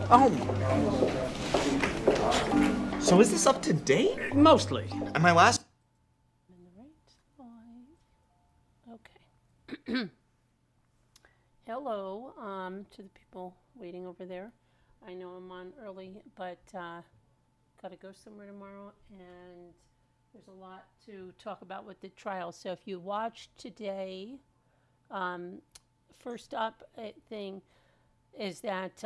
Oh. So is this up to date? Mostly. And my last... In the right slide. Okay. Hello, to the people waiting over there. I know I'm on early, but got to go somewhere tomorrow, and there's a lot to talk about with the trial. So if you watched today, first up thing is that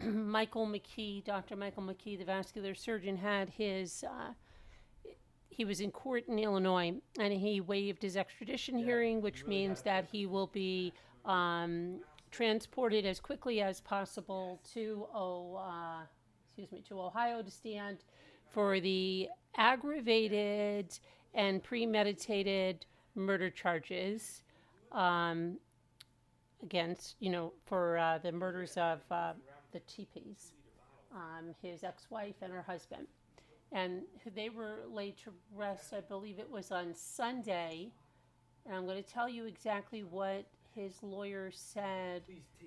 Michael McKee, Dr. Michael McKee, the vascular surgeon, had his, he was in court in Illinois, and he waived his extradition hearing, which means that he will be transported as quickly as possible to Ohio to stand for the aggravated and premeditated murder charges against, for the murders of the Tepes, his ex-wife and her husband. And they were laid to rest, I believe it was on Sunday. And I'm going to tell you exactly what his lawyer said.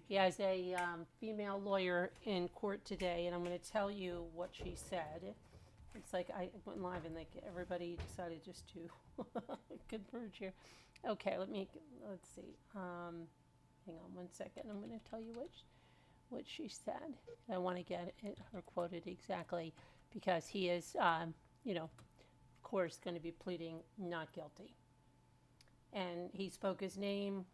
He has a female lawyer in court today, and I'm going to tell you what she said. It's like I went live and everybody decided just to converge here. Okay, let's see. Hang on one second. I'm going to tell you what she said. I want to get her quoted exactly because he is, of course, going to be pleading not guilty. And he spoke his name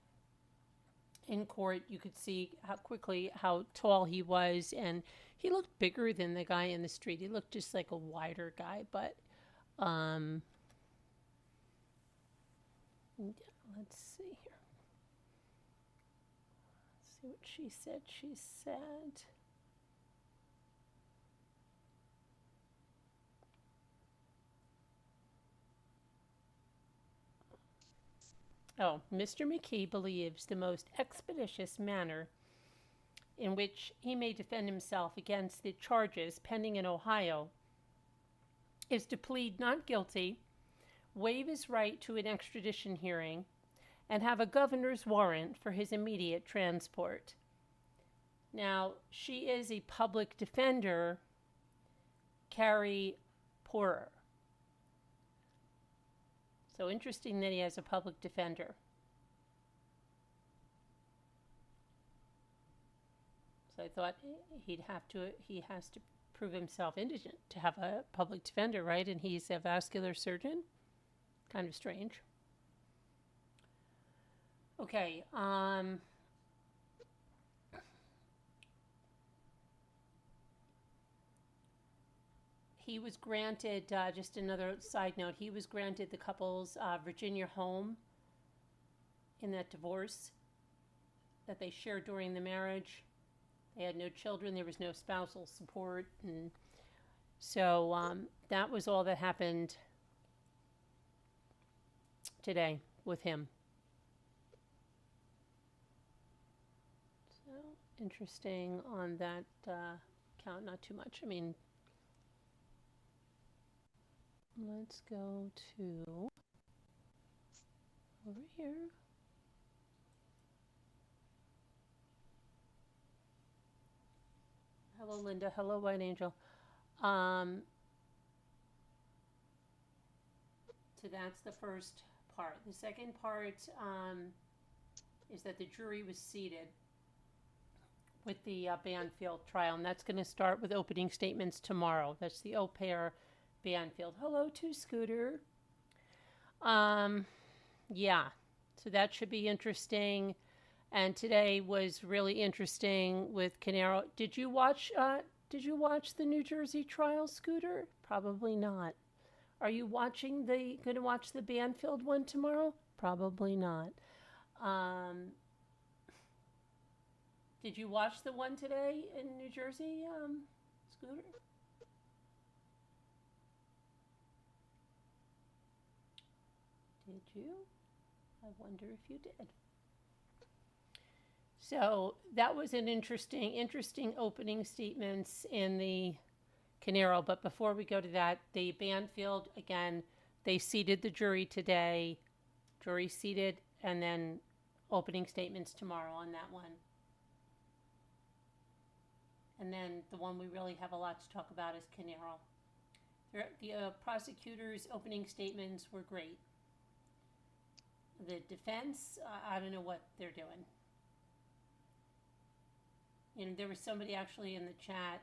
in court. You could see how tall he was, and he looked bigger than the guy in the street. He looked just like a wider guy, but let's see here. Let's see what she said. She said, Mr. McKee believes the most expeditious manner in which he may defend himself against the charges pending in Ohio is to plead not guilty, waive his right to an extradition hearing, and have a governor's warrant for his immediate transport. Now, she is a public defender, Carrie Porter. So interesting that he has a public defender. So I thought he has to prove himself indigent to have a public defender, right? And he's a vascular surgeon. Kind of strange. Okay. He was granted, just another side note, he was granted the couple's Virginia home in that divorce that they shared during the marriage. They had no children. There was no spousal support. And so that was all that happened today with him. So interesting on that count. Not too much. I mean, let's go to over here. Hello, Linda. Hello, White Angel. So that's the first part. The second part is that the jury was seated with the Banfield trial, and that's going to start with opening statements tomorrow. That's the au pair Banfield. Hello to Scooter. Yeah, so that should be interesting. And today was really interesting with Caneiro. Did you watch the New Jersey trial, Scooter? Probably not. Are you going to watch the Banfield one tomorrow? Probably not. Did you watch the one today in New Jersey, Scooter? Did you? I wonder if you did. So that was an interesting opening statements in the Caneiro. But before we go to that, the Banfield, again, they seated the jury today. Jury seated, and then opening statements tomorrow on that one. And then the one we really have a lot to talk about is Caneiro. The prosecutor's opening statements were great. The defense, I don't know what they're doing. You know, there was somebody actually in the chat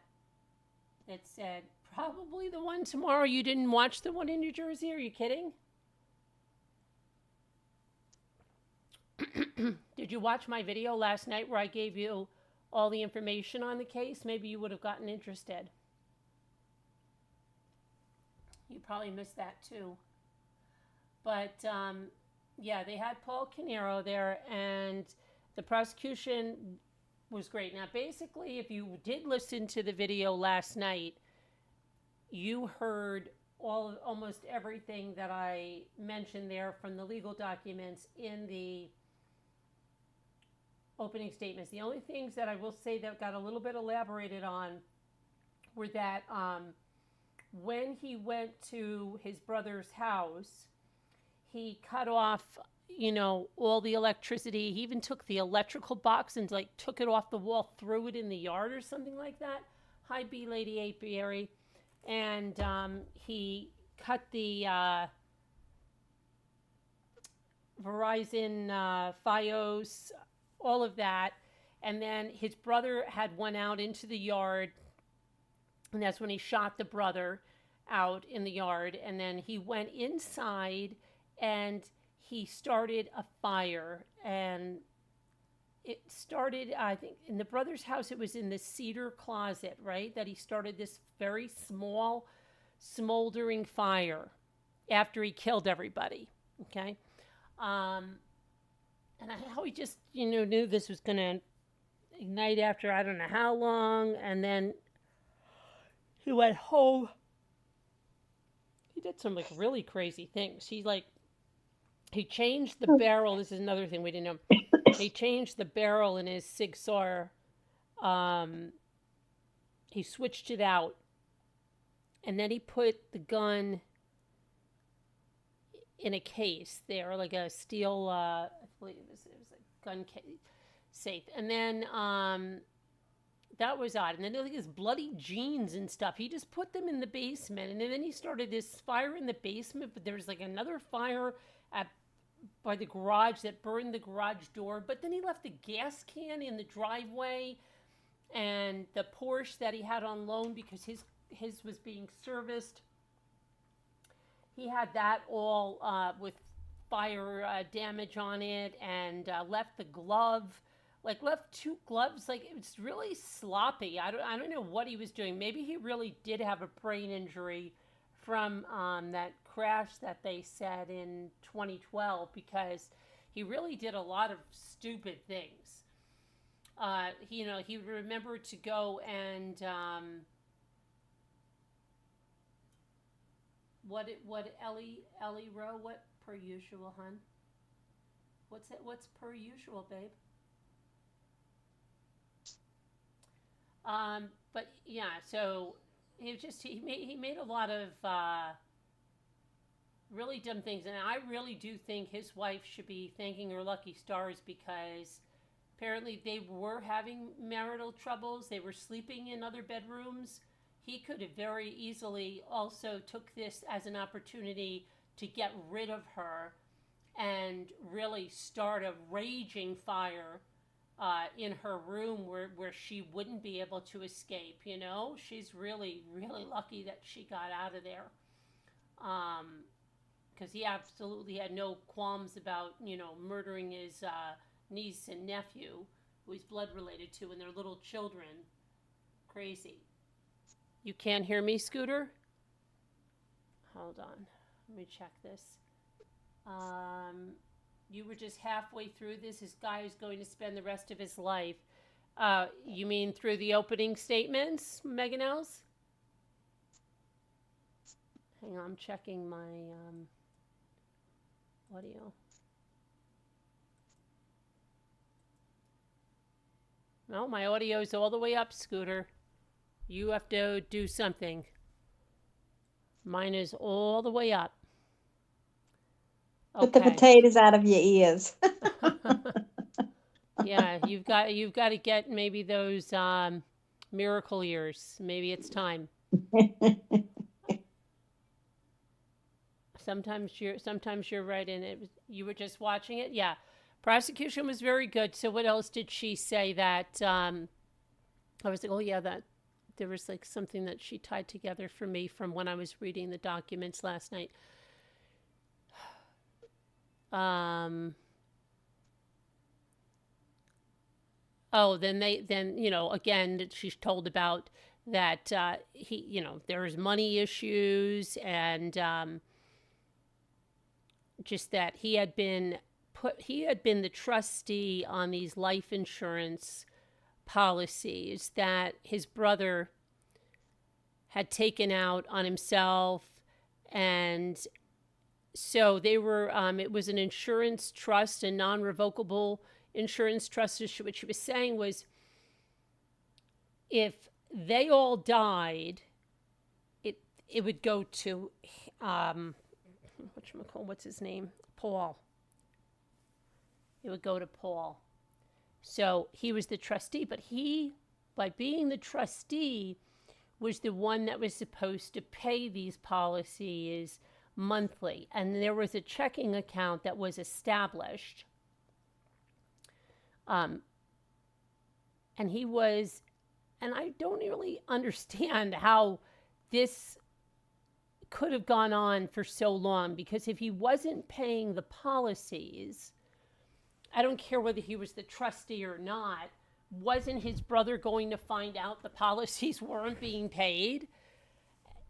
that said, probably the one tomorrow. You didn't watch the one in New Jersey? Are you kidding? Did you watch my video last night where I gave you all the information on the case? Maybe you would have gotten interested. You probably missed that too. But yeah, they had Paul Caneiro there, and the prosecution was great. Now, basically, if you did listen to the video last night, you heard almost everything that I mentioned there from the legal documents in the opening statements. The only things that I will say that got a little bit elaborated on were that when he went to his brother's house, he cut off, you know, all the electricity. He even took the electrical box and like took it off the wall, threw it in the yard or something like that. Hi, B Lady Apiary. And he cut the Verizon Fios, all of that. And then his brother had went out into the yard, and that's when he shot the brother out in the yard. And then he went inside and he started a fire. And it started, I think, in the brother's house, it was in the cedar closet, right? That he started this very small, smoldering fire after he killed everybody, okay? And how he just, you know, knew this was going to ignite after I don't know how long. And then he went home. He did some, like, really crazy things. He changed the barrel. This is another thing we didn't know. He changed the barrel in his Sig Sauer. He switched it out. And then he put the gun in a case there, like a steel, I believe it was a gun case safe. And then that was odd. And then like his bloody jeans and stuff, he just put them in the basement. And then he started this fire in the basement, but there was like another fire by the garage that burned the garage door. But then he left a gas can in the driveway, and the Porsche that he had on loan because his was being serviced, he had that all with fire damage on it, and left the glove, left two gloves. Like, it's really sloppy. I don't know what he was doing. Maybe he really did have a brain injury from that crash that they said in 2012, because he really did a lot of stupid things. He remembered to go and what Ellie Rowe, what per usual, hun? What's per usual, babe? But yeah, so he made a lot of really dumb things, and I really do think his wife should be thanking her lucky stars, because apparently they were having marital troubles. They were sleeping in other bedrooms. He could have very easily also took this as an opportunity to get rid of her and really start a raging fire in her room where she wouldn't be able to escape, you know? She's really, really lucky that she got out of there. Because he absolutely had no qualms about, you know, murdering his niece and nephew, who he's blood related to, and their little children. Crazy. You can't hear me, Scooter? Hold on. Let me check this. You were just halfway through this. This guy is going to spend the rest of his life. You mean through the opening statements, Megan Els? Hang on, I'm checking my audio. No, my audio's all the way up, Scooter. You have to do something. Mine is all the way up. Put the potatoes out of your ears. Yeah, you've got to get maybe those Miracle years. Maybe it's time. Sometimes you're right, and you were just watching it. Yeah, prosecution was very good. So what else did she say that? I was like, oh yeah, that there was like something that she tied together for me from when I was reading the documents last night. Oh, then again, she's told about that there's money issues, and just that he had been the trustee on these life insurance policies that his brother had taken out on himself, and so they were it was an insurance trust, a non-revocable insurance trust. What she was saying was, if they all died, it would go to what's his name? Paul. It would go to Paul. So he was the trustee, but he, by being the trustee, was the one that was supposed to pay these policies monthly. And there was a checking account that was established. And I don't really understand how this could have gone on for so long, because if he wasn't paying the policies, I don't care whether he was the trustee or not, wasn't his brother going to find out the policies weren't being paid?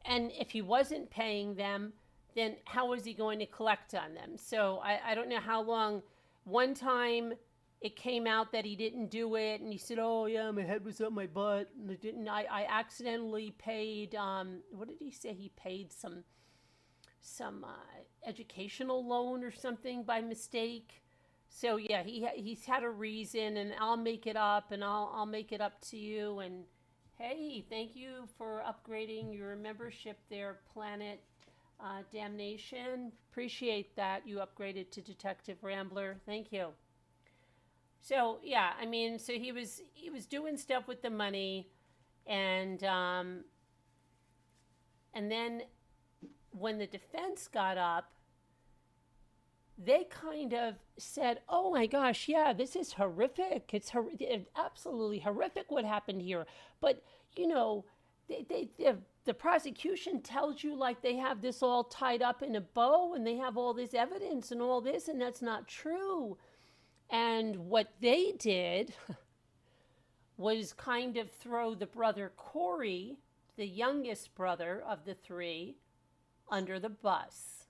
And if he wasn't paying them, then how was he going to collect on them? So I don't know how long. One time it came out that he didn't do it, and he said, oh yeah, my head was up my butt, and I accidentally paid, what did he say? He paid some educational loan or something by mistake. So yeah, he's had a reason, and I'll make it up, and I'll make it up to you. And hey, thank you for upgrading your membership there, Planet Damnation. Appreciate that you upgraded to Detective Rambler. Thank you. So yeah, I mean, so he was doing stuff with the money, and then when the defense got up, they kind of said, oh my gosh, yeah, this is horrific. It's absolutely horrific what happened here. But, the prosecution tells you like they have this all tied up in a bow and they have all this evidence and all this, and that's not true. And what they did was kind of throw the brother Corey, the youngest brother of the three, under the bus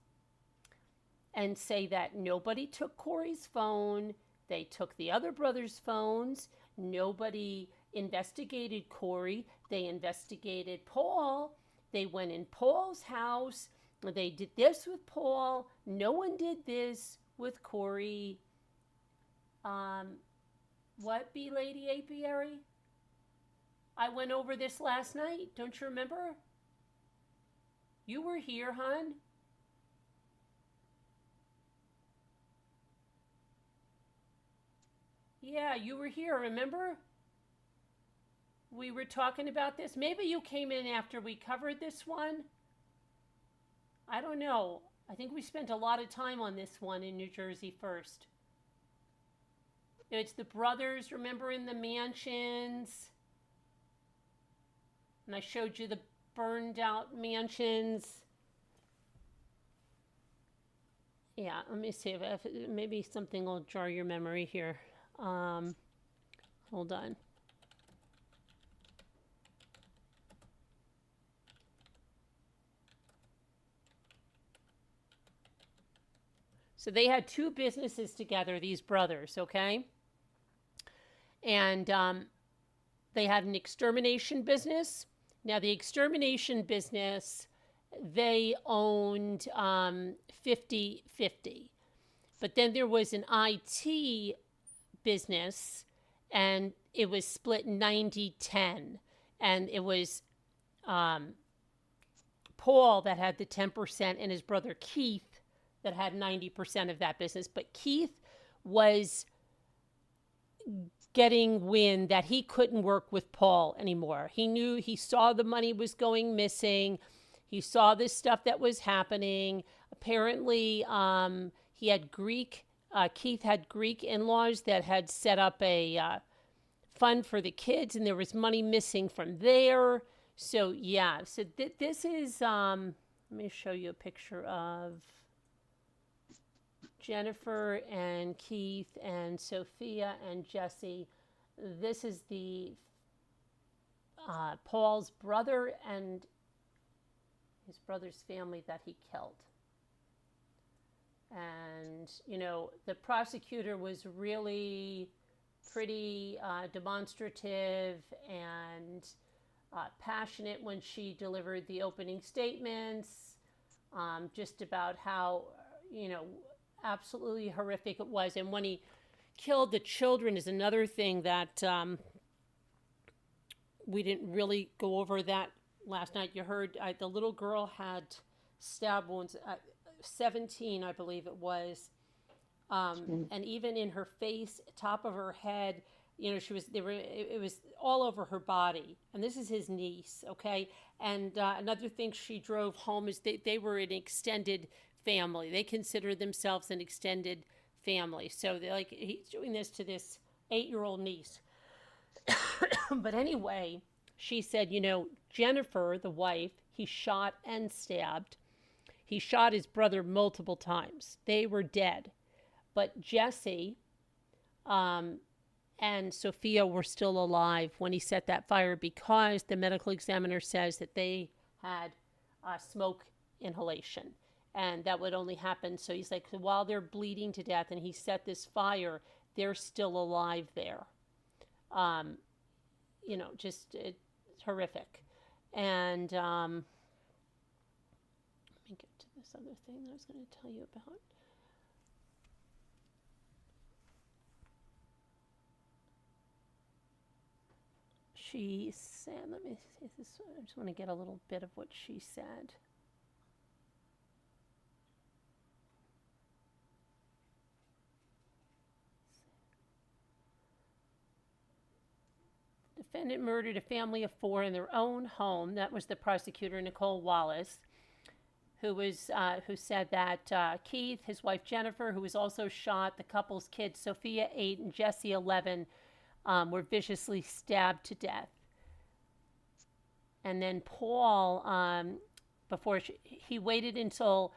and say that nobody took Corey's phone. They took the other brother's phones. Nobody investigated Corey. They investigated Paul. They went in Paul's house. They did this with Paul. No one did this with Corey. What, B Lady Apiary? I went over this last night. Don't you remember? You were here, hon. Yeah, you were here, remember? We were talking about this. Maybe you came in after we covered this one. I don't know. I think we spent a lot of time on this one in New Jersey first. It's the brothers, remember, in the mansions. And I showed you the burned out mansions. Yeah, let me see if maybe something will jar your memory here. Hold on. So they had two businesses together, these brothers, okay? And they had an extermination business. Now, the extermination business, they owned 50-50. But then there was an IT business, and it was split 90-10. And it was Paul that had the 10% and his brother Keith that had 90% of that business. But Keith was getting wind that he couldn't work with Paul anymore. He saw the money was going missing. He saw this stuff that was happening. Apparently, he had Keith had Greek in-laws that had set up a fund for the kids, and there was money missing from there. So, yeah. So this is, let me show you a picture of Jennifer and Keith and Sophia and Jesse. This is the Paul's brother and his brother's family that he killed. And, the prosecutor was really pretty demonstrative and passionate when she delivered the opening statements, just about how, absolutely horrific it was. And when he killed the children is another thing that we didn't really go over that last night. You heard the little girl had stab wounds, 17, I believe it was. And even in her face, top of her head, it was all over her body. And this is his niece, okay? And another thing she drove home is they were an extended family. They considered themselves an extended family. So he's doing this to this 8-year-old niece. But anyway, she said, Jennifer, the wife, he shot and stabbed. He shot his brother multiple times. They were dead. But Jesse and Sophia were still alive when he set that fire because the medical examiner says that they had smoke inhalation. And that would only happen. So he's like, while they're bleeding to death and he set this fire, they're still alive there. It's horrific. And let me get to this other thing that I was going to tell you about. She said, let me see this. I just want to get a little bit of what she said. Defendant murdered a family of 4 in their own home. That was the prosecutor, Nicole Wallace, who said that Keith, his wife Jennifer, who was also shot, the couple's kids, Sophia 8 and Jesse 11, were viciously stabbed to death. And then Paul, he waited until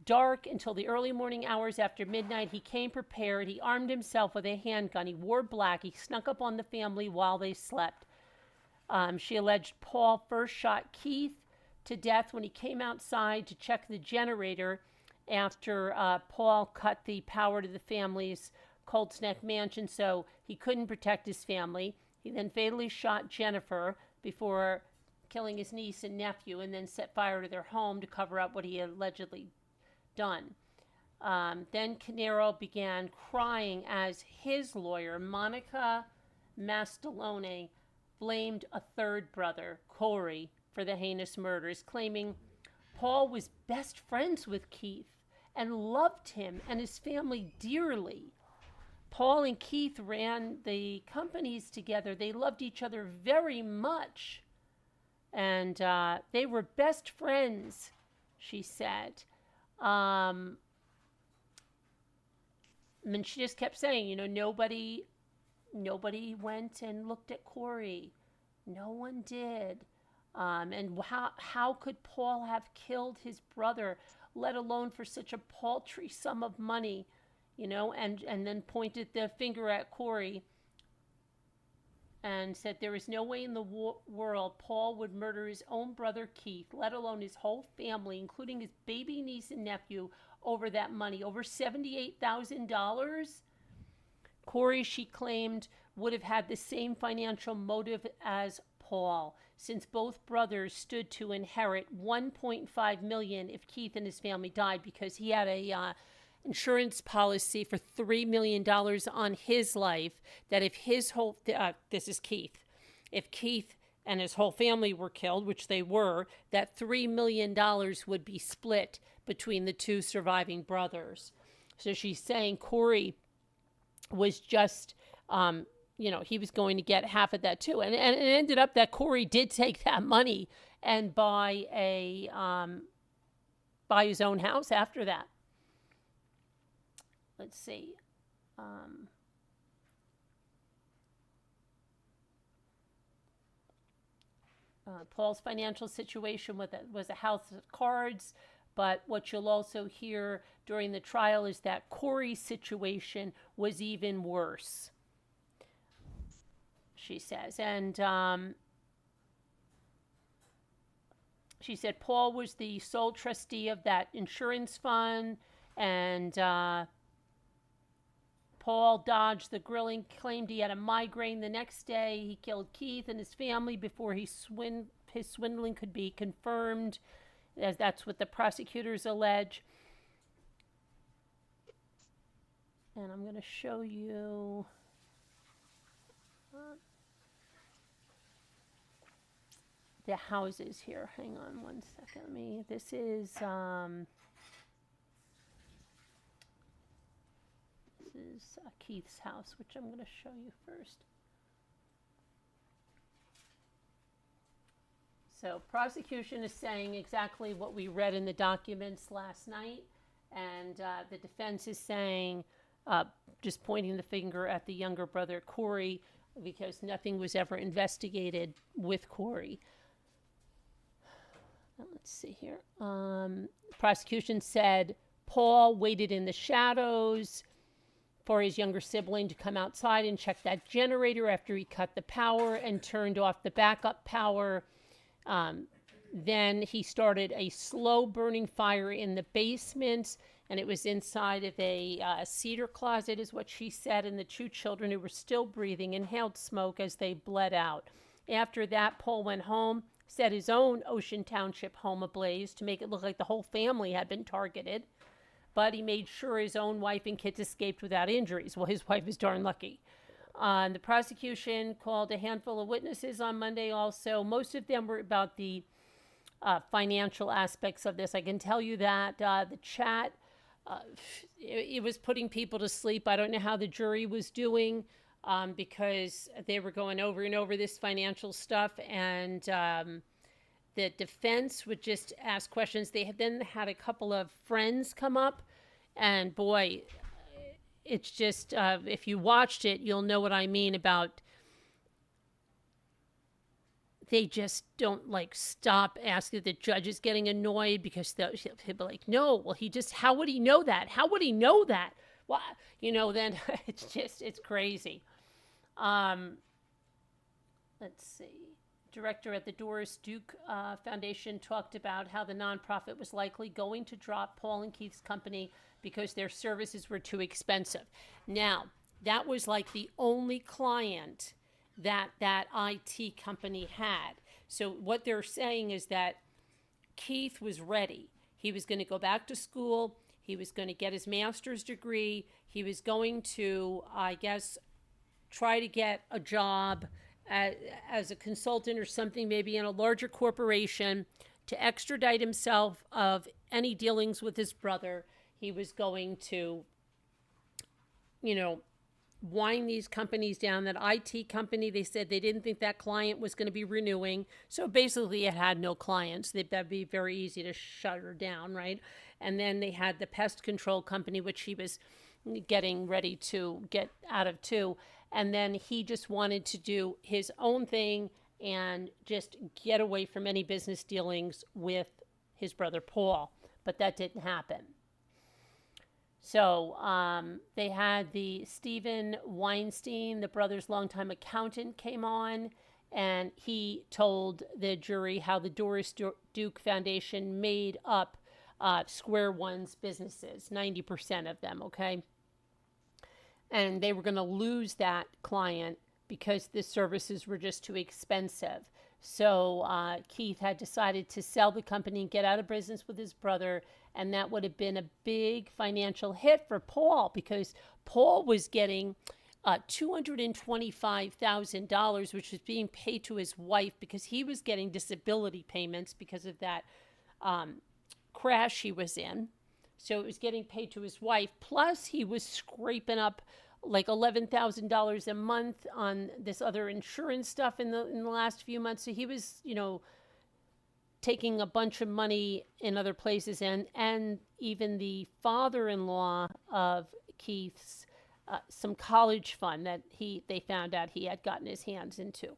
dark, until the early morning hours after midnight. He came prepared. He armed himself with a handgun. He wore black. He snuck up on the family while they slept. She alleged Paul first shot Keith to death when he came outside to check the generator after Paul cut the power to the family's Colts Neck mansion so he couldn't protect his family. He then fatally shot Jennifer before killing his niece and nephew, and then set fire to their home to cover up what he had allegedly done. Then Caneiro began crying as his lawyer, Monica Mastalone, blamed a third brother, Corey, for the heinous murders, claiming Paul was best friends with Keith and loved him and his family dearly. Paul and Keith ran the companies together. They loved each other very much. And they were best friends, she said. And she just kept saying, nobody went and looked at Corey. No one did. And how could Paul have killed his brother, let alone for such a paltry sum of money, and then pointed the finger at Corey and said there is no way in the world Paul would murder his own brother Keith, let alone his whole family, including his baby niece and nephew, over that money, over $78,000. Corey, she claimed, would have had the same financial motive as Paul, since both brothers stood to inherit $1.5 million if Keith and his family died, because he had a insurance policy for $3 million on his life, that if his whole, this is Keith, if Keith and his whole family were killed, which they were, that $3 million would be split between the two surviving brothers. So she's saying Corey was just he was going to get half of that too. And it ended up that Corey did take that money and buy his own house after that. Let's see. Paul's financial situation was a house of cards, but what you'll also hear during the trial is that Corey's situation was even worse, she says. And she said Paul was the sole trustee of that insurance fund, and Paul dodged the grilling, claimed he had a migraine the next day. He killed Keith and his family before his swindling could be confirmed, as that's what the prosecutors allege. And I'm going to show you the houses here. Hang on one second. This is Keith's house, which I'm going to show you first. So prosecution is saying exactly what we read in the documents last night, and the defense is saying, just pointing the finger at the younger brother, Corey, because nothing was ever investigated with Corey. Let's see here. Prosecution said Paul waited in the shadows for his younger sibling to come outside and check that generator after he cut the power and turned off the backup power. Then he started a slow burning fire in the basement, and it was inside of a cedar closet, is what she said, and the two children who were still breathing inhaled smoke as they bled out. After that, Paul went home, set his own Ocean Township home ablaze to make it look like the whole family had been targeted. But he made sure his own wife and kids escaped without injuries. Well, his wife is darn lucky. The prosecution called a handful of witnesses on Monday also. Most of them were about the financial aspects of this. I can tell you that the chat, it was putting people to sleep. I don't know how the jury was doing because they were going over and over this financial stuff. And the defense would just ask questions. They then had a couple of friends come up, and boy, it's just, if you watched it, you'll know what I mean about, they just don't stop asking. The judge is getting annoyed because he'll be like, no, well, how would he know that? How would he know that? Well, then it's crazy. Let's see. Director at the Doris Duke Foundation talked about how the nonprofit was likely going to drop Paul and Keith's company because their services were too expensive. Now, that was the only client that IT company had. So what they're saying is that Keith was ready. He was going to go back to school. He was going to get his master's degree. He was going to, I guess, try to get a job as a consultant or something, maybe in a larger corporation, to extradite himself of any dealings with his brother. He was going to, wind these companies down. That IT company, they said they didn't think that client was going to be renewing. So basically it had no clients. That'd be very easy to shut her down, right? And then they had the pest control company, which he was getting ready to get out of too. And then he just wanted to do his own thing and just get away from any business dealings with his brother Paul. But that didn't happen. So they had the Stephen Weinstein, the brother's longtime accountant, came on, and he told the jury how the Doris Duke Foundation made up Square One's businesses, 90% of them, okay? And they were going to lose that client because the services were just too expensive. So Keith had decided to sell the company and get out of business with his brother, and that would have been a big financial hit for Paul because Paul was getting $225,000, which was being paid to his wife because he was getting disability payments because of that crash he was in. So it was getting paid to his wife. Plus, he was scraping up like $11,000 a month on this other insurance stuff in the last few months. So he was, taking a bunch of money in other places, and even the father-in-law of Keith's some college fund that they found out he had gotten his hands into.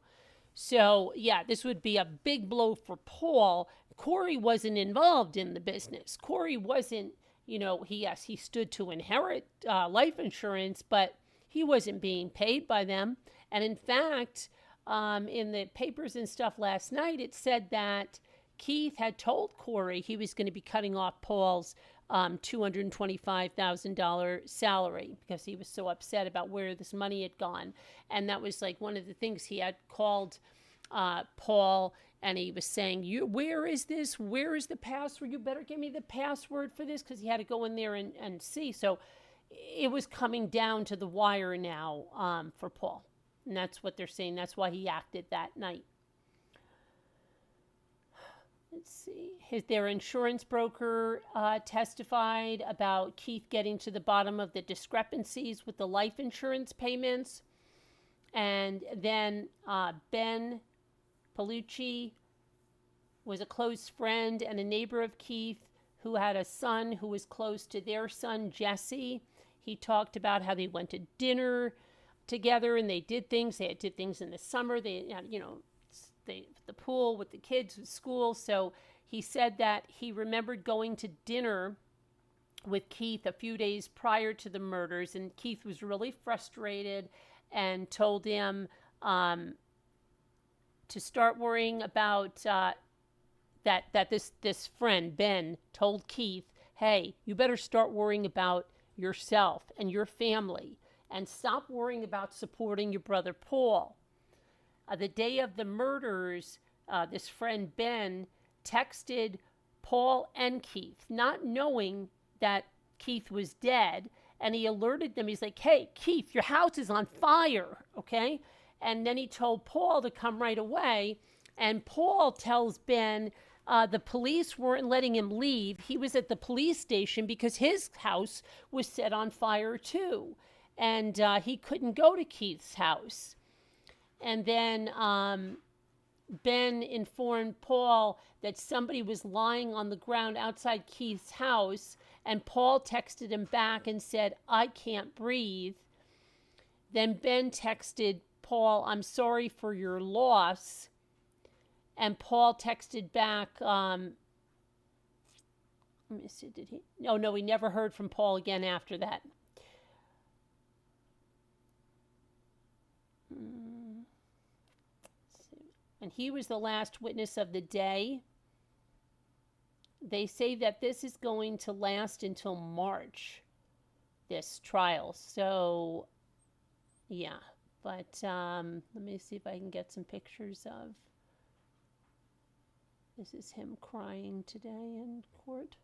So yeah, this would be a big blow for Paul. Corey wasn't involved in the business. Corey wasn't, he stood to inherit life insurance, but he wasn't being paid by them. And in fact, in the papers and stuff last night, it said that Keith had told Corey he was going to be cutting off Paul's $225,000 salary because he was so upset about where this money had gone. And that was like one of the things he had called Paul, and he was saying, where is this? Where is the password? You better give me the password for this, because he had to go in there and see. So it was coming down to the wire now for Paul. And that's what they're saying. That's why he acted that night. Let's see. Their insurance broker testified about Keith getting to the bottom of the discrepancies with the life insurance payments. And then Ben Palucci was a close friend and a neighbor of Keith who had a son who was close to their son, Jesse. He talked about how they went to dinner together and they did things. They did things in the summer. They, the pool with the kids with school. So he said that he remembered going to dinner with Keith a few days prior to the murders, and Keith was really frustrated and told him to start worrying about that this friend, Ben, told Keith, hey, you better start worrying about yourself and your family and stop worrying about supporting your brother Paul. The day of the murders, this friend Ben texted Paul and Keith, not knowing that Keith was dead, and he alerted them. He's like, hey, Keith, your house is on fire, okay? And then he told Paul to come right away, and Paul tells Ben the police weren't letting him leave. He was at the police station because his house was set on fire too, and he couldn't go to Keith's house. And then Ben informed Paul that somebody was lying on the ground outside Keith's house, and Paul texted him back and said, I can't breathe. Then Ben texted Paul, I'm sorry for your loss. And Paul texted back, let me see, did he? No, he never heard from Paul again after that. And he was the last witness of the day. They say that this is going to last until March, this trial. So, yeah. But let me see if I can get some pictures of. This is him crying today in court.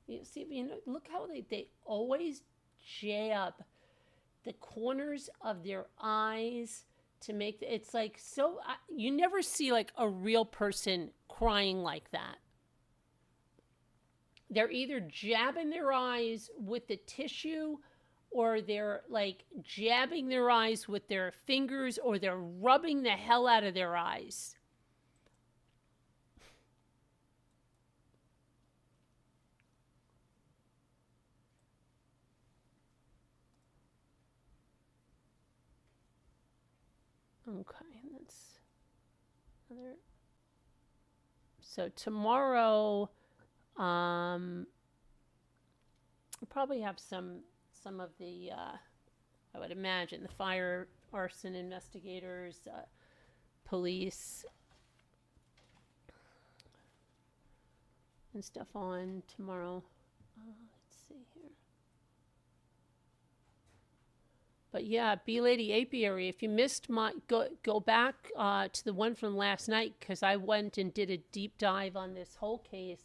You see, look how they always jab the corners of their eyes to make it's like so. You never see like a real person crying like that. They're either jabbing their eyes with the tissue, or they're like jabbing their eyes with their fingers, or they're rubbing the hell out of their eyes. Okay, that's another. So tomorrow, I'll probably have some of the, I would imagine, the fire, arson investigators, police, and stuff on tomorrow. Let's see here. But yeah, B Lady Apiary, if you missed my, go back to the one from last night, because I went and did a deep dive on this whole case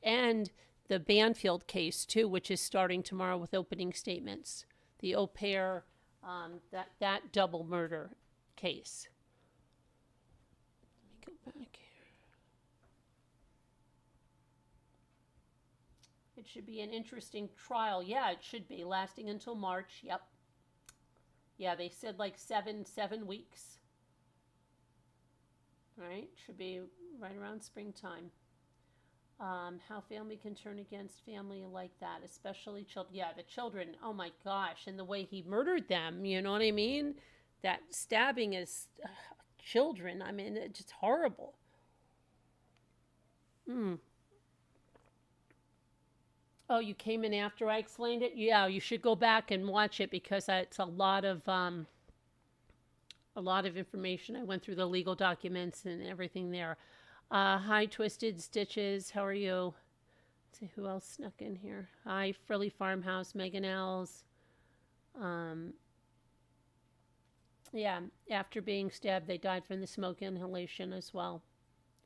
and the Banfield case too, which is starting tomorrow with opening statements. The au pair, that double murder case. Let me go It should be an interesting trial. Yeah, it should be. Lasting until March. Yep. Yeah, they said like seven weeks. Right? Should be right around springtime. How family can turn against family like that, especially children. Yeah, the children. Oh my gosh. And the way he murdered them, you know what I mean? That stabbing is children. I mean, it's just horrible. Oh, you came in after I explained it? Yeah, you should go back and watch it because it's a lot of information. I went through the legal documents and everything there. Hi, Twisted Stitches. How are you? Let's see who else snuck in here. Hi, Frilly Farmhouse, Megan Els. Yeah, after being stabbed, they died from the smoke inhalation as well.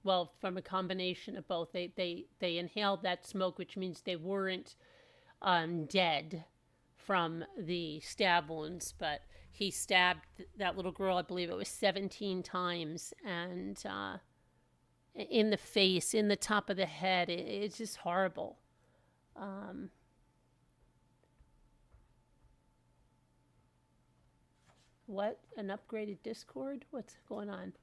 Well, from a combination of both. They inhaled that smoke, which means they weren't dead from the stab wounds, but he stabbed that little girl, I believe it was 17 times, and in the face, in the top of the head. It's just horrible. What? An upgraded Discord? What's going on?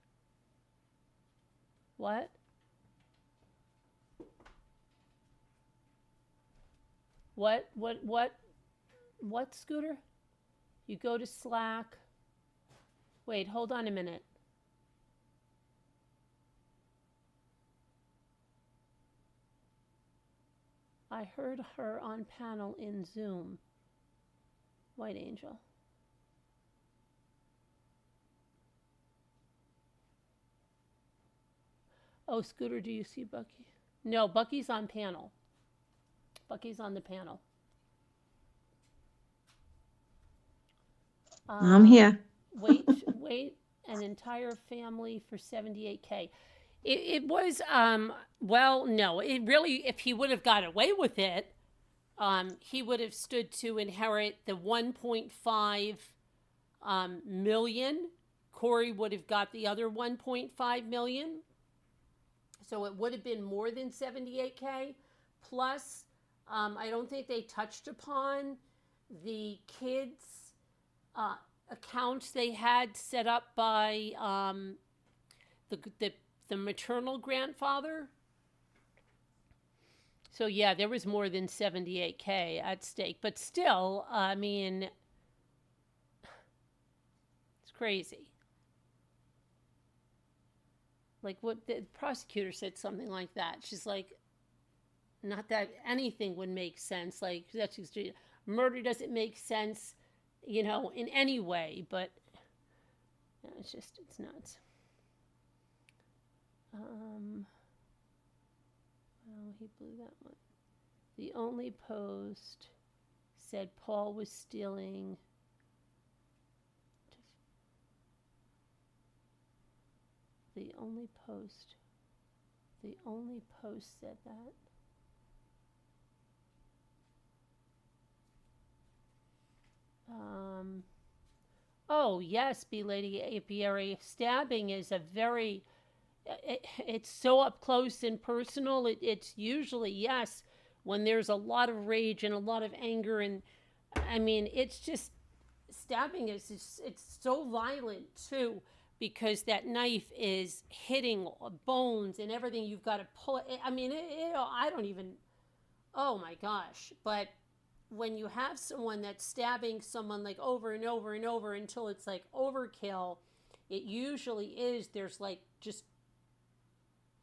What? What, Scooter? You go to Slack. Wait, hold on a minute. I heard her on panel in Zoom. White Angel. Oh, Scooter, do you see Bucky? No, Bucky's on panel. Bucky's on the panel. I'm here. Wait, an entire family for $78K. It was, well, no, it really, if he would have got away with it, he would have stood to inherit the 1.5 million. Corey would have got the other 1.5 million. So it would have been more than 78K. Plus, I don't think they touched upon the kids' accounts they had set up by the maternal grandfather. So yeah, there was more than 78K at stake. But still, I mean, it's crazy. Like what the prosecutor said, something like that. She's like, not that anything would make sense. Like that's just, murder doesn't make sense, you know, in any way. But yeah, it's nuts. Well, he blew that one. The only post said Paul was stealing. The only post said that. Oh yes, B Lady Apiary. Stabbing is a very, it's so up close and personal. It's usually, yes, when there's a lot of rage and a lot of anger, and I mean, it's just, stabbing is just, it's so violent too. Because that knife is hitting bones and everything. You've got to pull it. I mean, I don't even, oh my gosh. But when you have someone that's stabbing someone like over and over and over until it's like overkill, it usually is, there's like just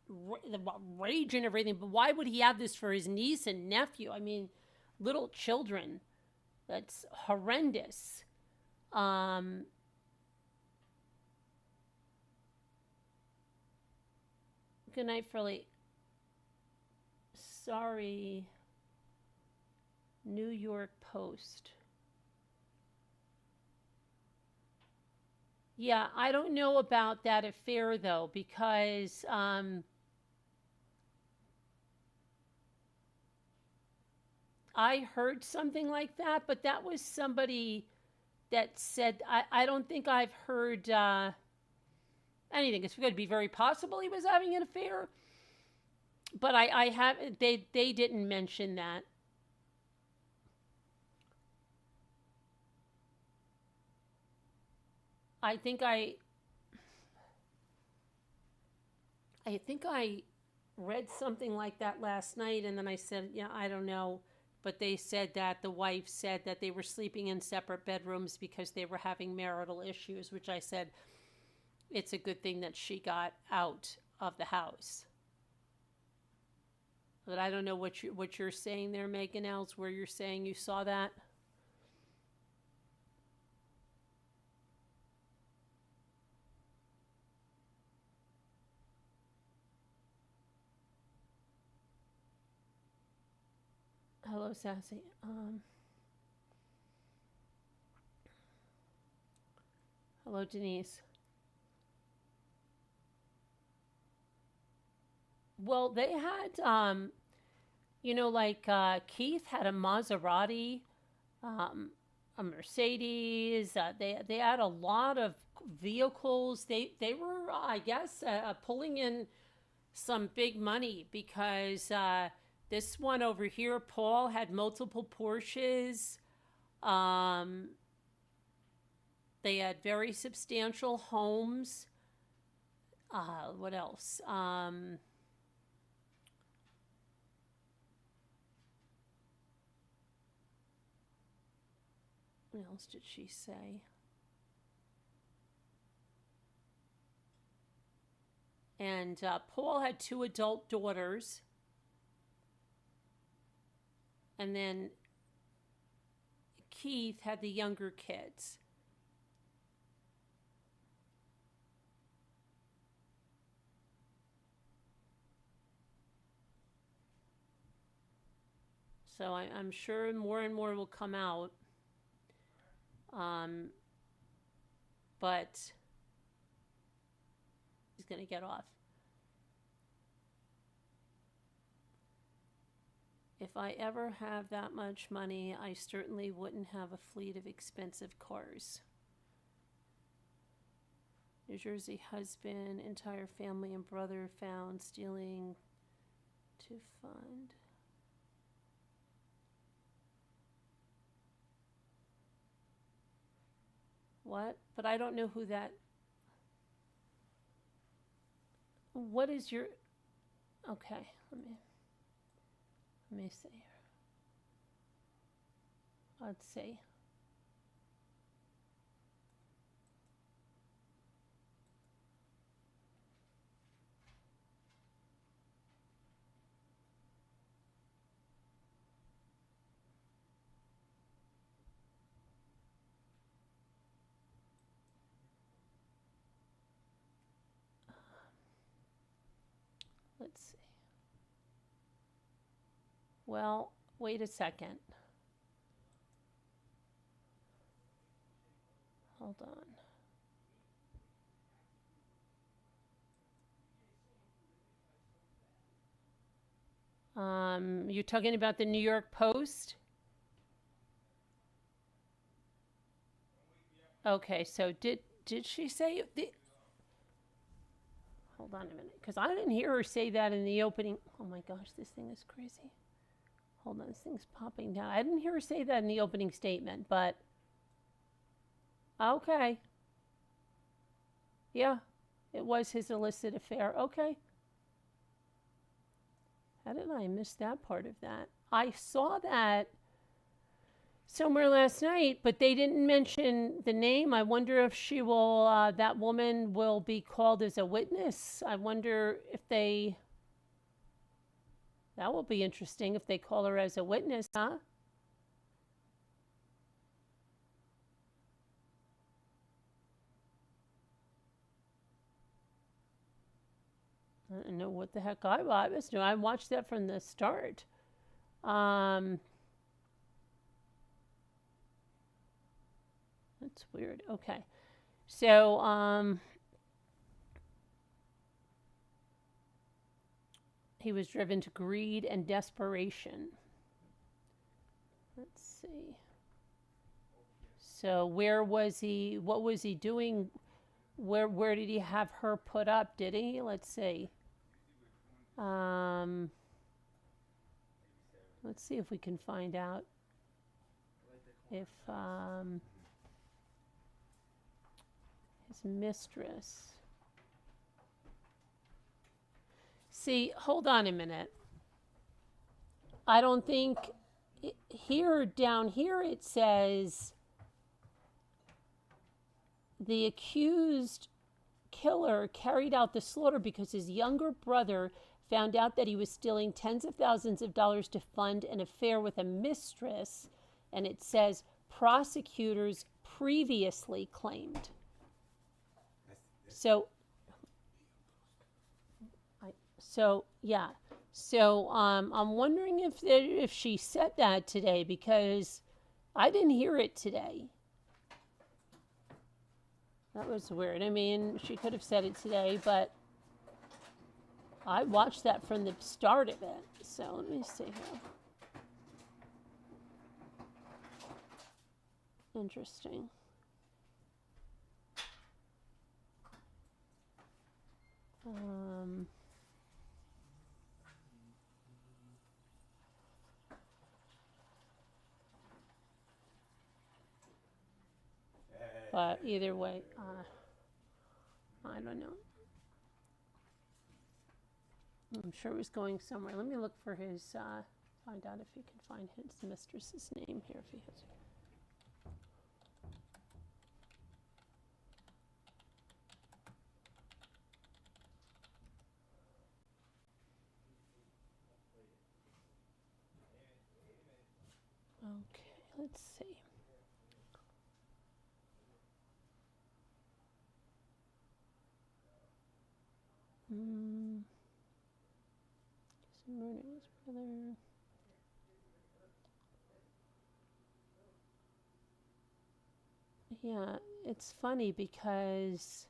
the rage and everything. But why would he have this for his niece and nephew? I mean, little children. That's horrendous. Good night, Frilly. Sorry. New York Post. Yeah, I don't know about that affair, though, because I heard something like that, but that was somebody that said, I don't think I've heard anything. It's going to be very possible he was having an affair, but I have, they didn't mention that. I think I read something like that last night, and then I said, yeah, I don't know. But they said that the wife said that they were sleeping in separate bedrooms because they were having marital issues, which I said it's a good thing that she got out of the house. But I don't know what you're saying there, Megan Els, where you're saying you saw that. Hello, Sassy. Hello, Denise. Well, they had, Keith had a Maserati, a Mercedes. They had a lot of vehicles. They were, I guess, pulling in some big money because this one over here, Paul, had multiple Porsches. They had very substantial homes. What else? What else did she say? And Paul had 2 adult daughters. And then Keith had the younger kids. So I'm sure more and more will come out. But he's going to get off. If I ever have that much money, I certainly wouldn't have a fleet of expensive cars. New Jersey husband, entire family and brother found stealing to fund. What? But I don't know who that. What is your. Okay, let me see here. Let's see. Let's see. Well, wait a second. Hold on. You're talking about the New York Post? Okay, so did she say the? Hold on a minute, because I didn't hear her say that in the opening. Oh my gosh, this thing is crazy. Hold on, this thing's popping down. I didn't hear her say that in the opening statement, but okay. Yeah, it was his illicit affair. Okay. How did I miss that part of that? I saw that somewhere last night, but they didn't mention the name. I wonder if she will, that woman will be called as a witness. I wonder if they, that will be interesting if they call her as a witness, huh? I don't know what the heck I was doing. I watched that from the start. That's weird. Okay. So, he was driven to greed and desperation. Let's see. So where was he? What was he doing? Where did he have her put up? Did he? Let's see. Let's see if we can find out if his mistress. See, hold on a minute. I don't think down here it says the accused killer carried out the slaughter because his younger brother found out that he was stealing tens of thousands of dollars to fund an affair with a mistress, and it says prosecutors previously claimed. I'm wondering if she said that today, because I didn't hear it today. That was weird. I mean, she could have said it today, but I watched that from the start of it. So let me see here. Interesting. But either way, I don't know. I'm sure it was going somewhere. Let me look for his, find out if you can find his mistress's name here, if he has it. Okay, let's see. Murder his brother. Yeah, it's funny because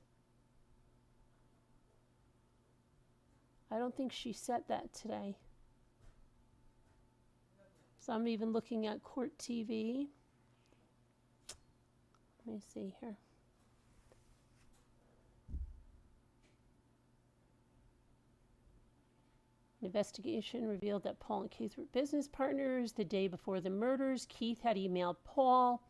I don't think she said that today. So I'm even looking at court TV. Let me see here. An investigation revealed that Paul and Keith were business partners. The day before the murders, Keith had emailed Paul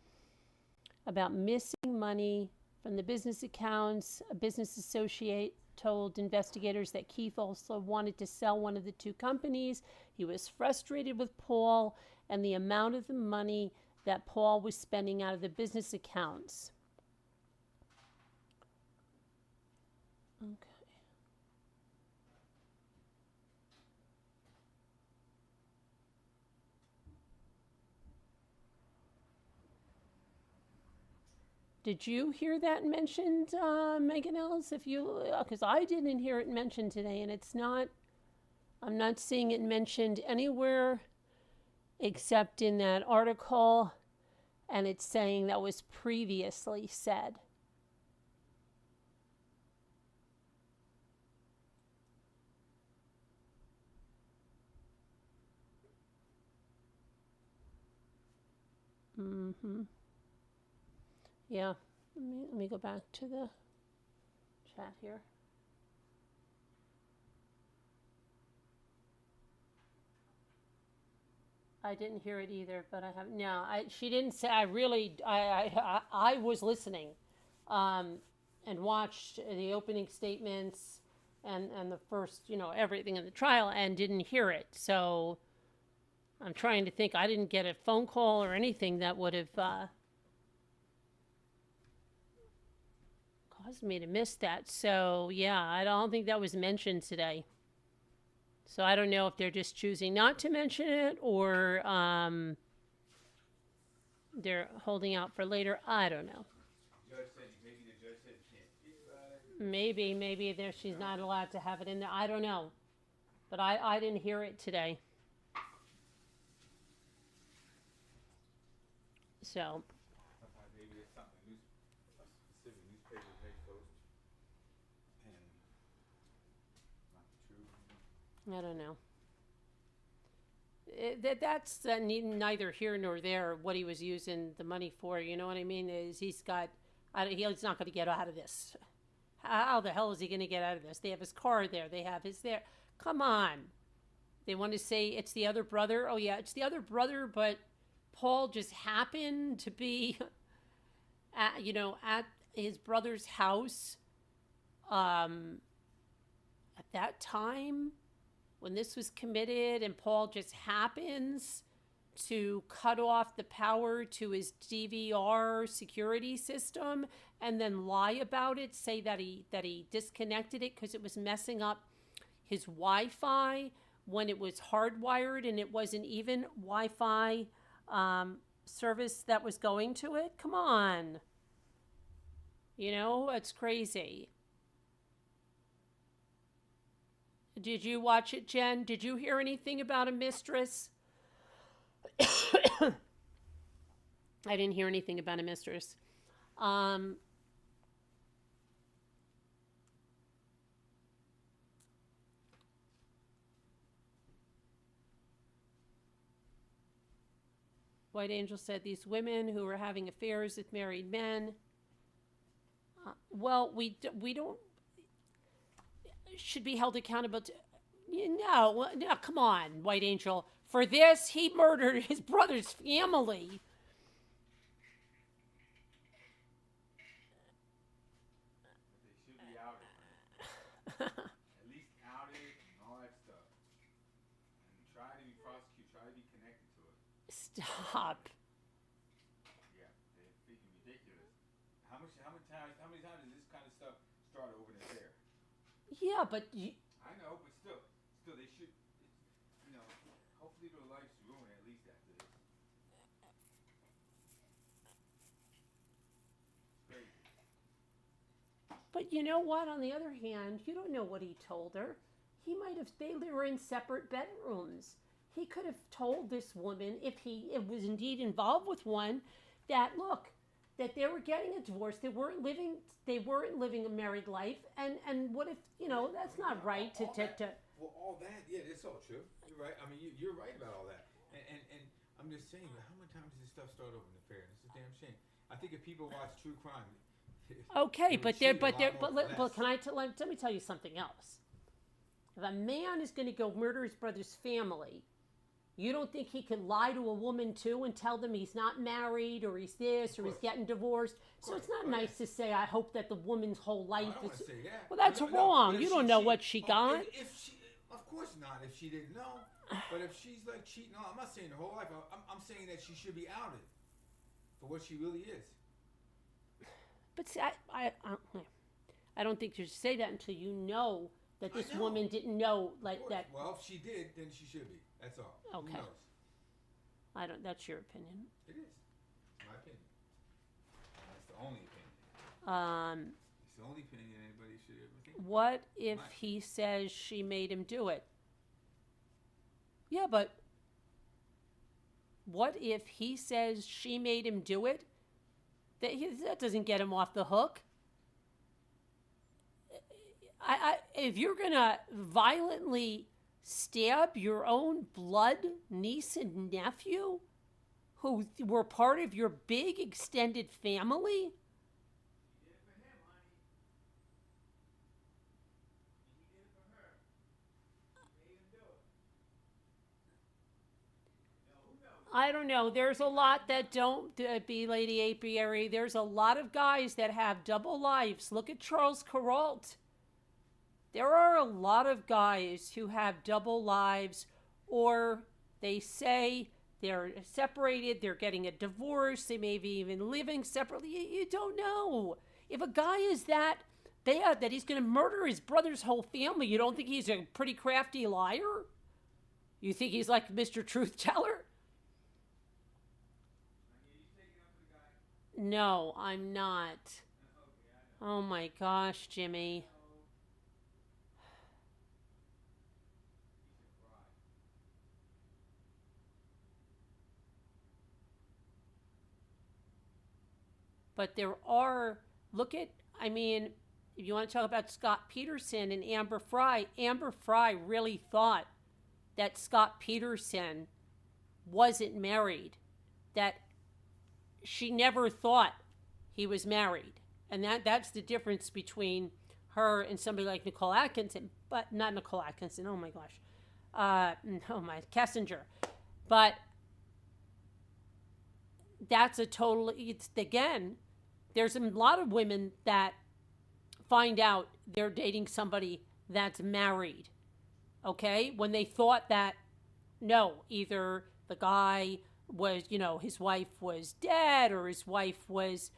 about missing money from the business accounts. A business associate told investigators that Keith also wanted to sell one of the two companies. He was frustrated with Paul and the amount of the money that Paul was spending out of the business accounts. Okay. Did you hear that mentioned, Megan Ellis? If you, because I didn't hear it mentioned today, and it's not. I'm not seeing it mentioned anywhere, except in that article, and it's saying that was previously said. Mm-hmm. Yeah, let me go back to the chat here. I didn't hear it either, but I have no. She didn't say. I was listening, and watched the opening statements and the first, everything in the trial, and didn't hear it. So I'm trying to think. I didn't get a phone call or anything that would have caused me to miss that. So yeah, I don't think that was mentioned today. So I don't know if they're just choosing not to mention it, or they're holding out for later. I don't know. Maybe the judge said you can't speak about it. Maybe she's not allowed to have it in there. I don't know. But I didn't hear it today. So. Maybe it's something a specific newspaper may post, and not true. I don't know. That's neither here nor there what he was using the money for. You know what I mean? He's not going to get out of this. How the hell is he going to get out of this? They have his car there. They have his there. Come on. They want to say it's the other brother. Oh, yeah, it's the other brother, but Paul just happened to be, his brother's house at that time when this was committed, and Paul just happens to cut off the power to his DVR security system and then lie about it, say that he disconnected it because it was messing up his Wi-Fi when it was hardwired and it wasn't even Wi-Fi service that was going to it. Come on. You know, it's crazy. Did you watch it, Jen? Did you hear anything about a mistress? I didn't hear anything about a mistress. White Angel said these women who were having affairs with married men. Well, we don't should be held accountable to. No, come on, White Angel. For this, he murdered his brother's family. They should be outed, man. At least outed and all that stuff. And try to be prosecuted, try to be connected to it. Stop. Yeah, they're freaking ridiculous. How many times does this kind of stuff start over the air? Yeah, but I know, but still they should, you know, hopefully their life's ruined at least after this. It's crazy. But you know what? On the other hand, you don't know what he told her. He might have. They were in separate bedrooms. He could have told this woman, if he was indeed involved with one, that look, that they were getting a divorce. They weren't living a married life. And what if, you know, that's not right to. Well, all that, yeah, that's all true. You're right. I mean, you're right about all that. And I'm just saying, how many times does this stuff start over an affair? It's a damn shame. I think if people watch true crime. Okay, but can let me tell you something else. If a man is going to go murder his brother's family, you don't think he could lie to a woman too and tell them he's not married or he's this or he's getting divorced? So it's not nice to say, I hope that the woman's whole life I don't is. want to say that. Well, that's wrong. But You don't know what she got. If she, of course not. If she didn't know, but if she's like cheating on, I'm not saying her whole life. I'm saying that she should be outed for what she really is. But see, I don't think you should say that until you know that this woman didn't know like that. Well, if she did, then she should be. That's all. Okay. Who knows? I don't. That's your opinion. It is. My opinion. That's the only opinion. It's the only opinion anybody should ever think. What if he says she made him do it? Yeah, but what if he says she made him do it? That doesn't get him off the hook. If you're gonna violently stab your own blood niece and nephew, who were part of your big extended family. He did it for him, honey. He did it for her. He made him do it. Now, who knows? I don't know. There's a lot that don't be Lady Apiary. There's a lot of guys that have double lives. Look at Charles Kuralt. There are a lot of guys who have double lives, or they say they're separated, they're getting a divorce, they may be even living separately. You don't know. If a guy is that bad that he's going to murder his brother's whole family, you don't think he's a pretty crafty liar? You think he's like Mr. Truth Teller? No, I'm not. Oh my gosh, Jimmy. But there are, if you want to talk about Scott Peterson and Amber Fry really thought that Scott Peterson wasn't married, that she never thought he was married. And that's the difference between her and somebody like Nicole Atkinson, but not Nicole Atkinson, oh my gosh. Kessinger. But that's again, There's a lot of women that find out they're dating somebody that's married, okay? When they thought that, no, either the guy was, his wife was dead, or his wife was,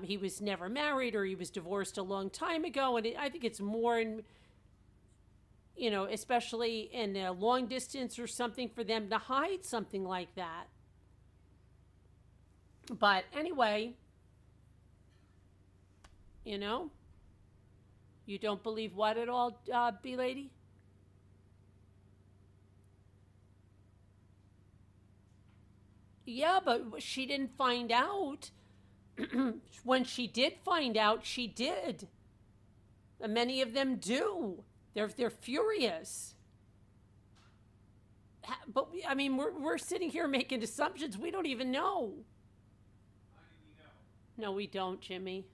he was never married, or he was divorced a long time ago. And I think it's more in, especially in a long distance or something, for them to hide something like that. But anyway, you don't believe what at all, B-Lady? Yeah, but she didn't find out. When she did find out, she did. And many of them do. They're furious. But I mean, we're sitting here making assumptions. We don't even know. How do we know? No, we don't, Jimmy.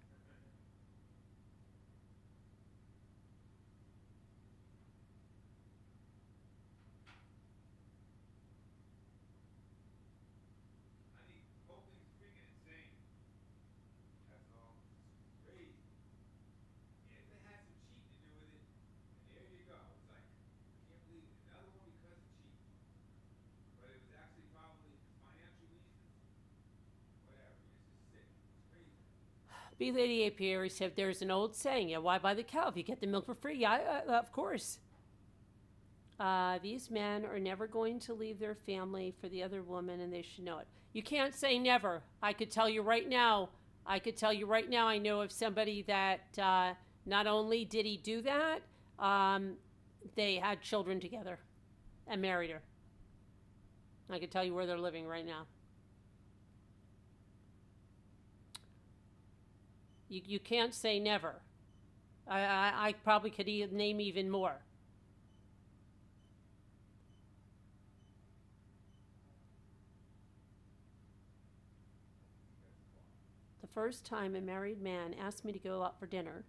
B-Lady Apiary said there's an old saying, why buy the cow if you get the milk for free? Yeah, of course. These men are never going to leave their family for the other woman, and they should know it. You can't say never. I could tell you right now, I know of somebody that not only did he do that, they had children together and married her. I could tell you where they're living right now. You can't say never. I probably could name even more. The first time a married man asked me to go out for dinner,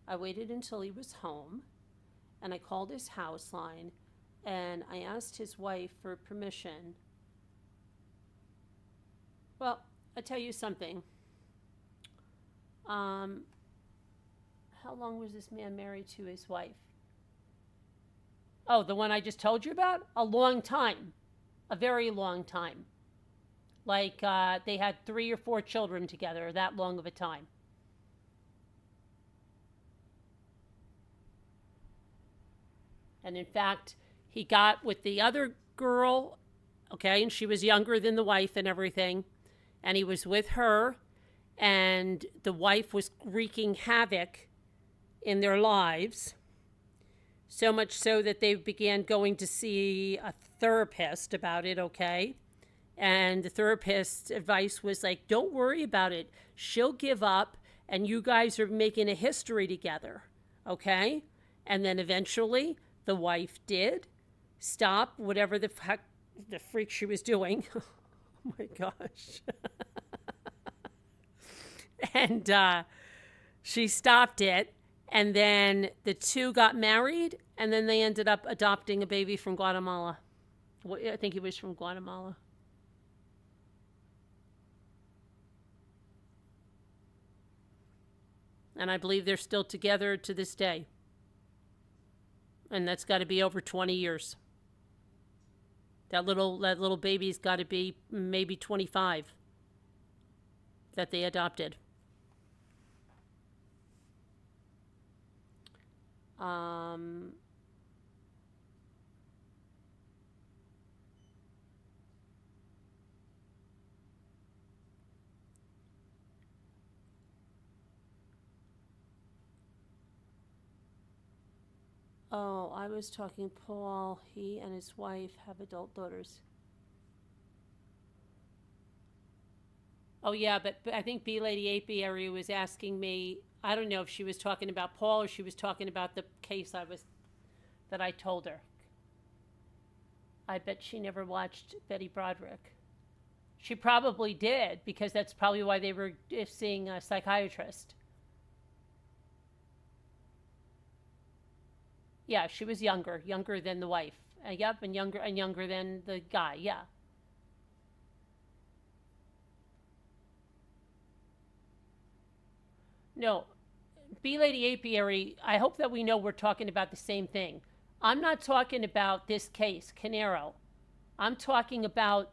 I waited until he was home, and I called his house line, and I asked his wife for permission. Well, I'll tell you something. How long was this man married to his wife? Oh, the one I just told you about? A long time. A very long time. Like, they had 3 or 4 children together, that long of a time. And in fact, he got with the other girl, okay, and she was younger than the wife and everything, and he was with her, and the wife was wreaking havoc in their lives, so much so that they began going to see a therapist about it, okay? And the therapist's advice was like, don't worry about it. She'll give up, and you guys are making a history together, okay? And then eventually, the wife did stop whatever the freak she was doing. Oh my gosh. And she stopped it, and then the two got married, and then they ended up adopting a baby from Guatemala. I think he was from Guatemala. And I believe they're still together to this day. And that's got to be over 20 years. That little baby's got to be maybe 25 that they adopted. Oh, I was talking Paul. He and his wife have adult daughters. Oh, yeah, but I think B-Lady Apiary was asking me, I don't know if she was talking about Paul or she was talking about the case that I told her. I bet she never watched Betty Broderick. She probably did, because that's probably why they were seeing a psychiatrist. Yeah, she was younger than the wife. Yep, and younger than the guy. Yeah. No, B Lady Apiary, I hope that we know we're talking about the same thing. I'm not talking about this case, Caneiro. I'm talking about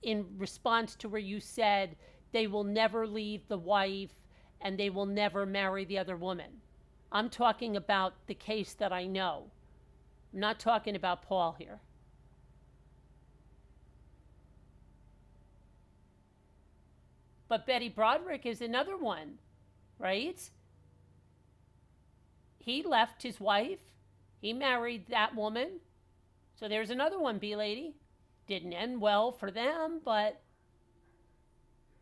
in response to where you said they will never leave the wife and they will never marry the other woman. I'm talking about the case that I know. I'm not talking about Paul here. But Betty Broderick is another one, right? He left his wife. He married that woman. So there's another one, B-Lady. Didn't end well for them, but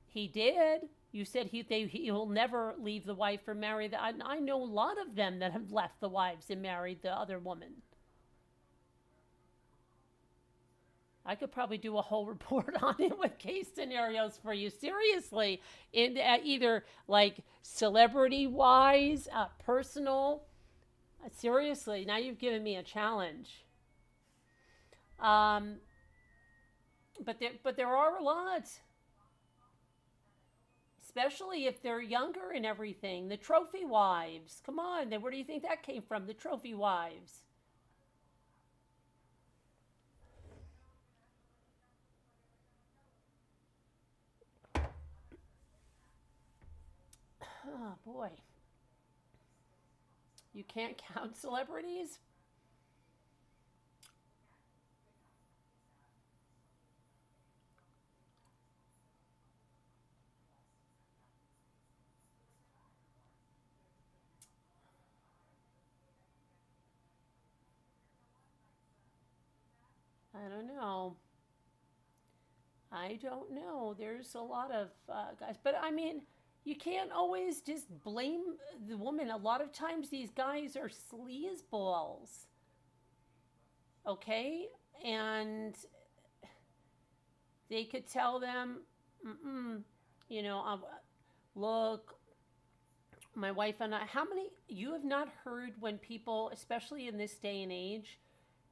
he did. You said he'll never leave the wife or marry the... I know a lot of them that have left the wives and married the other woman. I could probably do a whole report on it with case scenarios for you. Seriously, in either like celebrity-wise, personal. Seriously, now you've given me a challenge. But there are a lot, especially if they're younger and everything. The trophy wives. Come on, where do you think that came from? The trophy wives. Oh, boy. You can't count celebrities? I don't know. I don't know. There's a lot of guys. But I mean, you can't always just blame the woman. A lot of times these guys are sleazeballs. Okay? And they could tell them, look, my wife and I, you have not heard when people, especially in this day and age,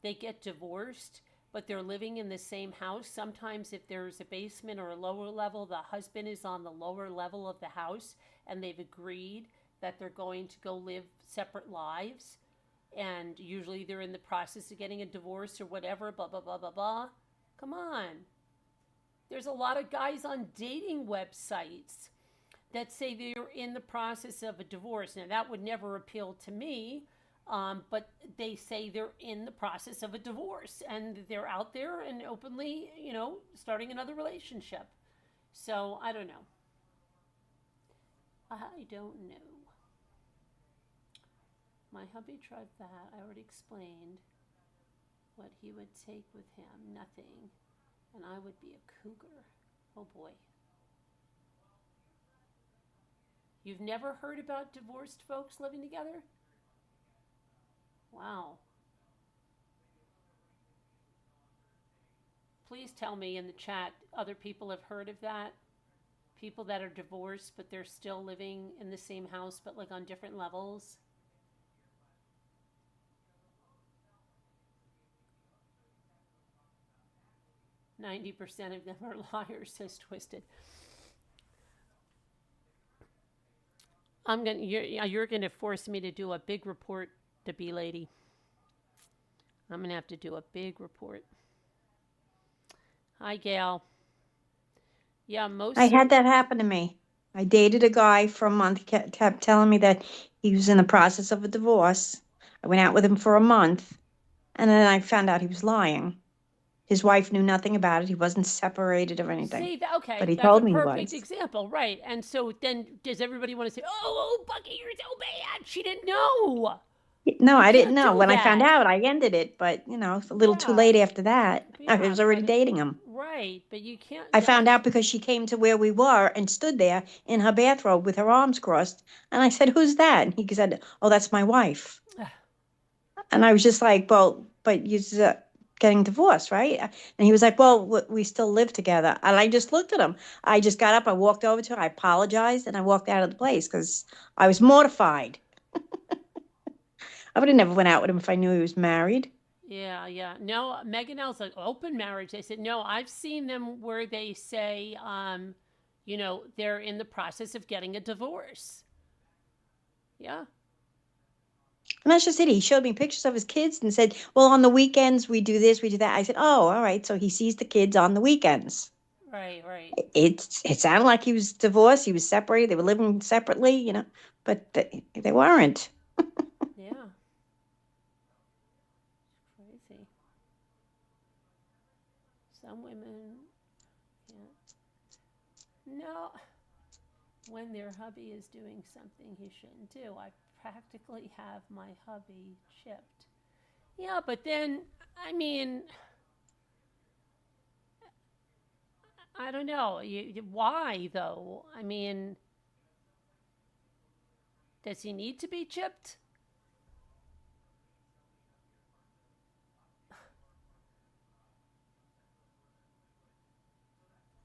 they get divorced, but they're living in the same house. Sometimes if there's a basement or a lower level, the husband is on the lower level of the house and they've agreed that they're going to go live separate lives. And usually they're in the process of getting a divorce or whatever, blah, blah, blah, blah, blah. Come on. There's a lot of guys on dating websites that say they're in the process of a divorce. Now, that would never appeal to me. But they say they're in the process of a divorce and they're out there and openly, starting another relationship. So I don't know. I don't know. My hubby tried that. I already explained what he would take with him. Nothing. And I would be a cougar. Oh boy. You've never heard about divorced folks living together? Wow. Please tell me in the chat, other people have heard of that? People that are divorced, but they're still living in the same house, but like on different levels? "90% of them are liars," says Twisted. You're gonna force me to do a big report to be lady. I'm going to have to do a big report. Hi, Gail. Yeah, I had that happen to me. I dated a guy for a month, kept telling me that he was in the process of a divorce. I went out with him for a month, and then I found out he was lying. His wife knew nothing about it. He wasn't separated or anything. See, okay, but he that's told a me he perfect was. example, right? And so then, does everybody want to say, "Oh, Bucky, you're so bad. She didn't know"? No, I didn't know. do When I that. found out, I ended it. But, it's a little too late after that. I was already dating him. Right, but you can't. I found out because she came to where we were and stood there in her bathrobe with her arms crossed. And I said, "Who's that?" And he said, "Oh, that's my wife." And I was just like, "Well, but you're getting divorced, right?" And he was like, "Well, we still live together." And I just looked at him. I just got up, I walked over to her, I apologized, and I walked out of the place because I was mortified. I would have never went out with him if I knew he was married. Yeah. No, Megan L's like open marriage. They said, no, I've seen them where they say, they're in the process of getting a divorce. Yeah. And that's just it. He showed me pictures of his kids and said, well, on the weekends we do this, we do that. I said, oh, all right. So he sees the kids on the weekends. Right. It sounded like he was divorced. He was separated. They were living separately, but they weren't. Yeah. Crazy. Some women can't. No. When their hubby is doing something he shouldn't do, I practically have my hubby chipped. Yeah, but then, I mean, I don't know. Why, though? I mean, does he need to be chipped?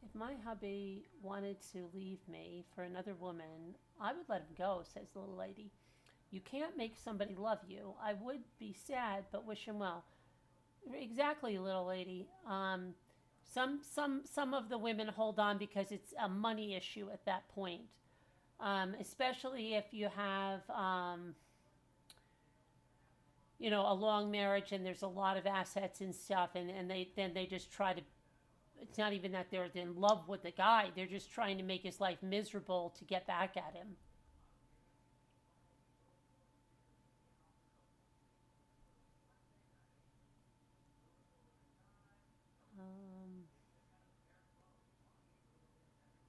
If my hubby wanted to leave me for another woman, I would let him go, says the little lady. You can't make somebody love you. I would be sad, but wish him well. Exactly, little lady. Some of the women hold on because it's a money issue at that point, especially if you have a long marriage and there's a lot of assets and stuff, and they just try to. It's not even that they're in love with the guy; they're just trying to make his life miserable to get back at him.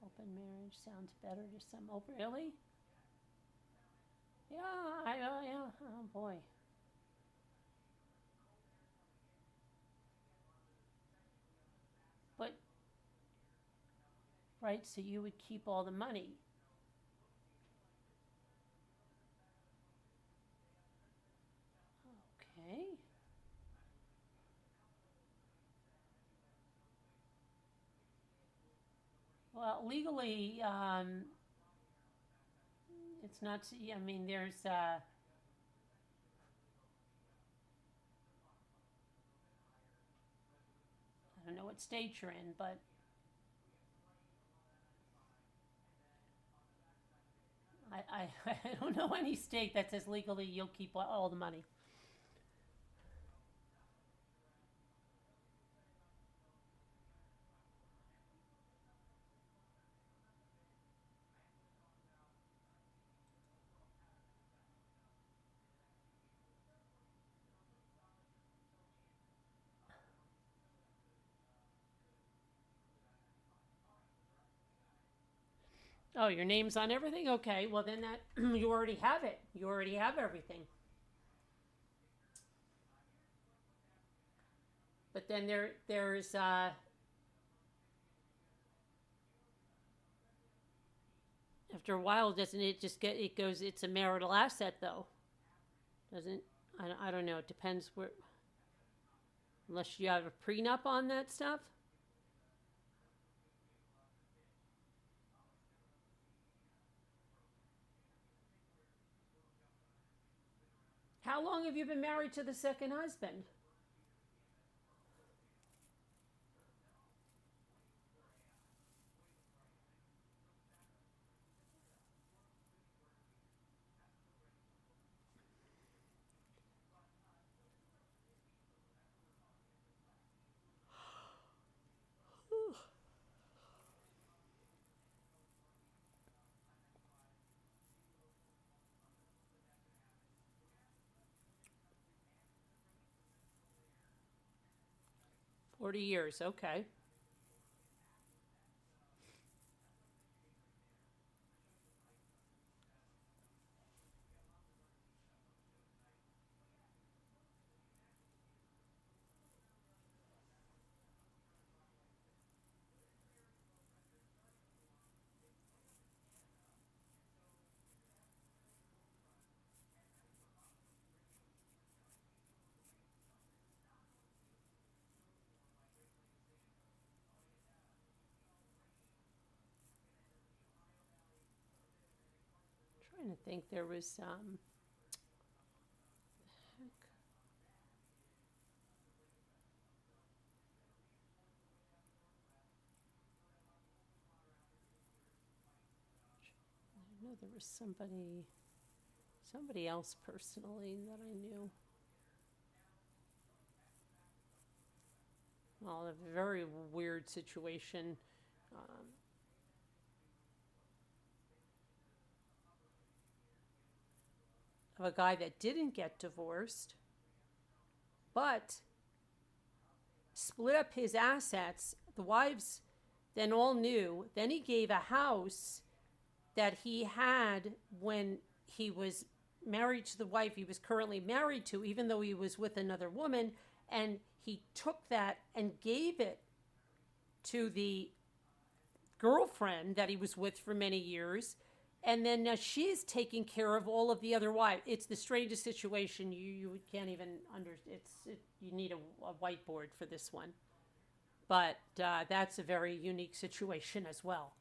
Open marriage sounds better to some. Oh, really? Yeah, yeah. Oh boy. But right, so you would keep all the money. Okay. Well, legally, it's not. I mean, there's. I don't know what state you're in, but I don't know any state that says legally you'll keep all the money. Oh, your name's on everything? Okay, well then that you already have it. You already have everything. But then there's after a while, doesn't it just get it goes? It's a marital asset though, doesn't? I don't know. It depends where. Unless you have a prenup on that stuff. How long have you been married to the second husband? Whew. 40 years. Okay. Trying to think, there was know there was somebody else personally that I knew. Well, a very weird situation. Of a guy that didn't get divorced, but split up his assets. The wives then all knew. Then he gave a house that he had when he was married to the wife he was currently married to, even though he was with another woman, and he took that and gave it to the girlfriend that he was with for many years. And then now she's taking care of all of the other wives. It's the strangest situation. You can't even you need a whiteboard for this one. But that's a very unique situation as well.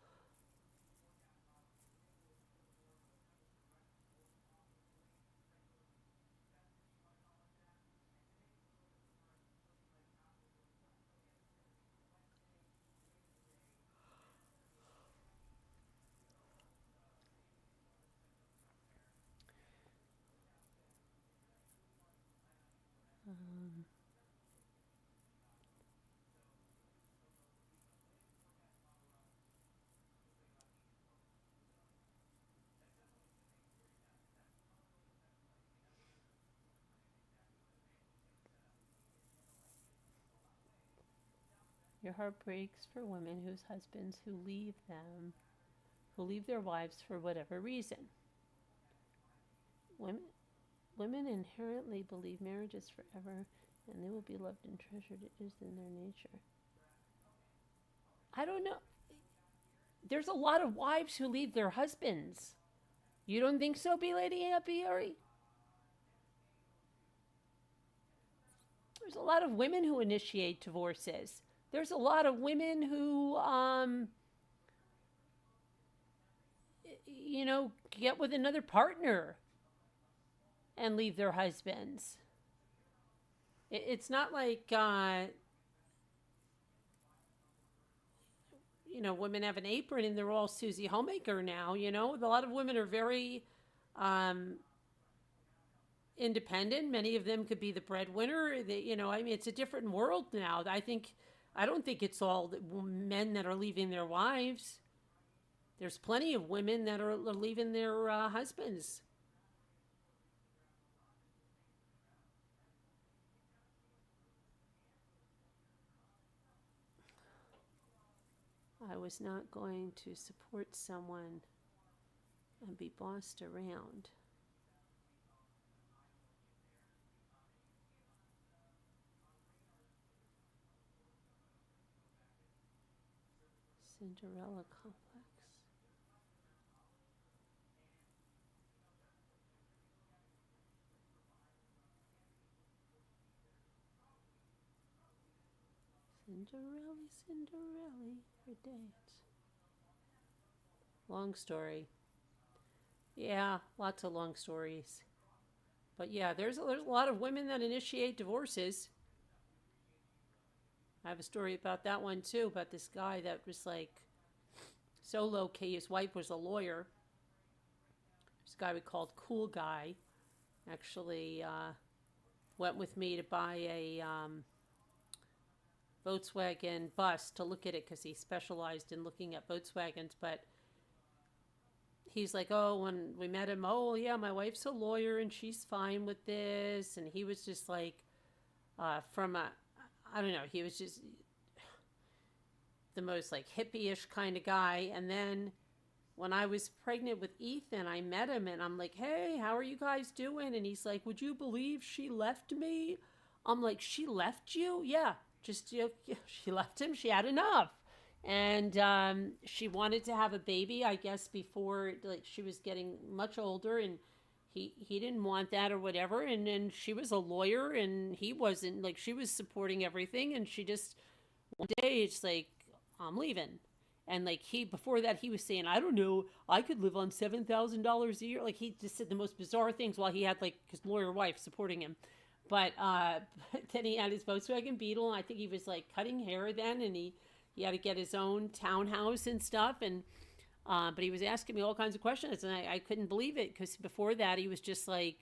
Your heart breaks for women whose husbands who leave their wives for whatever reason. Women inherently believe marriage is forever and they will be loved and treasured. It is in their nature. I don't know. There's a lot of wives who leave their husbands. You don't think so, Lady Abiari? There's a lot of women who initiate divorces. There's a lot of women who, get with another partner and leave their husbands. It's not like, women have an apron and they're all Susie Homemaker now, A lot of women are very independent. Many of them could be the breadwinner. It's a different world now. I don't think it's all men that are leaving their wives. There's plenty of women that are leaving their husbands. I was not going to support someone and be bossed around. Cinderella complex. Cinderella, her dance. Long story. Yeah, lots of long stories. But yeah, there's a lot of women that initiate divorces. I have a story about that one too, about this guy that was like so low key. His wife was a lawyer. This guy we called Cool Guy actually went with me to buy a Volkswagen bus to look at it because he specialized in looking at Volkswagens. But he's like, oh, when we met him, oh yeah, my wife's a lawyer and she's fine with this. And he was just like, I don't know, he was just the most like hippie-ish kind of guy. And then when I was pregnant with Ethan, I met him and I'm like, hey, how are you guys doing? And he's like, would you believe she left me? I'm like, she left you? Yeah, she left him. She had enough. And she wanted to have a baby, I guess, before like she was getting much older, and he didn't want that or whatever. And then she was a lawyer and he wasn't, like she was supporting everything, and she just one day it's like, I'm leaving. And like before that he was saying, I don't know, I could live on $7,000 a year. Like he just said the most bizarre things while he had like his lawyer wife supporting him. But then he had his Volkswagen Beetle, and I think he was like cutting hair then, and he had to get his own townhouse and stuff. And But he was asking me all kinds of questions, and I couldn't believe it, because before that he was just like,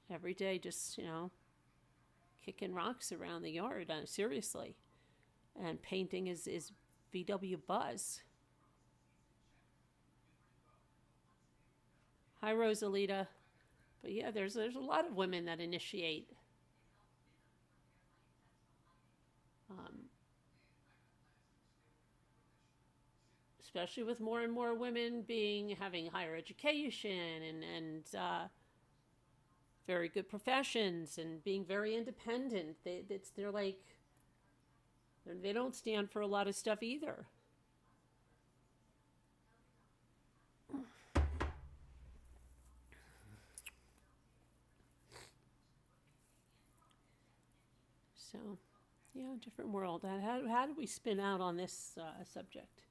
every day, just, kicking rocks around the yard, seriously. And painting is VW Buzz. Hi, Rosalita. But yeah, there's a lot of women that initiate. Especially with more and more women having higher education and very good professions and being very independent. They're like, they don't stand for a lot of stuff either. So, yeah, different world. How do we spin out on this subject?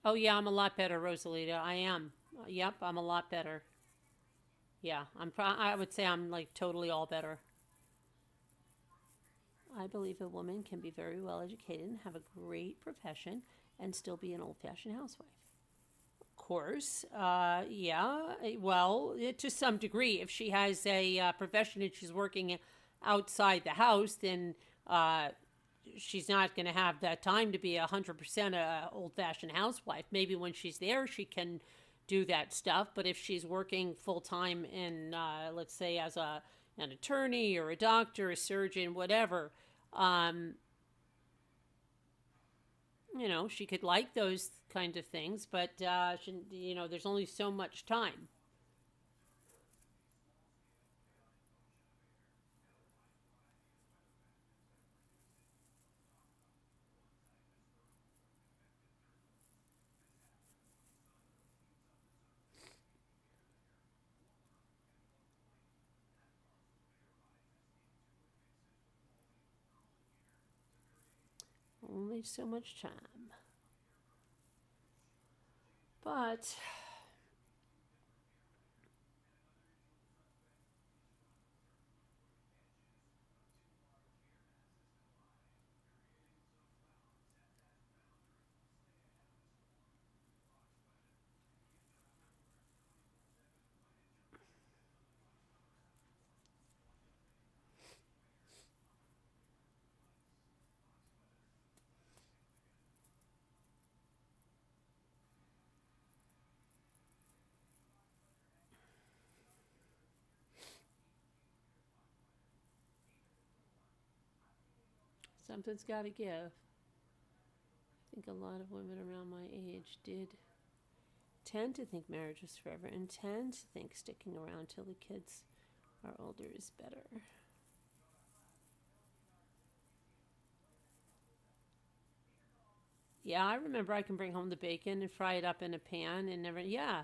Oh yeah, I'm a lot better, Rosalita. I am. Yep, I'm a lot better. Yeah, I would say I'm like totally all better. I believe a woman can be very well educated and have a great profession and still be an old-fashioned housewife. Of course, yeah. Well, to some degree, if she has a profession and she's working outside the house, then she's not going to have that time to be 100% a old-fashioned housewife. Maybe when she's there, she can do that stuff. But if she's working full-time in, let's say, as an attorney or a doctor, a surgeon, whatever, she could like those kind of things, but, there's only so much time. Only so much time. But something's got to give. I think a lot of women around my age did tend to think marriage was forever and tend to think sticking around till the kids are older is better. Yeah, I remember I can bring home the bacon and fry it up in a pan and never. Yeah,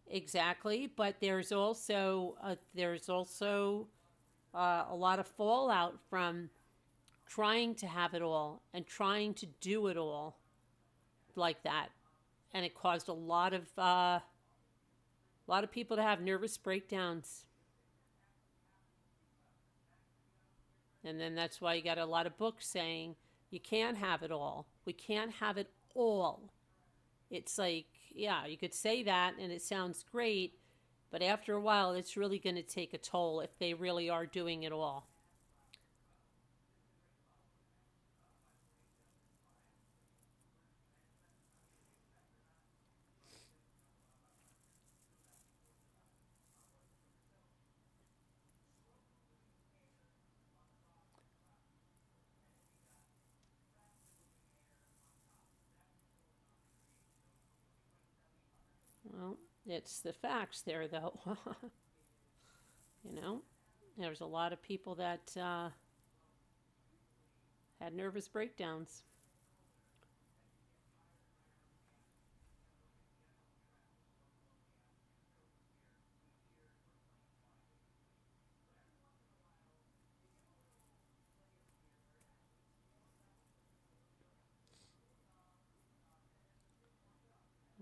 exactly. But there's also a lot of fallout from trying to have it all and trying to do it all like that, and it caused a lot of people to have nervous breakdowns. And then that's why you got a lot of books saying you can't have it all. We can't have it all. It's like, yeah, you could say that and it sounds great, but after a while it's really going to take a toll if they really are doing it all. Well, it's the facts there, though. There's a lot of people that had nervous breakdowns.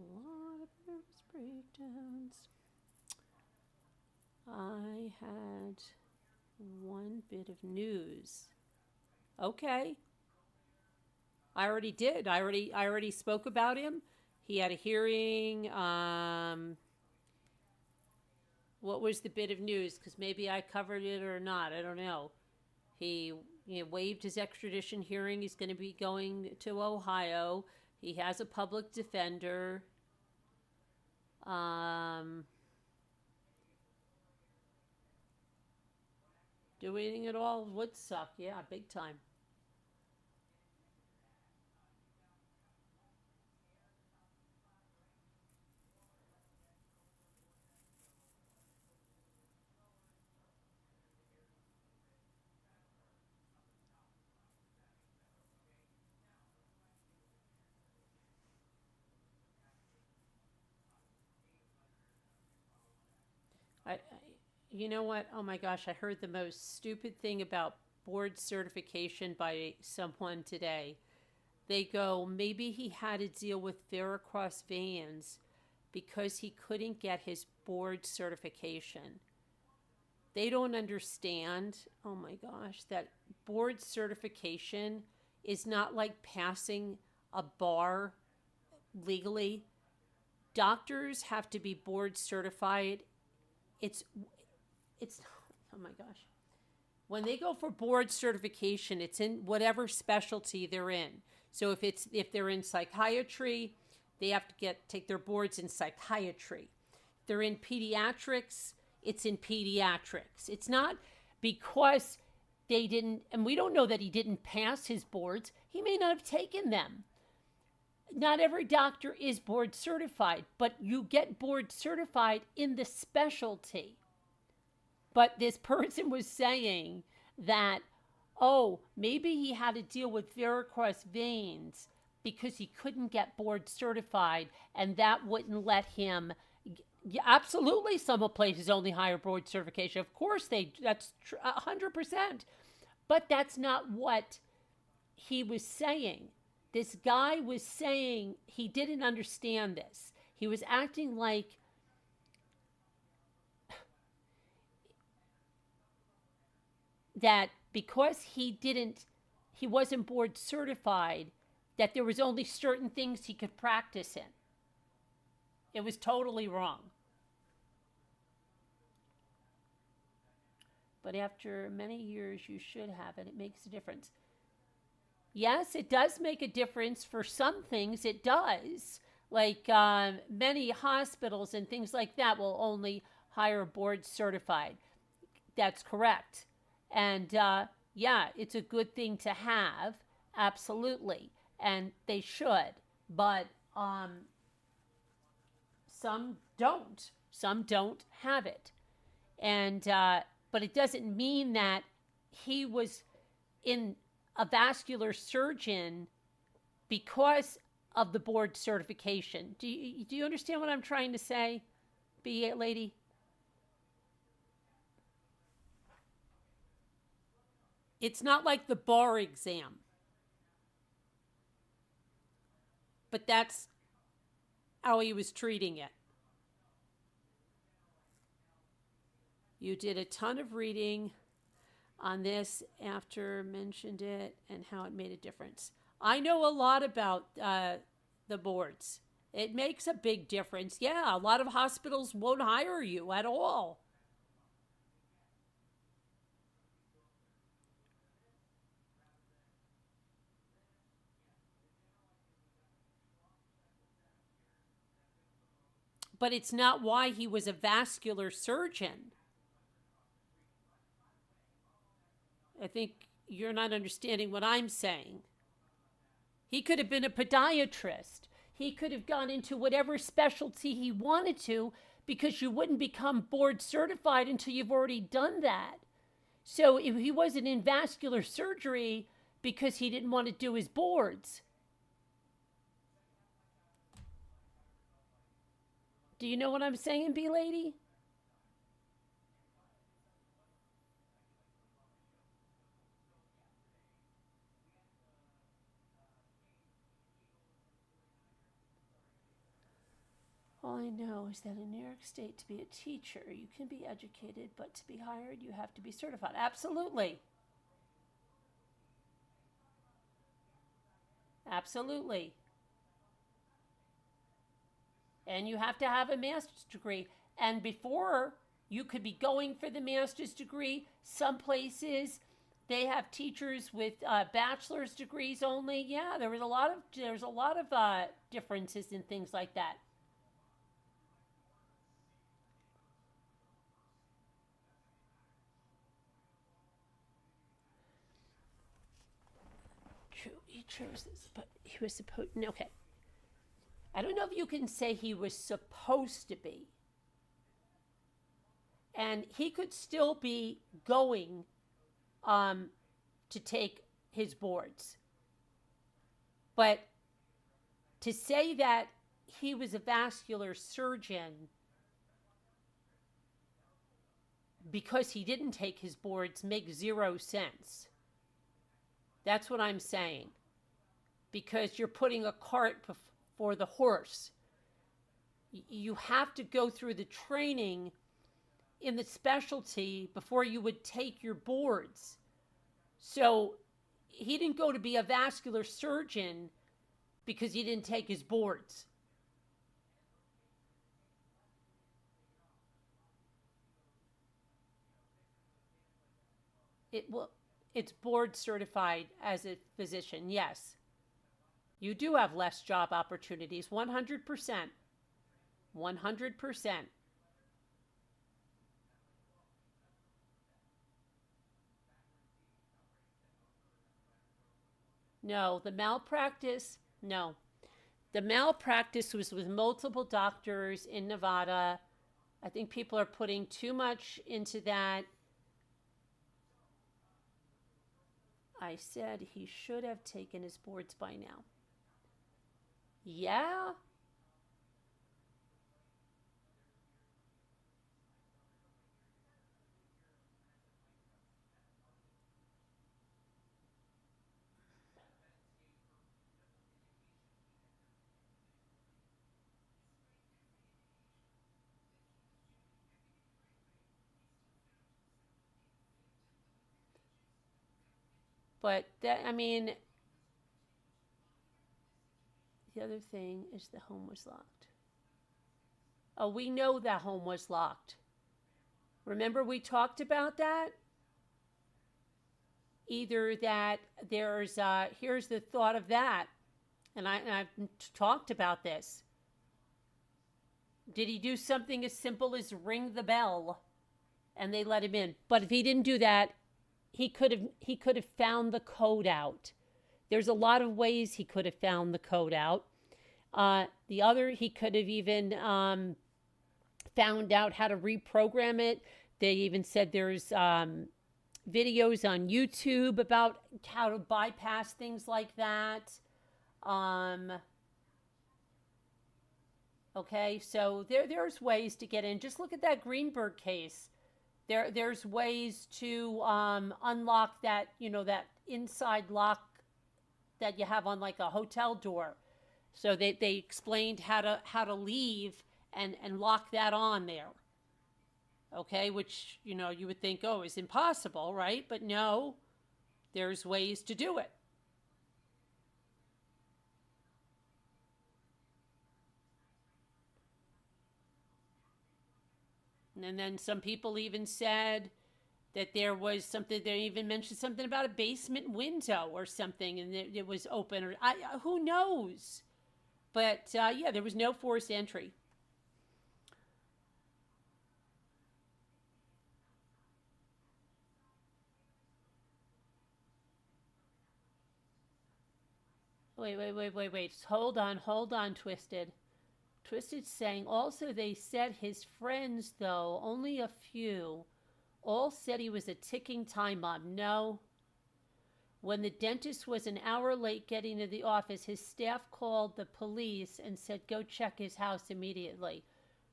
A lot of nervous breakdowns. I had one bit of news. Okay. I already did. I already spoke about him. He had a hearing. What was the bit of news? Because maybe I covered it or not. I don't know. He waived his extradition hearing. He's going to be going to Ohio. He has a public defender. Do anything at all would suck. Yeah, big time. You know what? Oh my gosh, I heard the most stupid thing about board certification by someone today. They go, maybe he had to deal with varicose veins because he couldn't get his board certification. They don't understand, oh my gosh, that board certification is not like passing a bar legally. Doctors have to be board certified. It's oh my gosh. When they go for board certification, it's in whatever specialty they're in. So if they're in psychiatry, they have to take their boards in psychiatry. If they're in pediatrics, it's in pediatrics. It's not because they didn't, and we don't know that he didn't pass his boards. He may not have taken them. Not every doctor is board certified, but you get board certified in the specialty. But this person was saying that, oh, maybe he had to deal with varicose veins because he couldn't get board certified, and that wouldn't let him. Absolutely, some places only hire board certification. Of course, that's 100%. But that's not what he was saying. This guy was saying he didn't understand this. He was acting like that because he wasn't board certified, that there was only certain things he could practice in. It was totally wrong. But after many years, you should have it. It makes a difference. Yes, it does make a difference for some things. It does. Like many hospitals and things like that will only hire board certified. That's correct. And yeah, it's a good thing to have. Absolutely. And they should. But some don't. Some don't have it. And but it doesn't mean that he was in a vascular surgeon because of the board certification. Do you understand what I'm trying to say, B lady? It's not like the bar exam. But that's how he was treating it. You did a ton of reading on this after mentioned it and how it made a difference. I know a lot about the boards. It makes a big difference. Yeah, a lot of hospitals won't hire you at all. But it's not why he was a vascular surgeon. I think you're not understanding what I'm saying. He could have been a podiatrist. He could have gone into whatever specialty he wanted to because you wouldn't become board certified until you've already done that. So if he wasn't in vascular surgery because he didn't want to do his boards. Do you know what I'm saying, B-lady? All I know is that in New York State, to be a teacher, you can be educated, but to be hired, you have to be certified. Absolutely. Absolutely. And you have to have a master's degree. And before you could be going for the master's degree, some places they have teachers with bachelor's degrees only. Yeah, there's a lot of differences in things like that. True, he chose this, but he was supposed. Okay, I don't know if you can say he was supposed to be, and he could still be going to take his boards. But to say that he was a vascular surgeon because he didn't take his boards makes zero sense. That's what I'm saying. Because you're putting a cart before the horse. You have to go through the training in the specialty before you would take your boards. So he didn't go to be a vascular surgeon because he didn't take his boards. It's board certified as a physician, yes. You do have less job opportunities, 100%. 100%. No, the malpractice was with multiple doctors in Nevada. I think people are putting too much into that. I said he should have taken his boards by now. Yeah. But that, I mean, the other thing is the home was locked. Oh, we know that home was locked. Remember we talked about that? Either that there's, here's the thought of that. And I've talked about this. Did he do something as simple as ring the bell and they let him in? But if he didn't do that, he could have found the code out. There's a lot of ways he could have found the code out. The other, he could have even found out how to reprogram it. They even said there's videos on YouTube about how to bypass things like that. Okay, so there's ways to get in. Just look at that Greenberg case. There's ways to unlock that, that inside lock that you have on like a hotel door. So they explained how to leave and lock that on there. Okay, which, you would think, oh, is impossible, right? But no, there's ways to do it. And then some people even said that there was something, they even mentioned something about a basement window or something, and it was open, or who knows? But yeah, there was no forced entry. Wait. Hold on, Twisted. Twisted's saying, also they said his friends, though, only a few, all said he was a ticking time bomb. No. When the dentist was an hour late getting to the office, his staff called the police and said, go check his house immediately.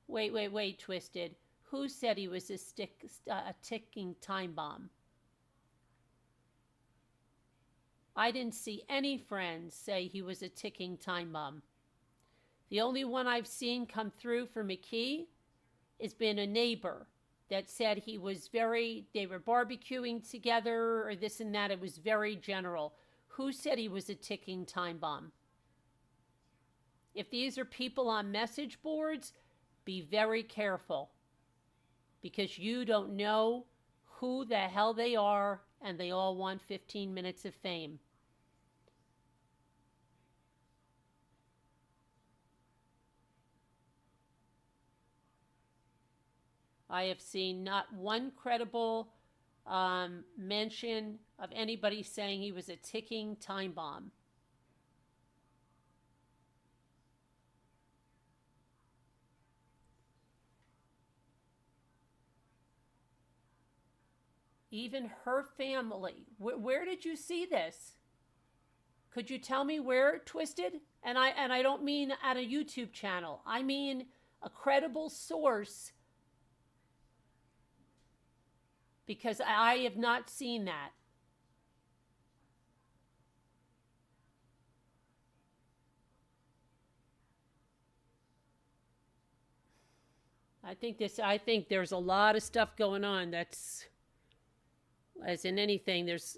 Wait, Twisted. Who said he was a ticking time bomb? I didn't see any friends say he was a ticking time bomb. The only one I've seen come through for McKee has been a neighbor that said they were barbecuing together or this and that. It was very general. Who said he was a ticking time bomb? If these are people on message boards, be very careful, because you don't know who the hell they are, and they all want 15 minutes of fame. I have seen not one credible mention of anybody saying he was a ticking time bomb. Even her family. Where did you see this? Could you tell me where, Twisted? And I don't mean at a YouTube channel. I mean a credible source, because I have not seen that. I think there's a lot of stuff going on. That's, as in anything, there's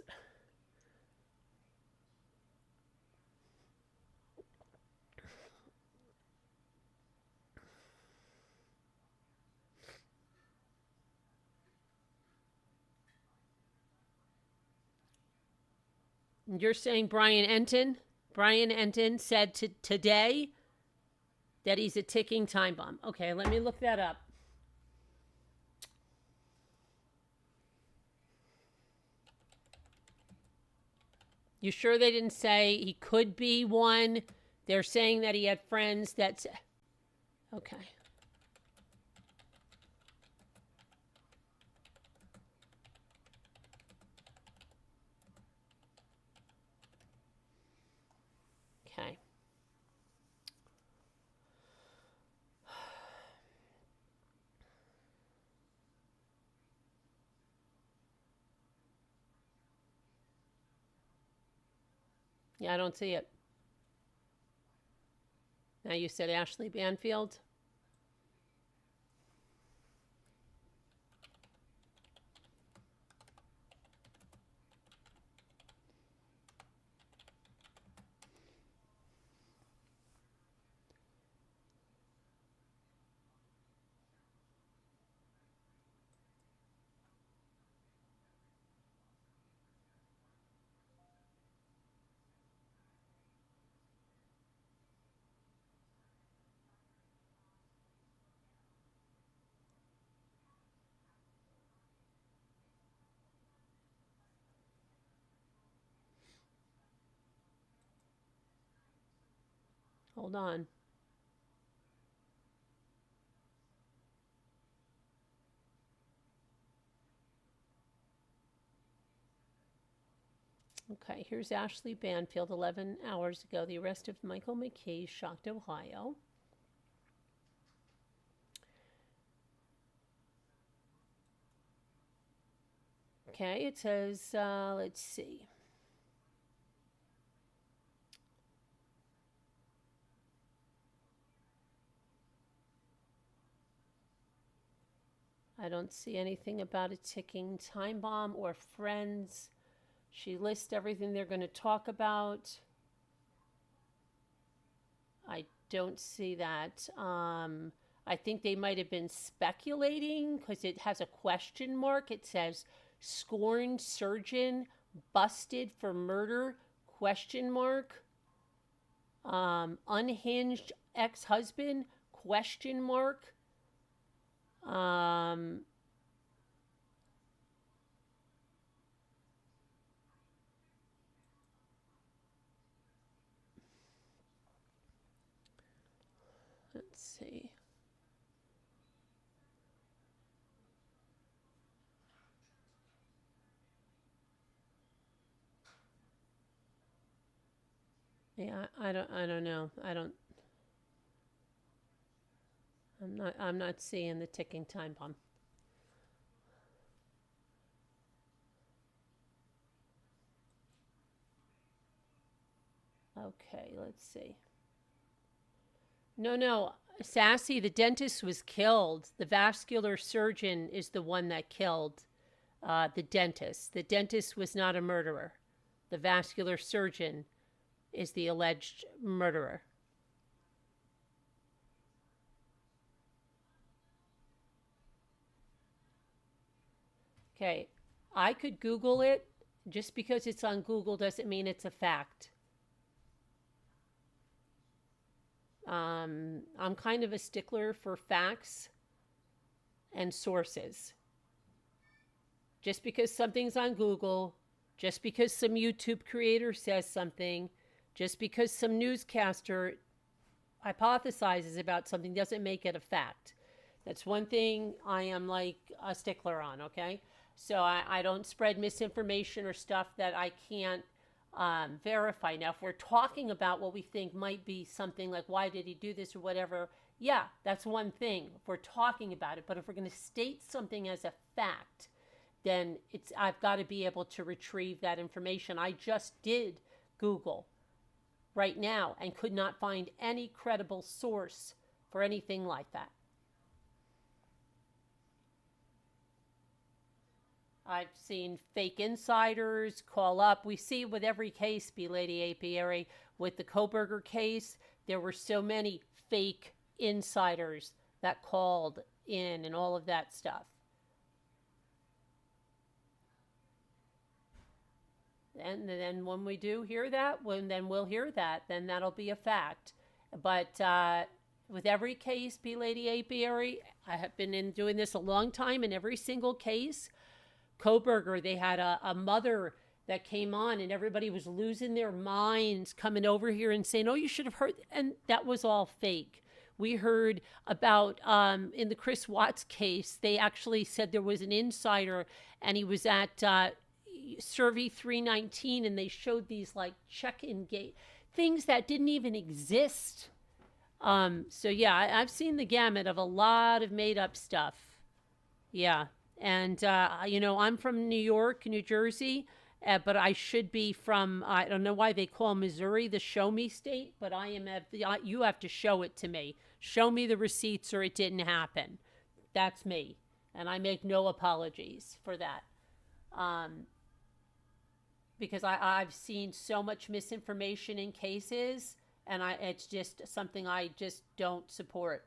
You're saying Brian Enton said today that he's a ticking time bomb. Okay, let me look that up. You sure they didn't say he could be one? They're saying that he had friends that... Okay. Okay. Yeah, I don't see it. Now you said Ashley Banfield. Hold on. Okay, here's Ashley Banfield 11 hours ago. The arrest of Michael McKee shocked Ohio. Okay, it says, let's see. I don't see anything about a ticking time bomb or friends. She lists everything they're going to talk about. I don't see that. I think they might have been speculating because it has a question mark. It says, scorned surgeon busted for murder, question mark. Unhinged ex-husband, question mark. Let's see. Yeah, I don't know. I'm not seeing the ticking time bomb. Okay, let's see. No. Sassy, the dentist was killed. The vascular surgeon is the one that killed the dentist. The dentist was not a murderer. The vascular surgeon is the alleged murderer. Okay, I could Google it. Just because it's on Google doesn't mean it's a fact. I'm kind of a stickler for facts and sources. Just because something's on Google, just because some YouTube creator says something, just because some newscaster hypothesizes about something doesn't make it a fact. That's one thing I am like a stickler on, okay? So I don't spread misinformation or stuff that I can't verify. Now, if we're talking about what we think might be something like, why did he do this or whatever, yeah, that's one thing if we're talking about it. But if we're going to state something as a fact, then I've got to be able to retrieve that information. I just did Google right now and could not find any credible source for anything like that. I've seen fake insiders call up. We see with every case, Lady Apiary, with the Kohberger case, there were so many fake insiders that called in and all of that stuff. And then when we do hear that, then we'll hear that, then that'll be a fact. But with every case, Lady Apiary, I have been doing this a long time. In every single case, Kohberger, they had a mother that came on and everybody was losing their minds coming over here and saying, oh, you should have heard. And that was all fake. We heard about, in the Chris Watts case, they actually said there was an insider and he was at Survey 319 and they showed these like check-in gate, things that didn't even exist. So yeah, I've seen the gamut of a lot of made up stuff. Yeah. And, I'm from New York, New Jersey, but I should be from, I don't know why they call Missouri the show me state, but you have to show it to me. Show me the receipts or it didn't happen. That's me. And I make no apologies for that. Because I've seen so much misinformation in cases, and it's just something I just don't support.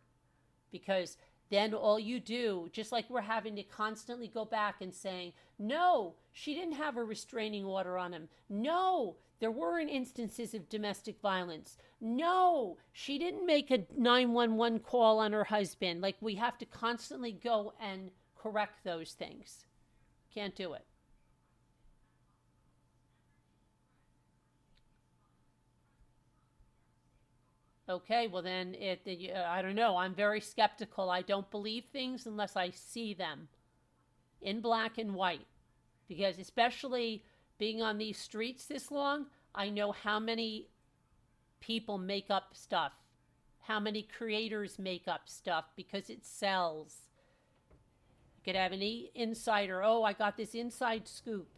Because then all you do, just like we're having to constantly go back and saying, no, she didn't have a restraining order on him. No, there weren't instances of domestic violence. No, she didn't make a 911 call on her husband. Like, we have to constantly go and correct those things. Can't do it. Okay, well then, I don't know. I'm very skeptical. I don't believe things unless I see them in black and white. Because especially being on these streets this long, I know how many people make up stuff. How many creators make up stuff because it sells. You could have any insider. Oh, I got this inside scoop.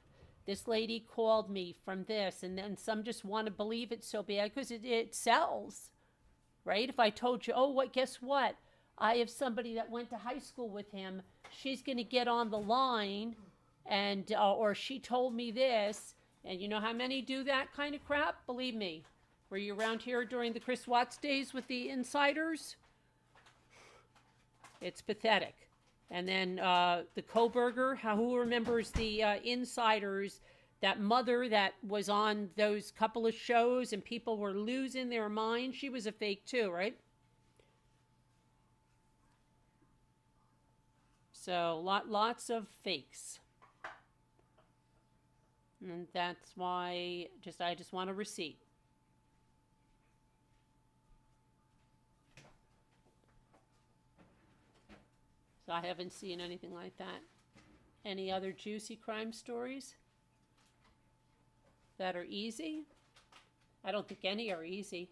This lady called me from this. And then some just want to believe it so bad because it sells. Right? If I told you, guess what? I have somebody that went to high school with him. She's going to get on the line and, or she told me this. And you know how many do that kind of crap? Believe me. Were you around here during the Chris Watts days with the insiders? It's pathetic. And then the Kohberger, who remembers the insiders? That mother that was on those couple of shows and people were losing their mind, she was a fake too, right? So lots of fakes. And that's why I just want a receipt. So I haven't seen anything like that. Any other juicy crime stories that are easy? I don't think any are easy.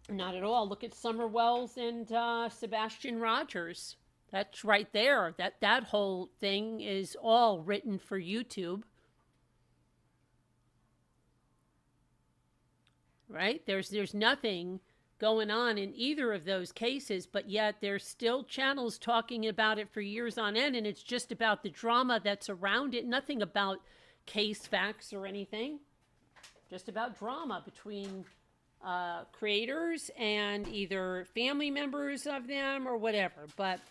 Not at all. Look at Summer Wells and Sebastian Rogers. That's right there. That whole thing is all written for YouTube. right? There's nothing going on in either of those cases, but yet there's still channels talking about it for years on end, and it's just about the drama that's around it, nothing about case facts or anything, just about drama between creators and either family members of them or whatever. But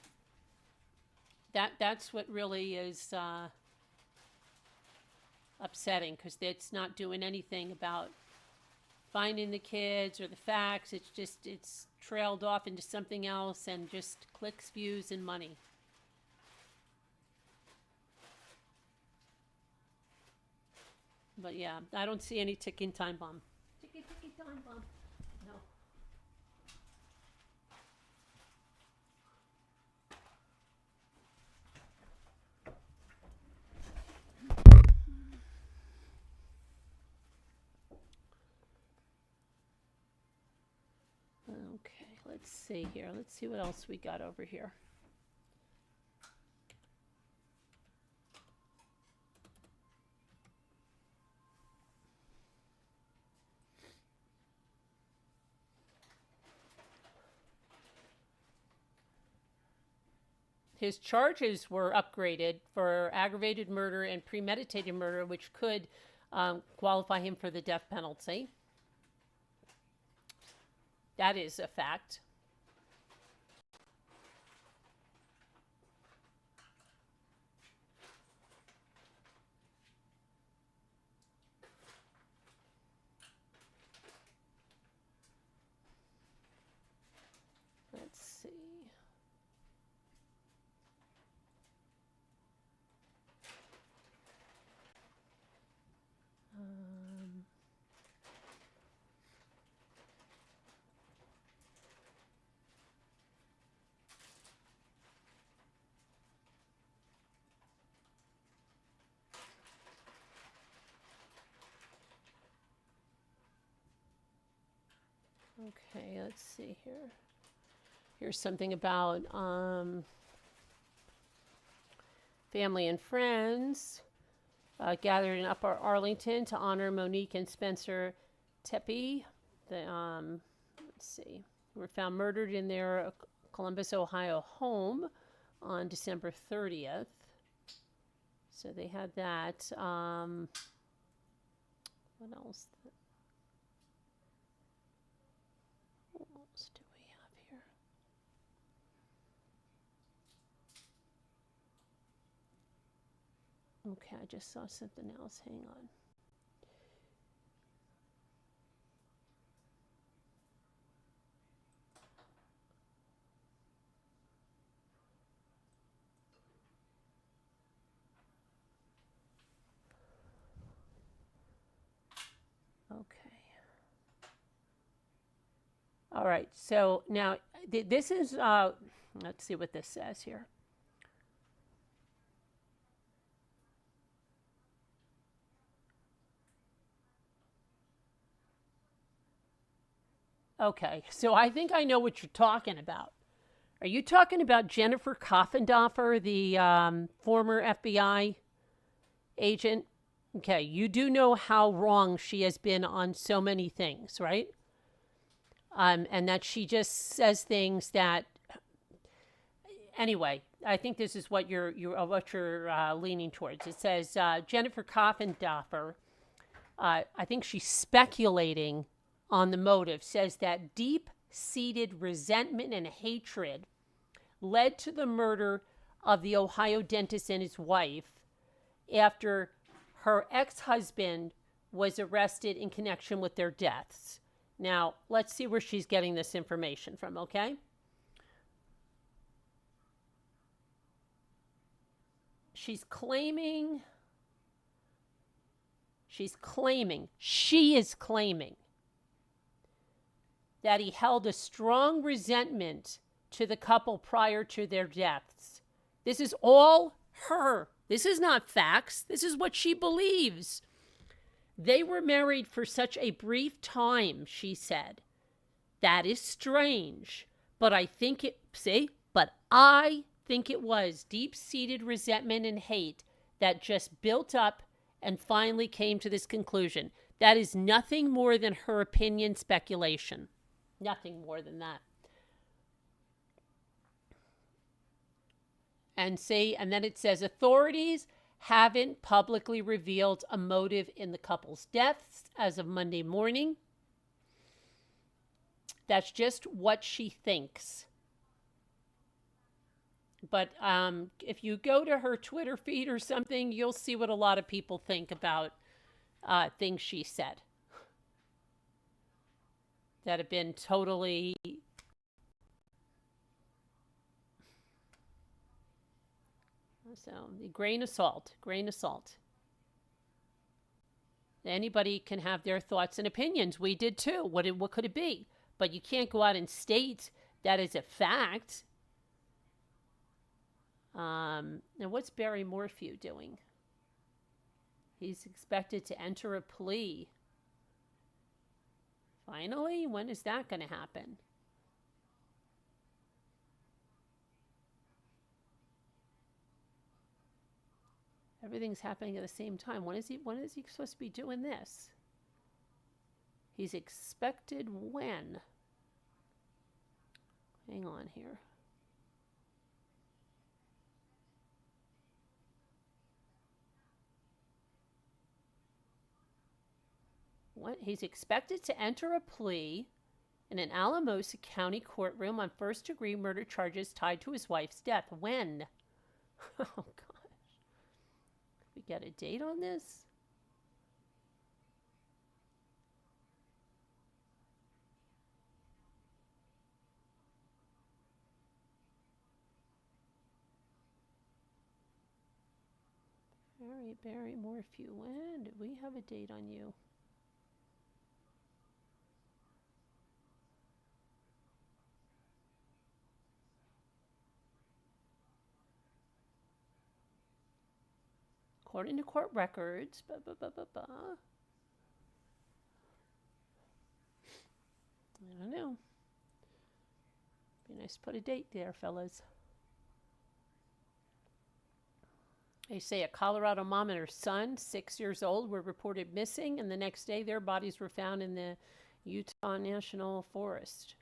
that's what really is upsetting, because it's not doing anything about finding the kids or the facts. It's trailed off into something else and just clicks, views, and money. But yeah, I don't see any ticking time bomb. Ticking time bomb. No. Okay, let's see here. Let's see what else we got over here. His charges were upgraded for aggravated murder and premeditated murder, which could qualify him for the death penalty. That is a fact. Let's see. Okay, let's see here. Here's something about family and friends gathered in Upper Arlington to honor Monique and Spencer Tepe. Let's see, were found murdered in their Columbus, Ohio home on December 30th. So they had that. What else? What else do we have here? Okay, I just saw something else. Hang on. Okay. All right. So now this is, let's see what this says here. Okay. So I think I know what you're talking about. Are you talking about Jennifer Coffendorfer, the former FBI agent? Okay, you do know how wrong she has been on so many things, right? And that she just says things that. Anyway, I think this is what you're leaning towards. It says Jennifer Coffendorfer. I think she's speculating on the motive. Says that deep-seated resentment and hatred led to the murder of the Ohio dentist and his wife after her ex-husband was arrested in connection with their deaths. Now, let's see where she's getting this information from, okay? She is claiming that he held a strong resentment to the couple prior to their deaths. This is all her. This is not facts. This is what she believes. They were married for such a brief time, she said. That is strange. But I think it was deep-seated resentment and hate that just built up and finally came to this conclusion. That is nothing more than her opinion, speculation. Nothing more than that. And then it says authorities haven't publicly revealed a motive in the couple's deaths as of Monday morning. That's just what she thinks. But if you go to her Twitter feed or something, you'll see what a lot of people think about things she said that have been totally grain of salt. Anybody can have their thoughts and opinions. We did too. What could it be? But you can't go out and state that as a fact. Now, what's Barry Morphew doing? He's expected to enter a plea. Finally? When is that going to happen? Everything's happening at the same time. When is he supposed to be doing this? He's expected when? Hang on here. He's expected to enter a plea in an Alamosa County courtroom on first-degree murder charges tied to his wife's death. When? Oh, gosh. We get a date on this? Barry Morphew. When do we have a date on you? According to court records, I don't know. Be nice to put a date there, fellas. They say a Colorado mom and her son, 6 years old, were reported missing, and the next day their bodies were found in the Utah National Forest.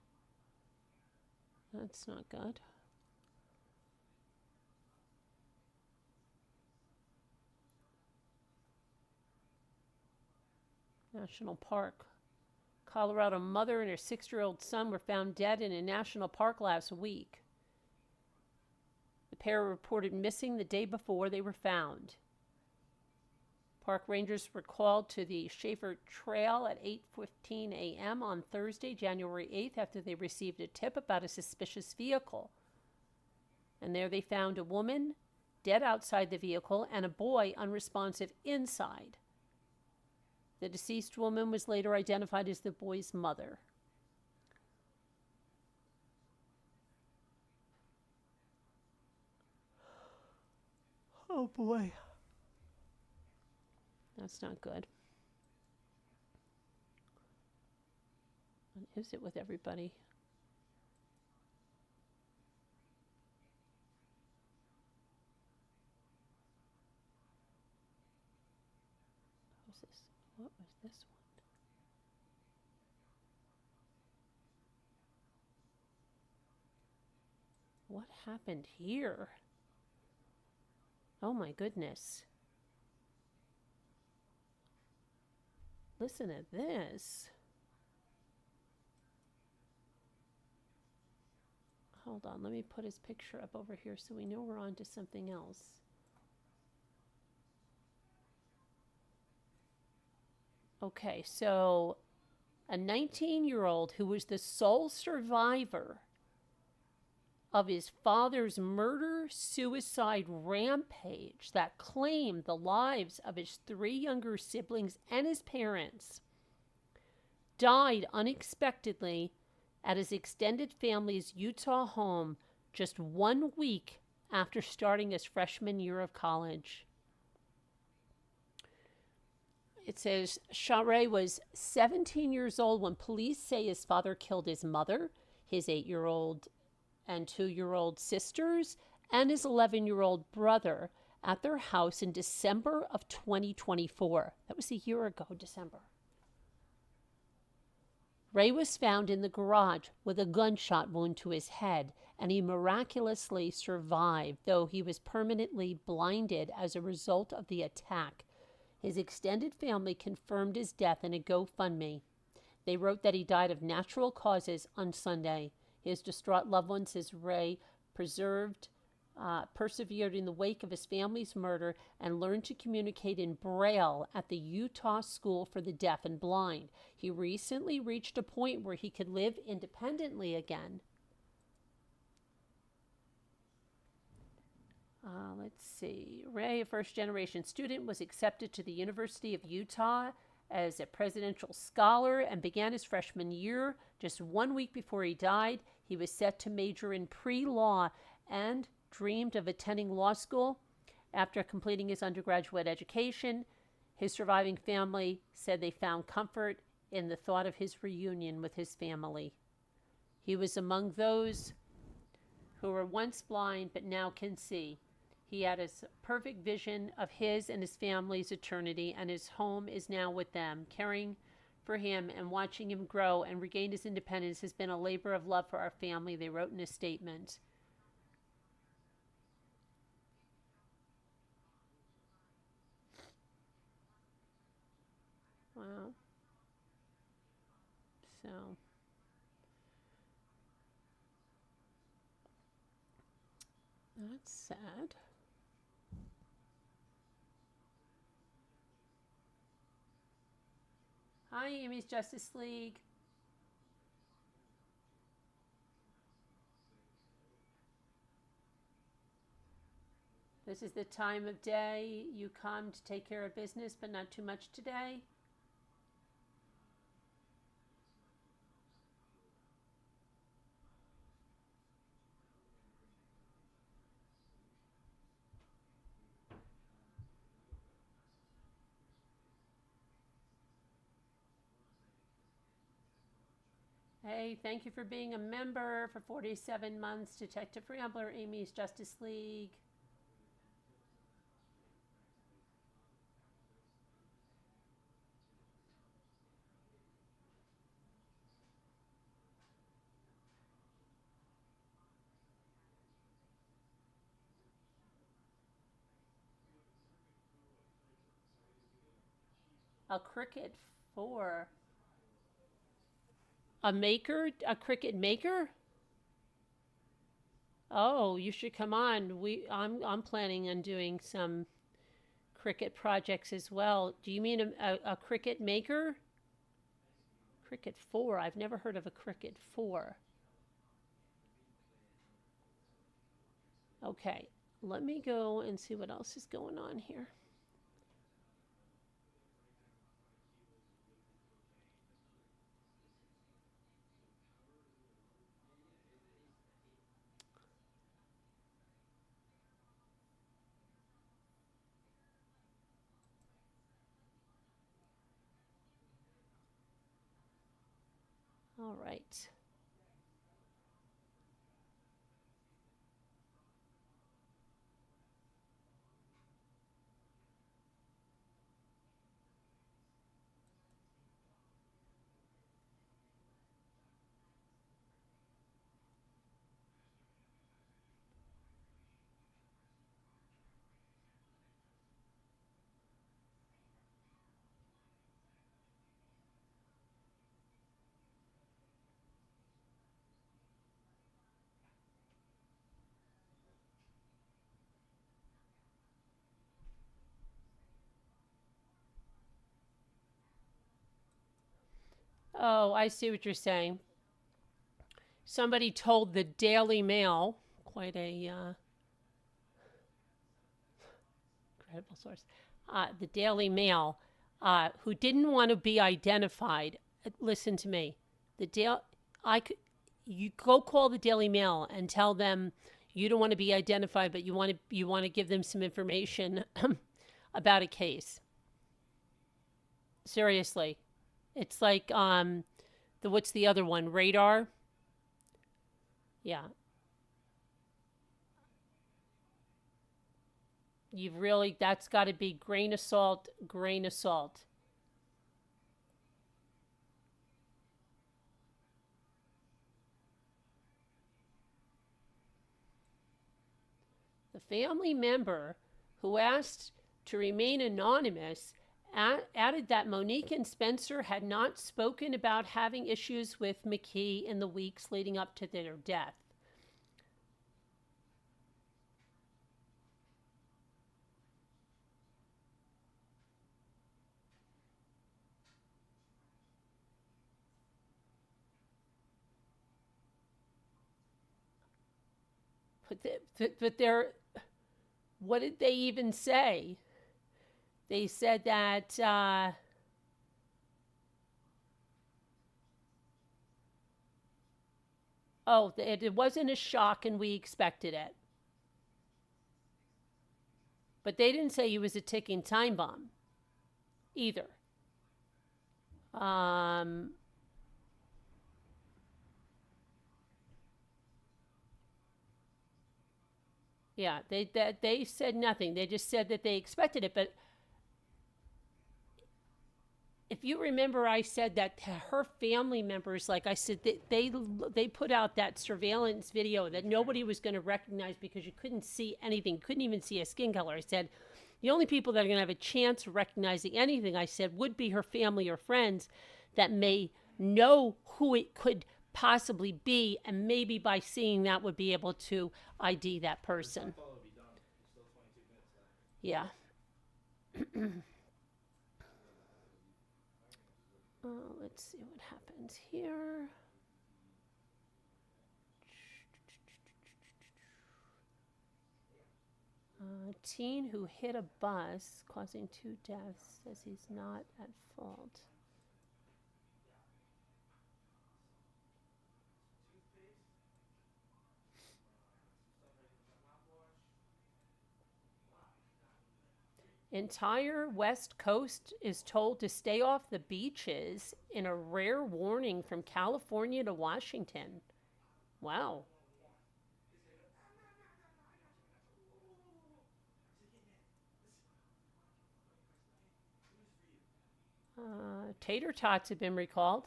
That's not good. National Park. Colorado mother and her 6-year-old son were found dead in a national park last week. The pair were reported missing the day before they were found. Park rangers were called to the Schaefer Trail at 8:15 a.m. on Thursday, January 8th, after they received a tip about a suspicious vehicle. And there they found a woman dead outside the vehicle and a boy unresponsive inside. The deceased woman was later identified as the boy's mother. Oh boy. That's not good. What is it with everybody? What was this one? What happened here? Oh my goodness. Listen to this. Hold on, let me put his picture up over here so we know we're on to something else. Okay, so a 19-year-old who was the sole survivor of his father's murder-suicide rampage that claimed the lives of his 3 younger siblings and his parents, died unexpectedly at his extended family's Utah home just 1 week after starting his freshman year of college. It says Share was 17 years old when police say his father killed his mother, his 8-year-old and 2-year-old sisters, and his 11-year-old brother at their house in December of 2024. That was a year ago, December. Ray was found in the garage with a gunshot wound to his head, and he miraculously survived, though he was permanently blinded as a result of the attack. His extended family confirmed his death in a GoFundMe. They wrote that he died of natural causes on Sunday. His distraught loved one says Ray persevered in the wake of his family's murder and learned to communicate in Braille at the Utah School for the Deaf and Blind. He recently reached a point where he could live independently again. Let's see. Ray, a first-generation student, was accepted to the University of Utah as a presidential scholar and began his freshman year. Just 1 week before he died, he was set to major in pre-law and dreamed of attending law school. After completing his undergraduate education, his surviving family said they found comfort in the thought of his reunion with his family. He was among those who were once blind but now can see. He had a perfect vision of his and his family's eternity, and his home is now with them. Caring for him and watching him grow and regain his independence has been a labor of love for our family, they wrote in a statement. Wow. So that's sad. Hi, Amy's Justice League. This is the time of day you come to take care of business, but not too much today. Hey, thank you for being a member for 47 months. Detective Rambler, Amy's Justice League. A cricket 4. A maker? A cricket maker? Oh, you should come on. I'm planning on doing some cricket projects as well. Do you mean a cricket maker? Cricket 4. I've never heard of a cricket 4. Okay, let me go and see what else is going on here. All right. Oh, I see what you're saying. Somebody told the Daily Mail, quite a credible source, the Daily Mail, who didn't want to be identified. Listen to me. You go call the Daily Mail and tell them you don't want to be identified, but you want to give them some information about a case. Seriously. It's like what's the other one? Radar? Yeah. That's got to be grain of salt, grain of salt. The family member who asked to remain anonymous added that Monique and Spencer had not spoken about having issues with McKee in the weeks leading up to their death. But they're, what did they even say? They said that it wasn't a shock and we expected it. But they didn't say he was a ticking time bomb either. Yeah, they said nothing. They just said that they expected it. But if you remember, I said that her family members, like I said, they put out that surveillance video that nobody was going to recognize because you couldn't see anything, couldn't even see a skin color. I said the only people that are going to have a chance of recognizing anything, I said, would be her family or friends that may know who it could possibly be, and maybe by seeing that would be able to ID that person. Yeah. Let's see what happens here. Teen who hit a bus causing 2 deaths says he's not at fault. Entire West Coast is told to stay off the beaches in a rare warning from California to Washington. Wow. Tater tots have been recalled.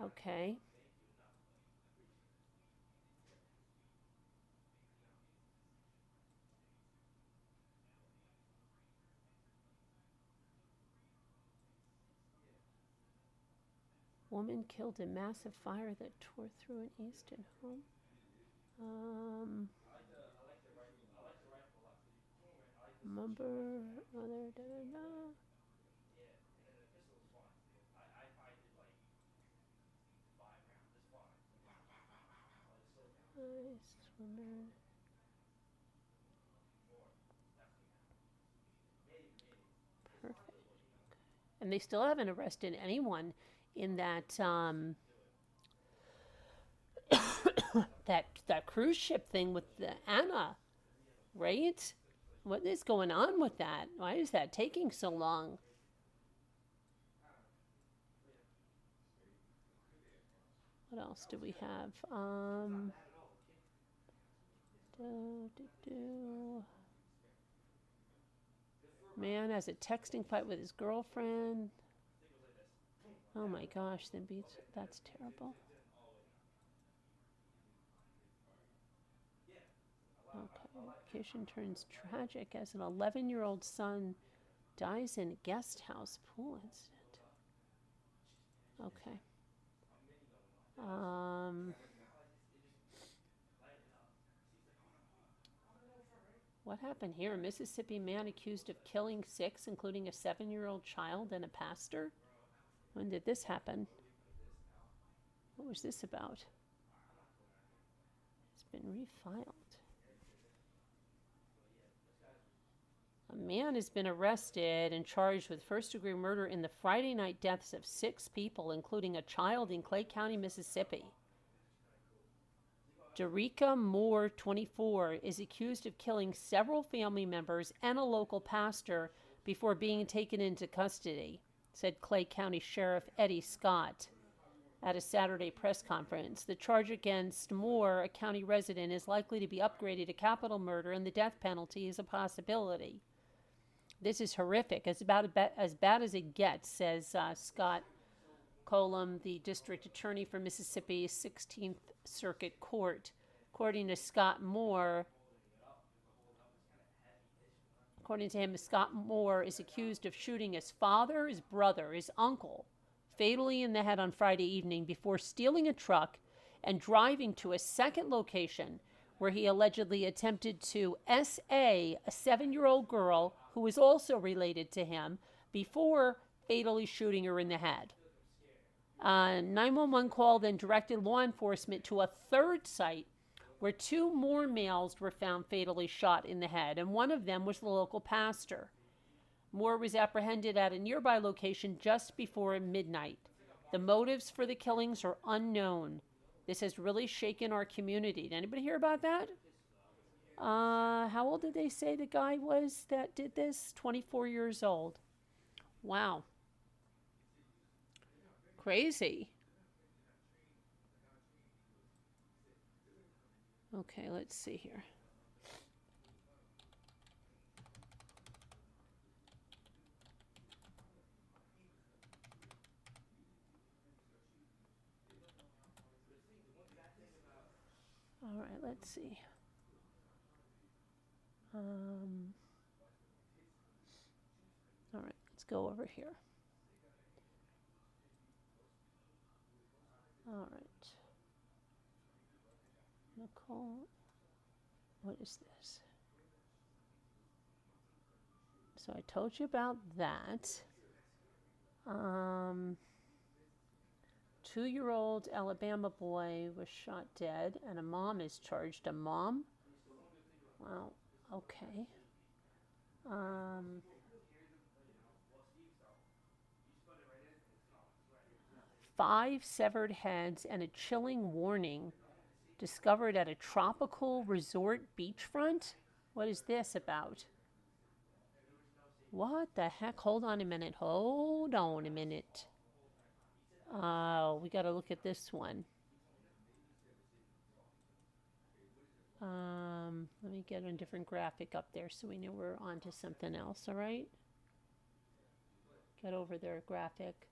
Okay. Woman killed in massive fire that tore through an Easton home. Number, other, da, da, da. Swimmer. Perfect. And they still haven't arrested anyone in that that cruise ship thing with the Anna, right? What is going on with that? Why is that taking so long? What else do we have? Man has a texting fight with his girlfriend. Oh my gosh, that's terrible. Okay, vacation turns tragic as an 11-year-old son dies in a guest house pool incident. Okay. What happened here? A Mississippi man accused of killing 6, including a 7-year-old child and a pastor? When did this happen? What was this about? It's been refiled. A man has been arrested and charged with first-degree murder in the Friday night deaths of 6 people, including a child in Clay County, Mississippi. Derica Moore, 24, is accused of killing several family members and a local pastor before being taken into custody, said Clay County Sheriff Eddie Scott at a Saturday press conference. The charge against Moore, a county resident, is likely to be upgraded to capital murder, and the death penalty is a possibility. This is horrific, as bad as it gets, says Scott Colum, the district attorney for Mississippi's 16th Circuit Court. According to Scott Moore, According to him, Scott Moore is accused of shooting his father, his brother, his uncle, fatally in the head on Friday evening before stealing a truck and driving to a second location where he allegedly attempted to SA a 7-year-old girl who was also related to him before fatally shooting her in the head. 911 call then directed law enforcement to a third site where 2 more males were found fatally shot in the head, and one of them was the local pastor. Moore was apprehended at a nearby location just before midnight. The motives for the killings are unknown. This has really shaken our community. Did anybody hear about that? How old did they say the guy was that did this? 24 years old. Wow. Crazy. Okay, let's see here. All right, let's see. All right, let's go over here. All right. Nicole, what is this? So I told you about that. 2-year-old Alabama boy was shot dead, and a mom is charged. A mom? Wow. Okay. 5 severed heads and a chilling warning discovered at a tropical resort beachfront? What is this about? What the heck? Hold on a minute. Hold on a minute. We got to look at this one. Let me get a different graphic up there so we know we're on to something else, all right? Get over there, graphic.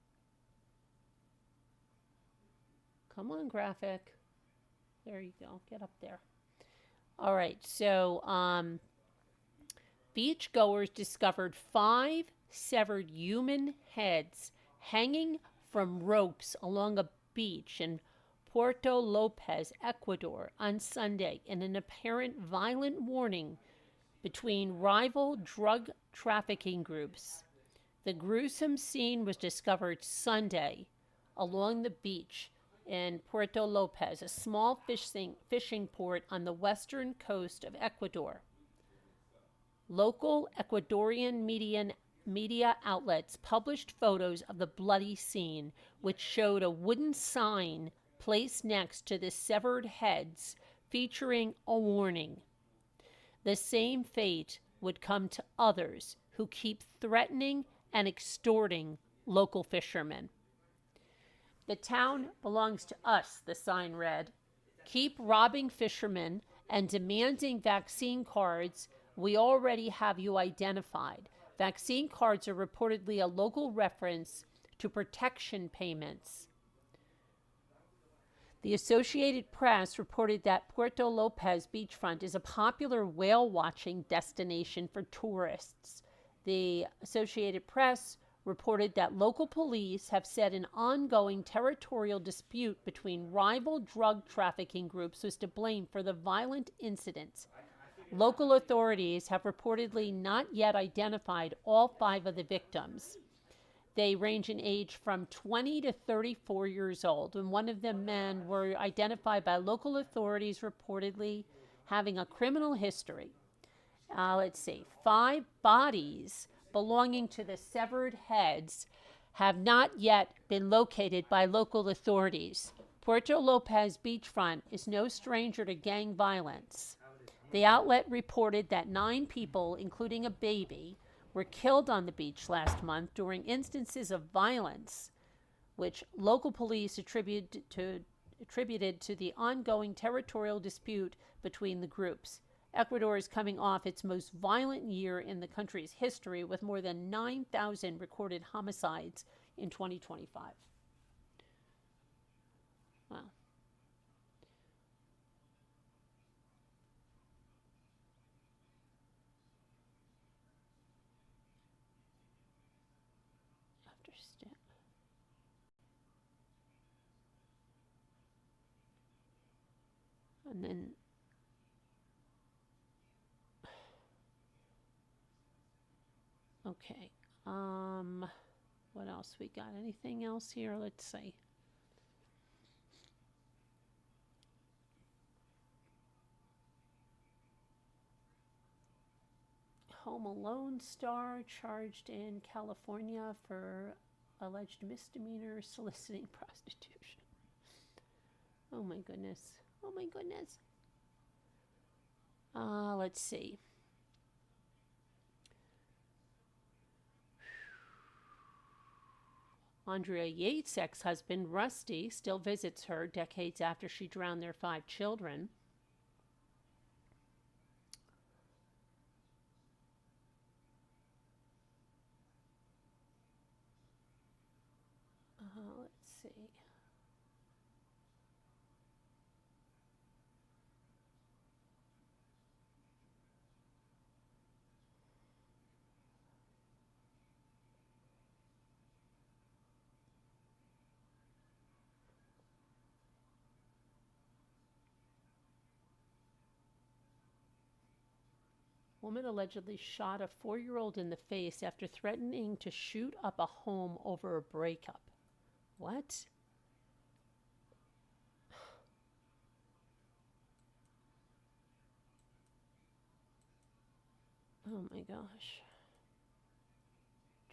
Come on, graphic. There you go. Get up there. All right. So, beachgoers discovered 5 severed human heads hanging from ropes along a beach in Puerto Lopez, Ecuador, on Sunday in an apparent violent warning between rival drug trafficking groups. The gruesome scene was discovered Sunday along the beach in Puerto Lopez, a small fishing port on the western coast of Ecuador. Local Ecuadorian media outlets published photos of the bloody scene, which showed a wooden sign placed next to the severed heads featuring a warning. The same fate would come to others who keep threatening and extorting local fishermen. The town belongs to us, the sign read. Keep robbing fishermen and demanding vaccine cards. We already have you identified. Vaccine cards are reportedly a local reference to protection payments. The Associated Press reported that Puerto Lopez beachfront is a popular whale-watching destination for tourists. The Associated Press reported that local police have said an ongoing territorial dispute between rival drug trafficking groups was to blame for the violent incidents. Local authorities have reportedly not yet identified all 5 of the victims. They range in age from 20 to 34 years old, and one of the men were identified by local authorities reportedly having a criminal history. Let's see, 5 bodies belonging to the severed heads have not yet been located by local authorities. Puerto Lopez beachfront is no stranger to gang violence. The outlet reported that 9 people, including a baby, were killed on the beach last month during instances of violence, which local police attributed to the ongoing territorial dispute between the groups. Ecuador is coming off its most violent year in the country's history, with more than 9,000 recorded homicides in 2025. Wow. understand. And then okay. What else we got? Anything else here? Let's see. Home Alone star charged in California for alleged misdemeanor soliciting prostitution. Oh my goodness. Oh my goodness. Let's see. Andrea Yates' ex-husband, Rusty, still visits her decades after she drowned their 5 children. Let's see. Woman allegedly shot a 4-year-old in the face after threatening to shoot up a home over a breakup. What? Oh my gosh.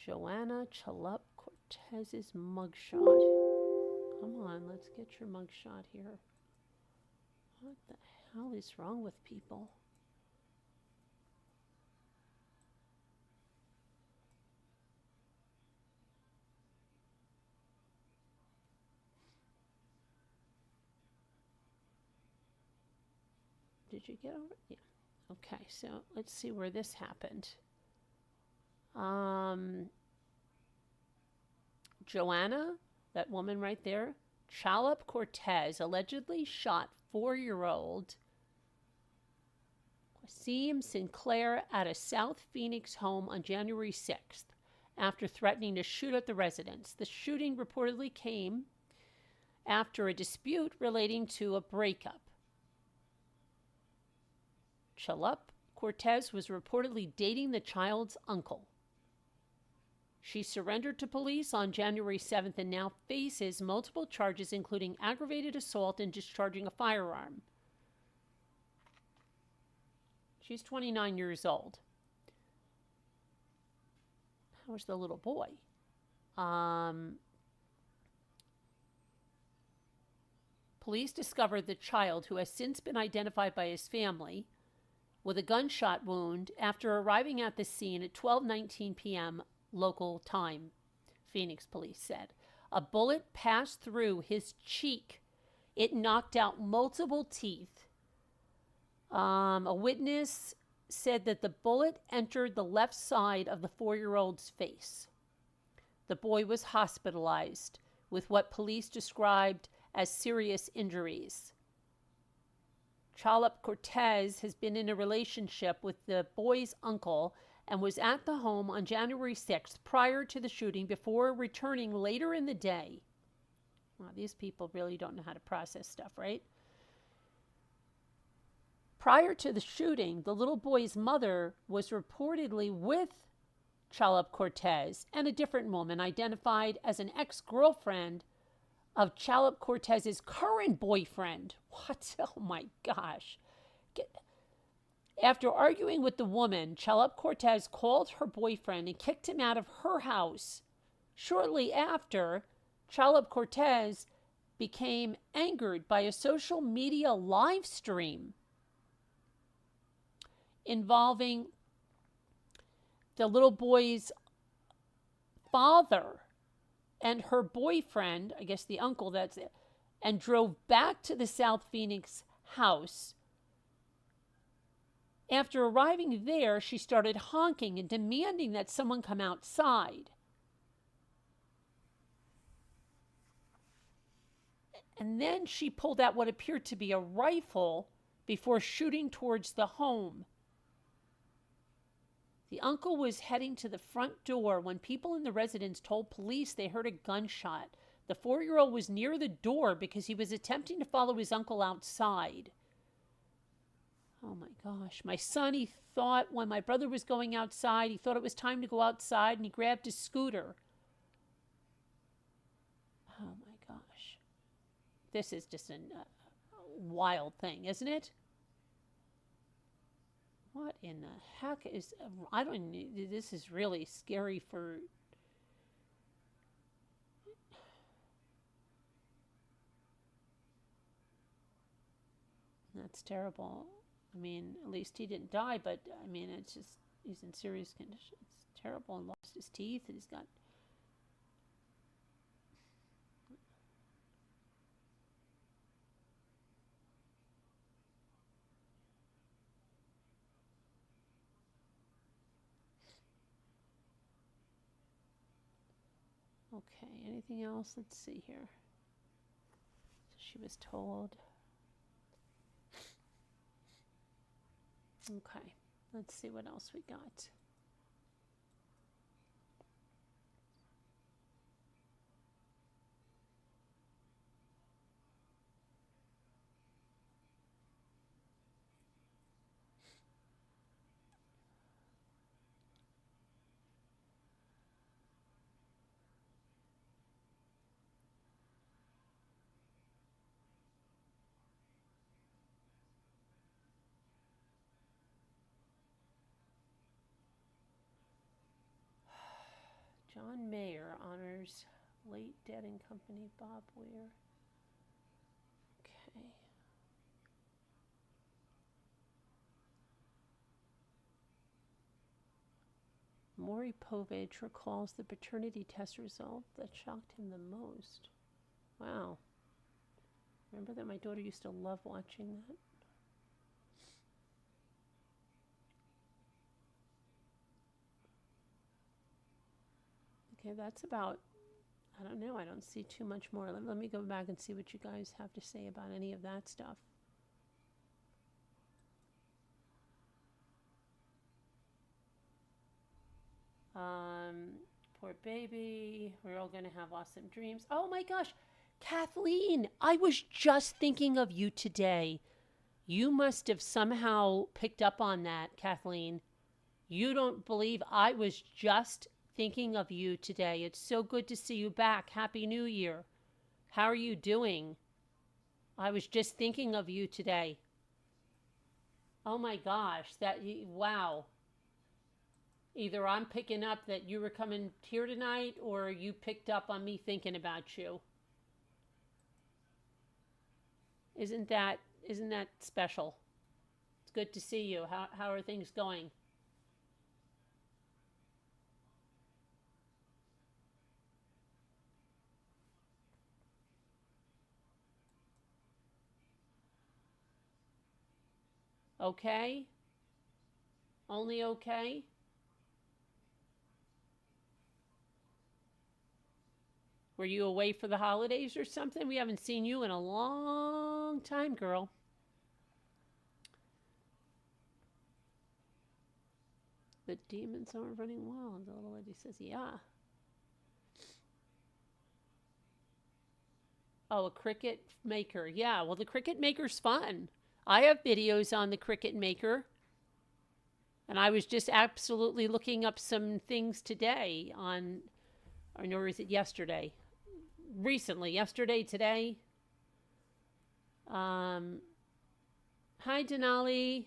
Joanna Chalup Cortez's mugshot. Come on, let's get your mugshot here. What the hell is wrong with people? Did you get over it? Yeah. Okay, so let's see where this happened. Joanna, that woman right there, Chalup Cortez, allegedly shot 4-year-old Quasim Sinclair at a South Phoenix home on January 6th after threatening to shoot at the residence. The shooting reportedly came after a dispute relating to a breakup. Chalup Cortez was reportedly dating the child's uncle. She surrendered to police on January 7th and now faces multiple charges, including aggravated assault and discharging a firearm. She's 29 years old. How was the little boy? Police discovered the child, who has since been identified by his family, with a gunshot wound after arriving at the scene at 12:19 p.m. local time, Phoenix police said. A bullet passed through his cheek. It knocked out multiple teeth. A witness said that the bullet entered the left side of the 4-year-old's face. The boy was hospitalized with what police described as serious injuries. Chalup Cortez has been in a relationship with the boy's uncle and was at the home on January 6th prior to the shooting before returning later in the day. Well, these people really don't know how to process stuff, right? Prior to the shooting, the little boy's mother was reportedly with Chalup Cortez and a different woman identified as an ex-girlfriend of Chalup Cortez's current boyfriend. What? Oh my gosh. After arguing with the woman, Chalup Cortez called her boyfriend and kicked him out of her house. Shortly after, Chalup Cortez became angered by a social media live stream involving the little boy's father and her boyfriend, I guess the uncle, that's it, and drove back to the South Phoenix house. After arriving there, she started honking and demanding that someone come outside. And then she pulled out what appeared to be a rifle before shooting towards the home. The uncle was heading to the front door when people in the residence told police they heard a gunshot. The 4-year-old was near the door because he was attempting to follow his uncle outside. Oh my gosh. My son, he thought when my brother was going outside, he thought it was time to go outside and he grabbed his scooter. Oh my gosh. This is just a wild thing, isn't it? What in the heck is... I don't... This is really scary for... That's terrible. I mean, at least he didn't die, but, I mean, it's just... He's in serious condition. It's terrible, and lost his teeth, and he's got... Okay, anything else? Let's see here. She was told. Okay, let's see what else we got. John Mayer honors late dead and company Bob Weir. Okay. Maury Povich recalls the paternity test result that shocked him the most. Wow. Remember that my daughter used to love watching that? Okay, that's about, I don't know, I don't see too much more. Let me go back and see what you guys have to say about any of that stuff. Poor baby. We're all going to have awesome dreams. Oh my gosh, Kathleen, I was just thinking of you today. You must have somehow picked up on that, Kathleen. You don't believe I was just thinking of you today. It's so good to see you back. Happy New Year. How are you doing? I was just thinking of you today. Oh my gosh, wow. Either I'm picking up that you were coming here tonight or you picked up on me thinking about you. Isn't that special? It's good to see you. How are things going? Okay? Only okay? Were you away for the holidays or something? We haven't seen you in a long time, girl. The demons aren't running wild. The little lady says, yeah. Oh, a cricket maker. Yeah, well, the cricket maker's fun. I have videos on the cricket maker. And I was just absolutely looking up some things today on, or is it yesterday? Recently, yesterday, today. Hi, Denali.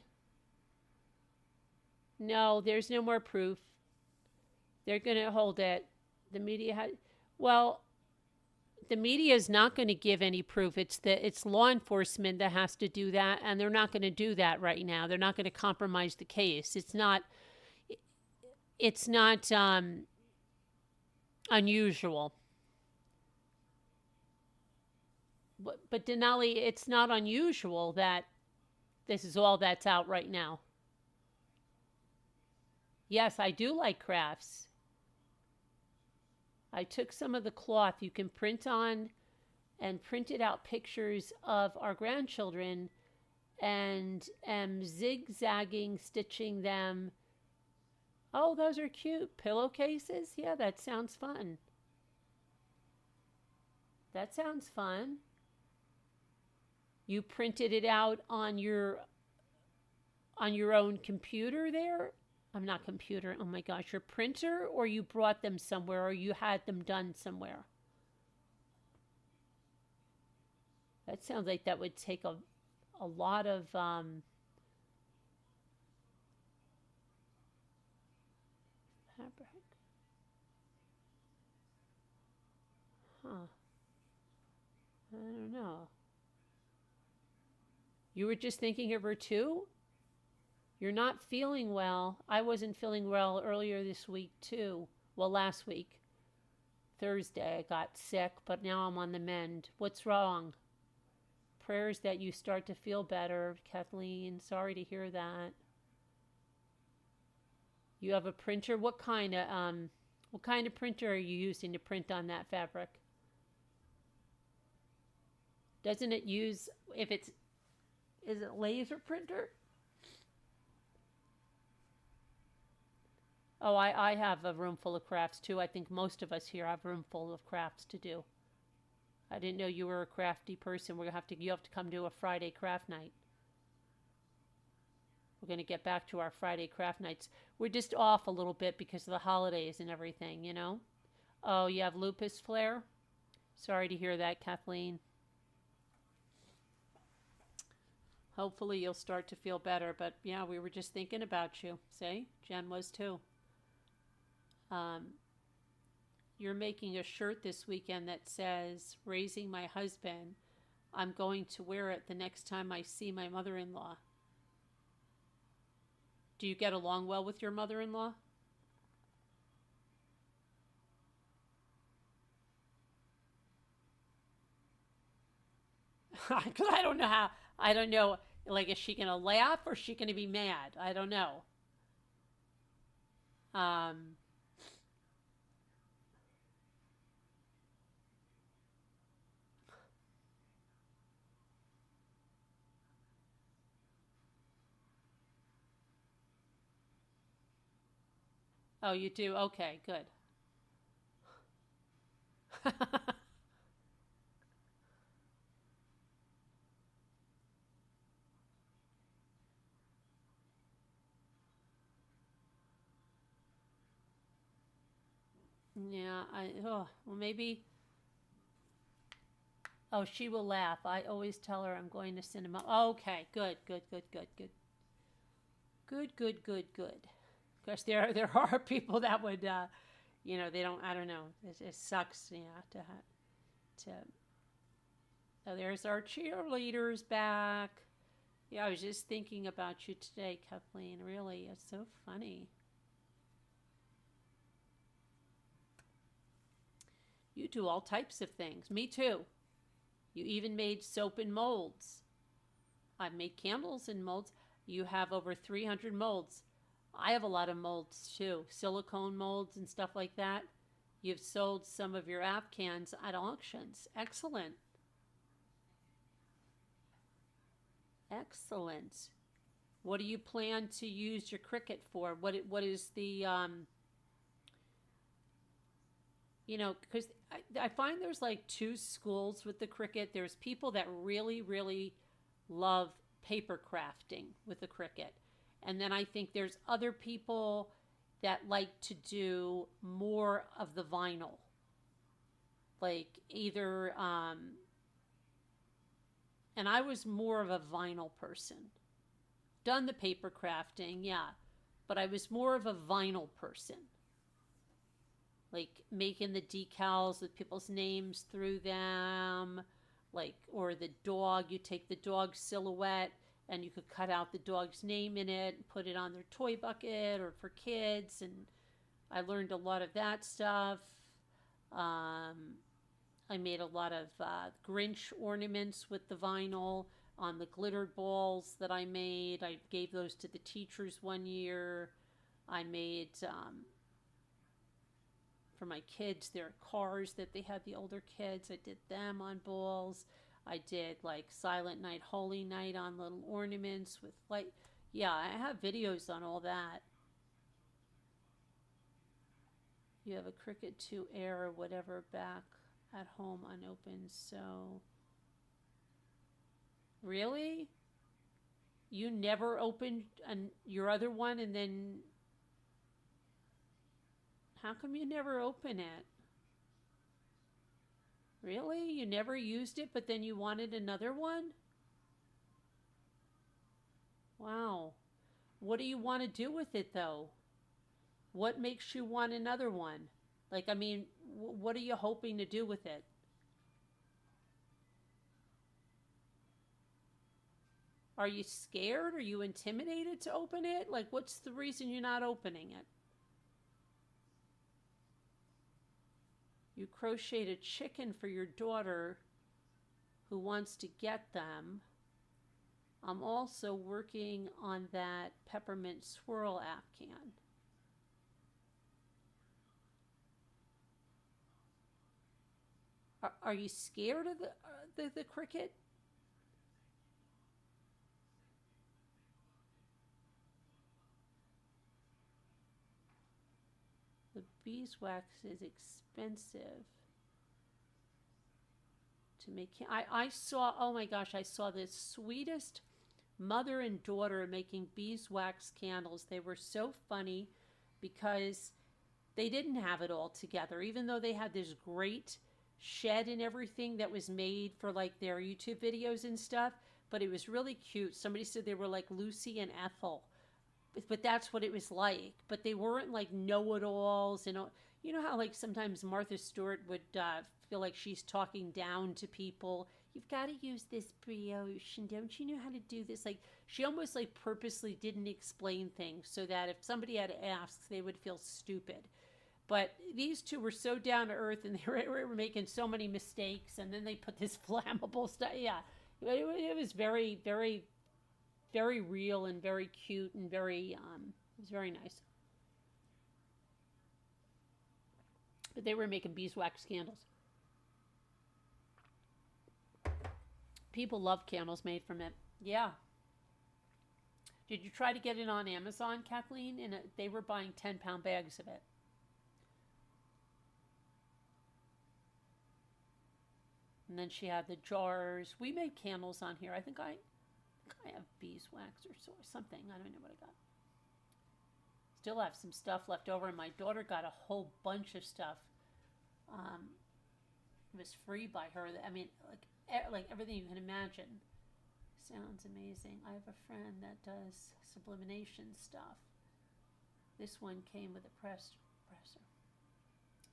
No, there's no more proof. They're going to hold it. The media had, well, the media is not going to give any proof. It's law enforcement that has to do that, and they're not going to do that right now. They're not going to compromise the case. It's not unusual. But Denali, it's not unusual that this is all that's out right now. Yes, I do like crafts. I took some of the cloth you can print on and printed out pictures of our grandchildren and am zigzagging, stitching them Oh, those are cute. Pillowcases? Yeah, that sounds fun. That sounds fun. You printed it out on your own computer there? I'm not computer. Oh my gosh, your printer, or you brought them somewhere, or you had them done somewhere? That sounds like that would take a lot of fabric. Huh. I don't know. You were just thinking of her too? You're not feeling well. I wasn't feeling well earlier this week too. Well, last week. Thursday I got sick, but now I'm on the mend. What's wrong? Prayers that you start to feel better, Kathleen. Sorry to hear that. You have a printer? What kind of printer are you using to print on that fabric? Doesn't it use, is it laser printer? Oh, I have a room full of crafts too. I think most of us here have a room full of crafts to do. I didn't know you were a crafty person. You have to come to a Friday craft night. We're going to get back to our Friday craft nights. We're just off a little bit because of the holidays and everything, you know? Oh, you have lupus flare? Sorry to hear that, Kathleen. Hopefully you'll start to feel better. But yeah, we were just thinking about you. See? Jen was too. You're making a shirt this weekend that says, "Raising my husband." I'm going to wear it the next time I see my mother-in-law. Do you get along well with your mother-in-law? Because I don't know how. I don't know. Like, is she going to laugh or is she going to be mad? I don't know. Oh, you do? Okay, good. Yeah, well, maybe. Oh, she will laugh. I always tell her I'm going to cinema. Okay, good. Of course, there are people that would, they don't. I don't know. It sucks, to. Oh, there's our cheerleaders back. Yeah, I was just thinking about you today, Kathleen. Really, it's so funny. You do all types of things. Me too. You even made soap in molds. I've made candles in molds. You have over 300 molds. I have a lot of molds too. Silicone molds and stuff like that. You've sold some of your Afghans at auctions. Excellent. Excellent. What do you plan to use your Cricut for? What is the because I find there's like two schools with the Cricut. There's people that really, really love paper crafting with the Cricut. And then I think there's other people that like to do more of the vinyl. Like either, and I was more of a vinyl person. Done the paper crafting, yeah. But I was more of a vinyl person. Like making the decals with people's names through them, or the dog, you take the dog silhouette and you could cut out the dog's name in it and put it on their toy bucket or for kids, and I learned a lot of that stuff. I made a lot of Grinch ornaments with the vinyl on the glittered balls that I made. I gave those to the teachers one year. I made... for my kids, their cars that they had, the older kids, I did them on balls. I did like Silent Night, Holy Night on little ornaments with light. Yeah, I have videos on all that. You have a Cricut 2 Air or whatever back at home unopened, so... Really? You never opened your other one and then... How come you never open it? Really? You never used it, but then you wanted another one? Wow. What do you want to do with it, though? What makes you want another one? Like, I mean, what are you hoping to do with it? Are you scared? Are you intimidated to open it? Like, what's the reason you're not opening it? You crocheted a chicken for your daughter who wants to get them. I'm also working on that peppermint swirl afghan. Are you scared of the Cricut? The beeswax is expensive to make. I saw, oh my gosh, I saw the sweetest mother and daughter making beeswax candles. They were so funny because they didn't have it all together, even though they had this great shed and everything that was made for like their YouTube videos and stuff. But it was really cute. Somebody said they were like Lucy and Ethel. But that's what it was like. But they weren't like know-it-alls. You know how like sometimes Martha Stewart would feel like she's talking down to people. You've got to use this brioche, and don't you know how to do this? Like, she almost like purposely didn't explain things so that if somebody had asked, they would feel stupid. But these two were so down to earth, and they were making so many mistakes, and then they put this flammable stuff. Yeah, it was very, very, very real and very cute and very, it was very nice. But they were making beeswax candles. People love candles made from it. Yeah. Did you try to get it on Amazon, Kathleen? And they were buying 10-pound bags of it. And then she had the jars. We made candles on here. I think I have beeswax or something. I don't know what I got. Still have some stuff left over, and my daughter got a whole bunch of stuff. It was free by her. I mean, like everything you can imagine. Sounds amazing. I have a friend that does sublimation stuff. This one came with a presser.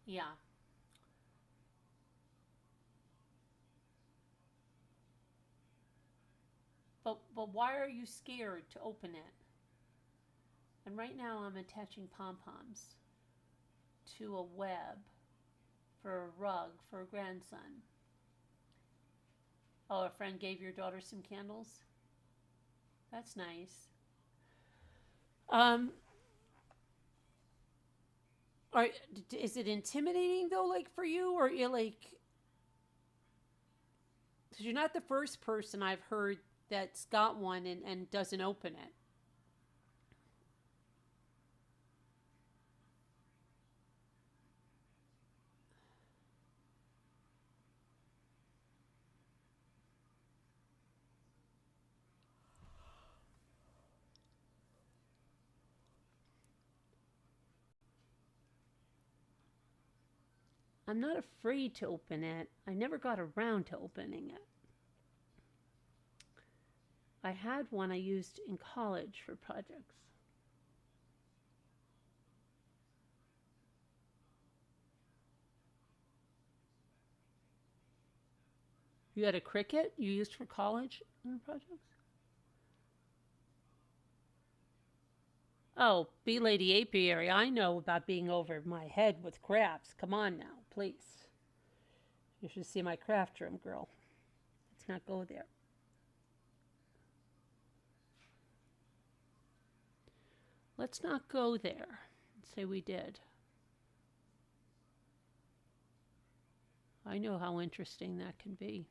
Yeah. But why are you scared to open it? And right now I'm attaching pom-poms to a web for a rug for a grandson. Oh, a friend gave your daughter some candles? That's nice. Is it intimidating though, like for you, or you like? Because you're not the first person I've heard that's got one and doesn't open it. I'm not afraid to open it. I never got around to opening it. I had one I used in college for projects. You had a Cricut you used for college projects? Oh, Bee Lady Apiary. I know about being over my head with crafts. Come on now, please. You should see my craft room, girl. Let's not go there. Let's not go there. Let's say we did. I know how interesting that can be.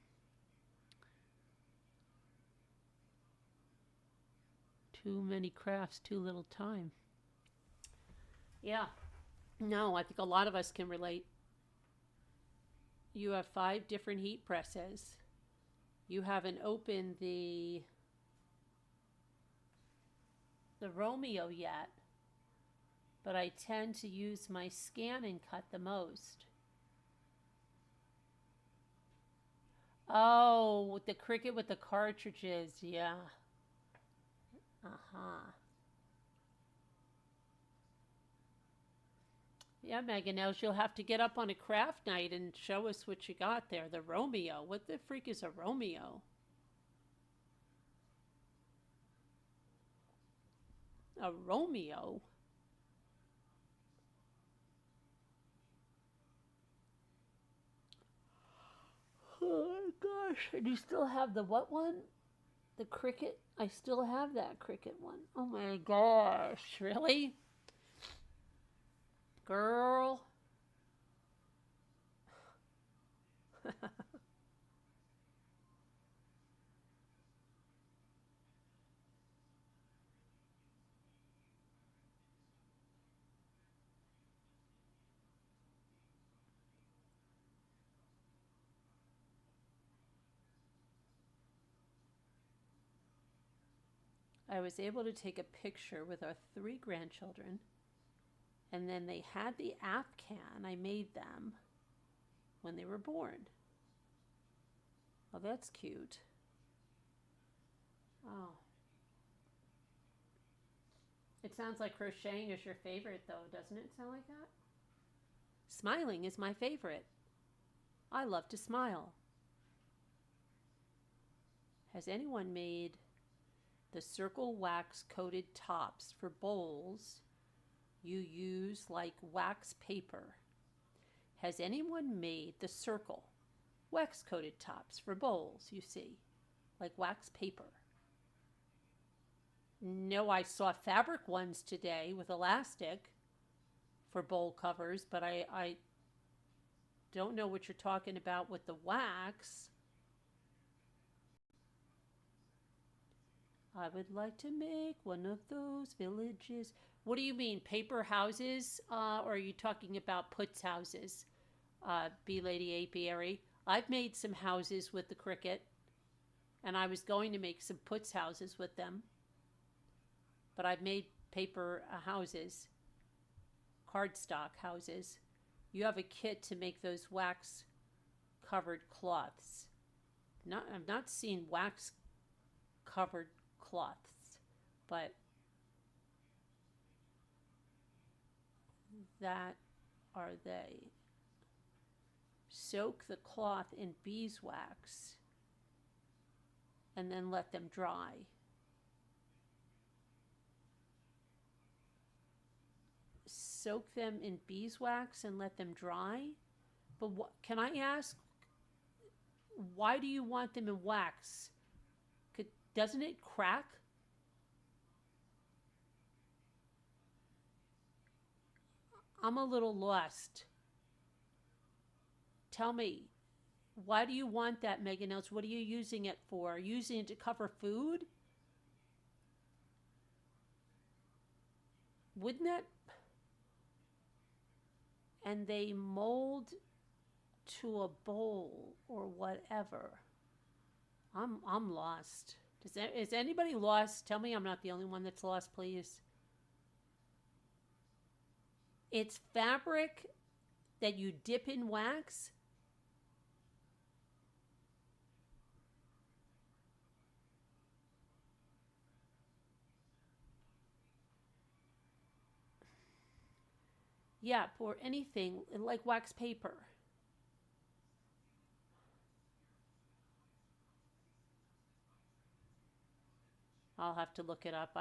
Too many crafts, too little time. Yeah. No, I think a lot of us can relate. You have 5 different heat presses. You haven't opened the Romeo yet, but I tend to use my scan and cut the most. Oh, with the Cricut with the cartridges, yeah. Uh-huh. Yeah, Megan, now you'll have to get up on a craft night and show us what you got there. The Romeo. What the freak is a Romeo? A Romeo? Oh my gosh. And you still have the what one? The Cricut? I still have that Cricut one. Oh my gosh. Really? Girl. I was able to take a picture with our 3 grandchildren, and then they had the Afghan. I made them when they were born. Oh, that's cute. Oh. It sounds like crocheting is your favorite, though, doesn't it sound like that? Smiling is my favorite. I love to smile. Has anyone made the circle wax coated tops for bowls you use like wax paper? Has anyone made the circle wax coated tops for bowls you see like wax paper? No, I saw fabric ones today with elastic for bowl covers, but I don't know what you're talking about with the wax. I would like to make one of those villages. What do you mean, paper houses? Or are you talking about puts houses? B Lady Apiary. I've made some houses with the Cricut, and I was going to make some puts houses with them. But I've made paper houses, cardstock houses. You have a kit to make those wax covered cloths. I've not seen wax covered cloths, but that are they. Soak the cloth in beeswax and then let them dry. Soak them in beeswax and let them dry? But can I ask, why do you want them in wax? Doesn't it crack? I'm a little lost. Tell me, why do you want that, Megan Else? What are you using it for? Are you using it to cover food? Wouldn't that... And they mold to a bowl or whatever. I'm lost. Is anybody lost? Tell me I'm not the only one that's lost, please. It's fabric that you dip in wax. Yeah, or anything like wax paper. I'll have to look it up.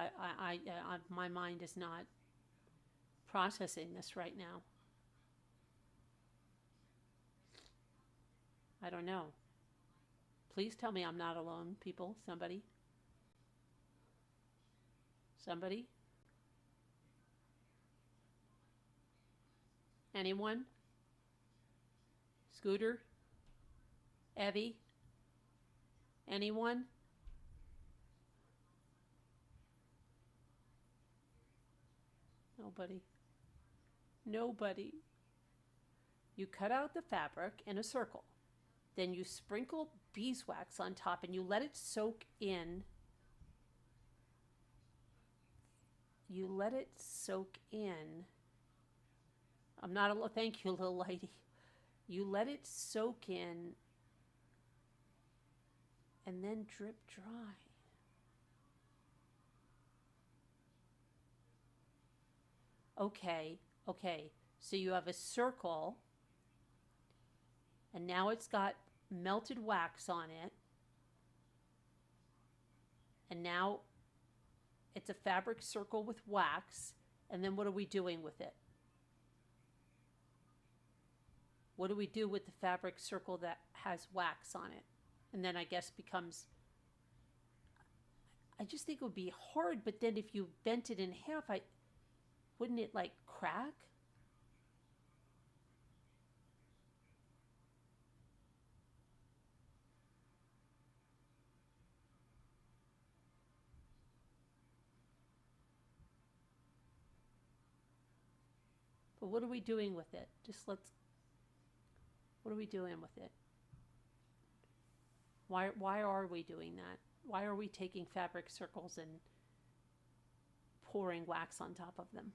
My mind is not processing this right now. I don't know. Please tell me I'm not alone, people. Somebody. Somebody. Anyone? Scooter? Evie? Anyone? Nobody. Nobody. You cut out the fabric in a circle. Then you sprinkle beeswax on top and you let it soak in. You let it soak in. I'm not a thank you, little lady. You let it soak in and then drip dry. Okay. So you have a circle, and now it's got melted wax on it. And now it's a fabric circle with wax. And then what are we doing with it? What do we do with the fabric circle that has wax on it? And then I guess becomes, I just think it would be hard, but then if you bent it in half, wouldn't it like crack? But what are we doing with it? What are we doing with it? Why are we doing that? Why are we taking fabric circles and pouring wax on top of them?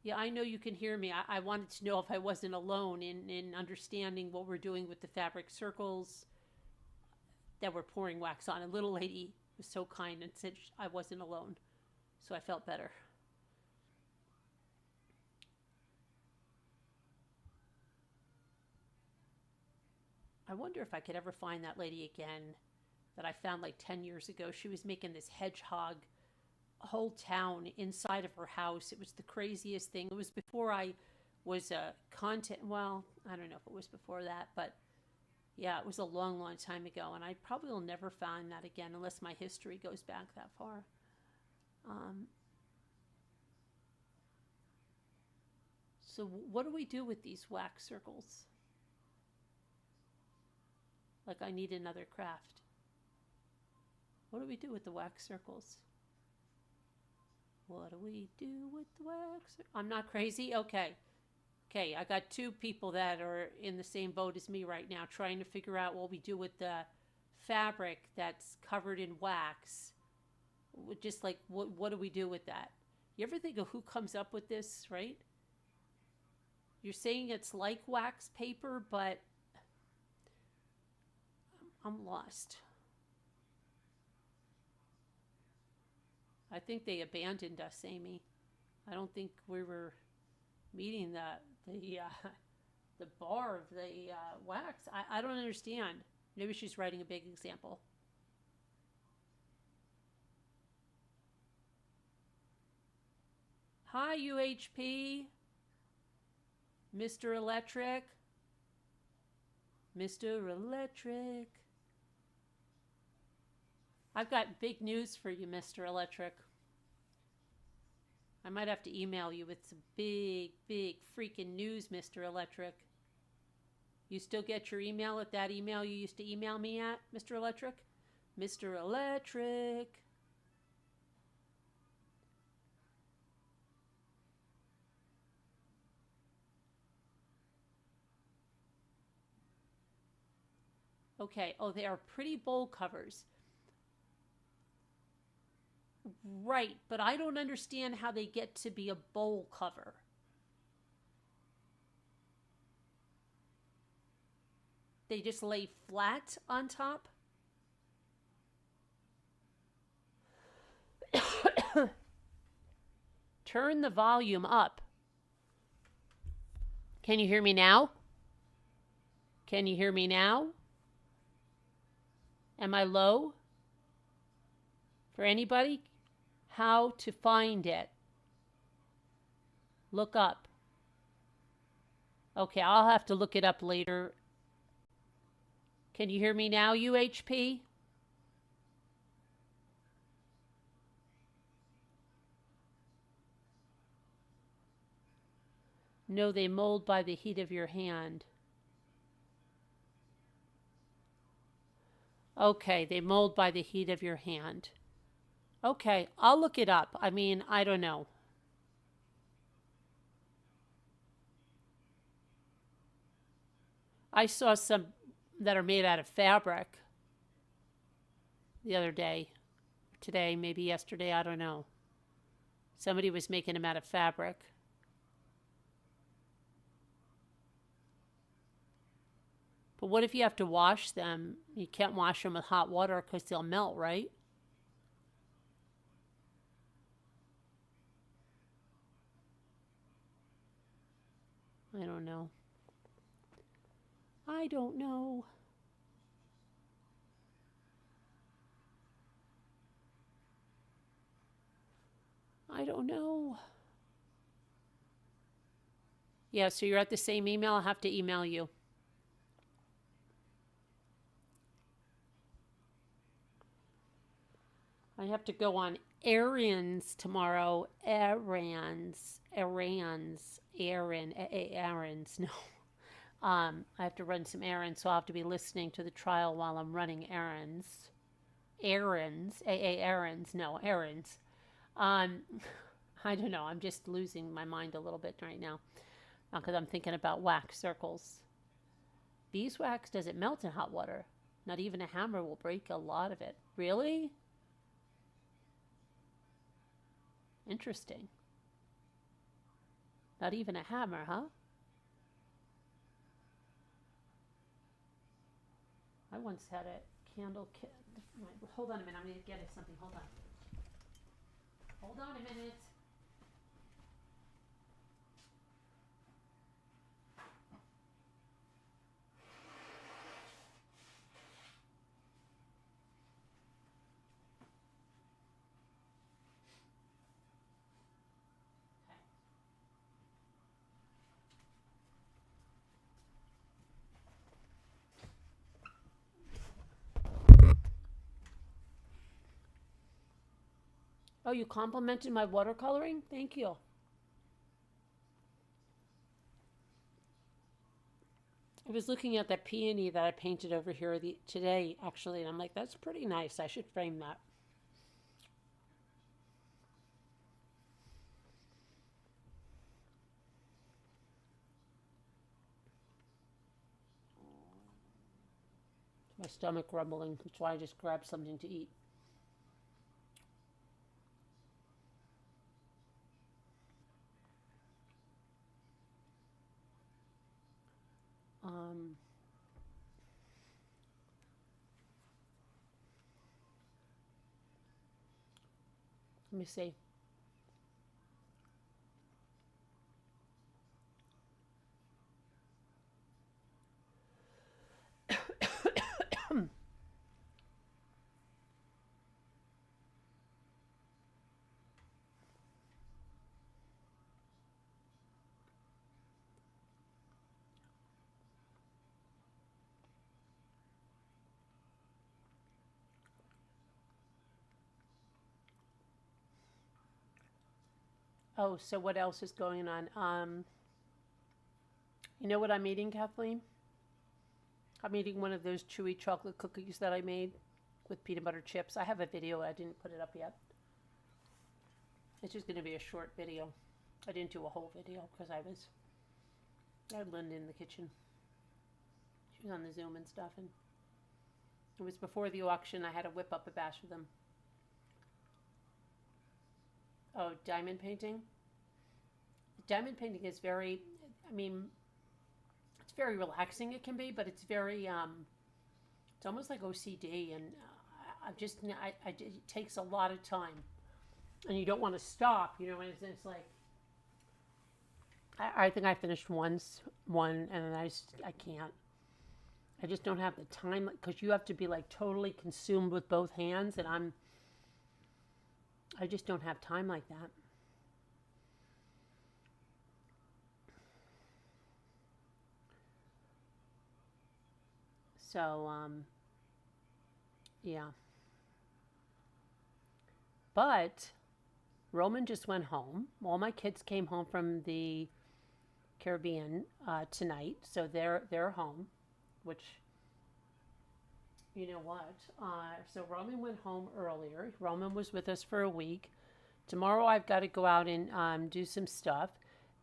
Yeah, I know you can hear me. I wanted to know if I wasn't alone in understanding what we're doing with the fabric circles that we're pouring wax on. And little lady was so kind and said I wasn't alone. So I felt better. I wonder if I could ever find that lady again that I found like 10 years ago. She was making this hedgehog whole town inside of her house. It was the craziest thing. It was before I was a content, well, I don't know if it was before that, but yeah, it was a long, long time ago. And I probably will never find that again unless my history goes back that far. So what do we do with these wax circles? Like I need another craft. What do we do with the wax circles? What do we do with the wax? I'm not crazy? Okay, I got two people that are in the same boat as me right now trying to figure out what we do with the fabric that's covered in wax. Just like, what do we do with that? You ever think of who comes up with this, right? You're saying it's like wax paper, but I'm lost. I think they abandoned us, Amy. I don't think we were meeting the bar of the wax. I don't understand. Maybe she's writing a big example. Hi, UHP. Mr. Electric. Mr. Electric. I've got big news for you, Mr. Electric. I might have to email you with some big freaking news, Mr. Electric. You still get your email at that email you used to email me at, Mr. Electric? Mr. Electric. Okay, oh, they are pretty bowl covers. Right, but I don't understand how they get to be a bowl cover. They just lay flat on top? Turn the volume up. Can you hear me now? Can you hear me now? Am I low? For anybody? How to find it? Look up. Okay, I'll have to look it up later. Can you hear me now, UHP? No, they mold by the heat of your hand. Okay, they mold by the heat of your hand. Okay, I'll look it up. I mean, I don't know. I saw some that are made out of fabric the other day. Today, maybe yesterday, I don't know. Somebody was making them out of fabric. But what if you have to wash them? You can't wash them with hot water because they'll melt, right? I don't know. I don't know. I don't know. Yeah, so you're at the same email. I'll have to email you. I have to go on errands tomorrow. Errands. No. I have to run some errands, so I'll have to be listening to the trial while I'm running errands. Errands. Errands. No, errands. I don't know. I'm just losing my mind a little bit right now because I'm thinking about wax circles. Beeswax doesn't melt in hot water. Not even a hammer will break a lot of it. Really? Interesting. Not even a hammer, huh? I once had a candle kit. Hold on a minute. I'm going to get something. Hold on. Hold on a minute. Oh, you complimented my watercoloring? Thank you. I was looking at that peony that I painted over here today, actually, and I'm like, that's pretty nice. I should frame that. My stomach rumbling. That's why I just grabbed something to eat. Let me see. Oh, so what else is going on? You know what I'm eating, Kathleen? I'm eating one of those chewy chocolate cookies that I made with peanut butter chips. I have a video. I didn't put it up yet. It's just going to be a short video. I didn't do a whole video because I had Linda in the kitchen. She was on the Zoom and stuff, and it was before the auction. I had to whip up a batch of them. Oh, diamond painting? Diamond painting is very, I mean, it's very relaxing it can be, but it's very, it's almost like OCD, and it takes a lot of time. And you don't want to stop, you know, and it's like, I think I finished one, and then I can't. I just don't have the time, because you have to be like totally consumed with both hands, and I just don't have time like that. So, yeah. But Roman just went home. All my kids came home from the Caribbean tonight, so they're home, which you know what? So Roman went home earlier. Roman was with us for a week. Tomorrow I've got to go out and do some stuff.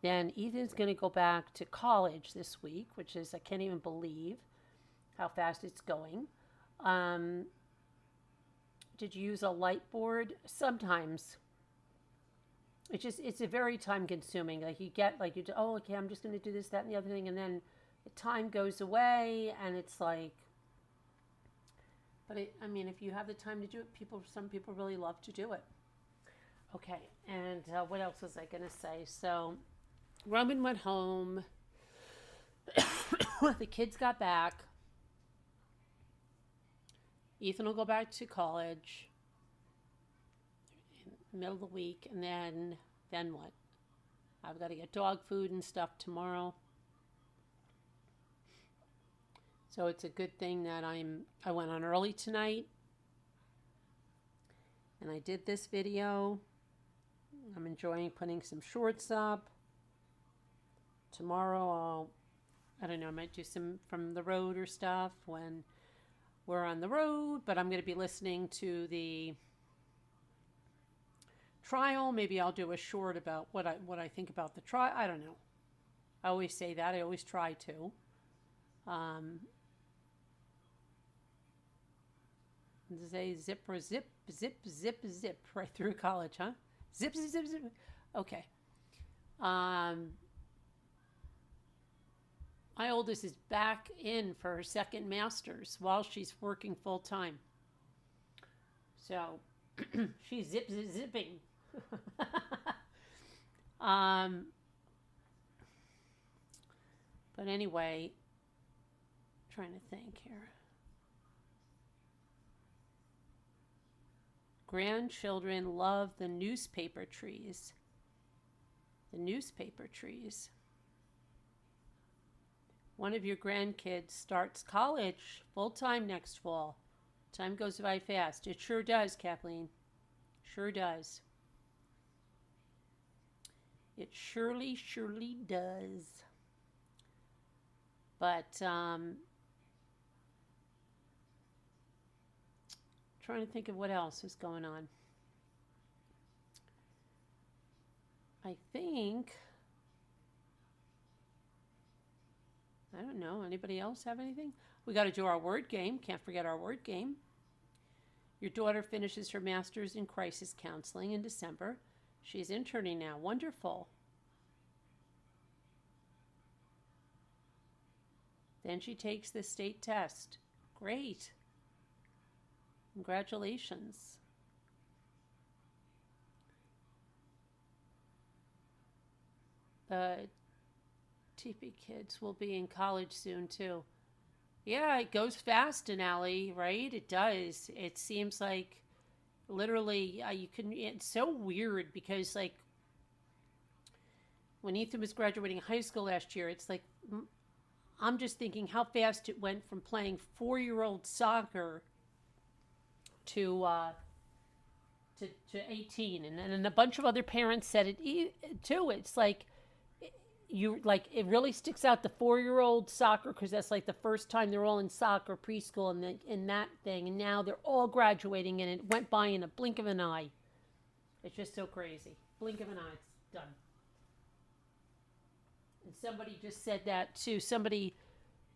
Then Ethan's going to go back to college this week, which is, I can't even believe how fast it's going. Did you use a light board? Sometimes. It's a very time consuming. Like you get, like okay, I'm just going to do this, that, and the other thing. And then the time goes away and it's like, but if you have the time to do it, some people really love to do it. Okay, and what else was I going to say? So, Roman went home. The kids got back. Ethan will go back to college in the middle of the week, and then what? I've got to get dog food and stuff tomorrow. So it's a good thing that I went on early tonight, and I did this video. I'm enjoying putting some shorts up. Tomorrow I don't know, I might do some from the road or stuff when we're on the road, but I'm going to be listening to the trial. Maybe I'll do a short about what I think about the trial. I don't know. I always say that. I always try to. Say zip or zip right through college, huh? Zip. Okay. My oldest is back in for her second master's while she's working full time. So she's zipping. But anyway, trying to think here. Grandchildren love the newspaper trees. The newspaper trees. One of your grandkids starts college full-time next fall. Time goes by fast. It sure does, Kathleen. Sure does. It surely does. But, trying to think of what else is going on. I think... I don't know. Anybody else have anything? We got to do our word game. Can't forget our word game. Your daughter finishes her master's in crisis counseling in December. She's interning now. Wonderful. Then she takes the state test. Great. Congratulations. Tepe kids will be in college soon too. Yeah, it goes fast, Denali, right? It does. It seems like literally it's so weird because like when Ethan was graduating high school last year, it's like I'm just thinking how fast it went from playing 4-year-old soccer to 18, and then a bunch of other parents said it too. It's like it really sticks out the 4-year-old soccer because that's like the first time they're all in soccer preschool and in that thing, and now they're all graduating, and it went by in a blink of an eye. It's just so crazy. Blink of an eye, it's done. And somebody just said that too. Somebody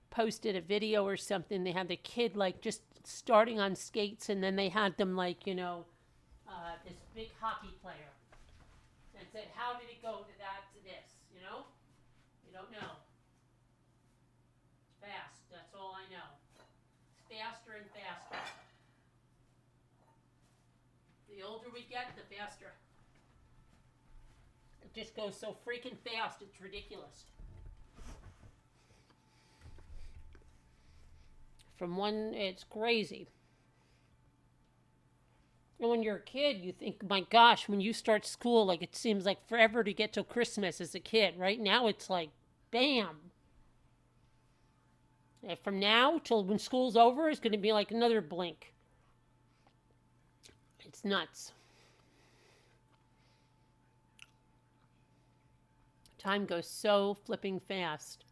posted a video or something. They had the kid like just starting on skates, and then they had them like this big hockey player, and said, "How did it go to that to this?" You don't know. It's fast. That's all I know. It's faster and faster. The older we get, the faster. It just goes so freaking fast. It's ridiculous. It's crazy. And when you're a kid, you think, my gosh, when you start school, like it seems like forever to get till Christmas as a kid. Right now, it's like, bam. And from now till when school's over, it's going to be like another blink. It's nuts. Time goes so flipping fast.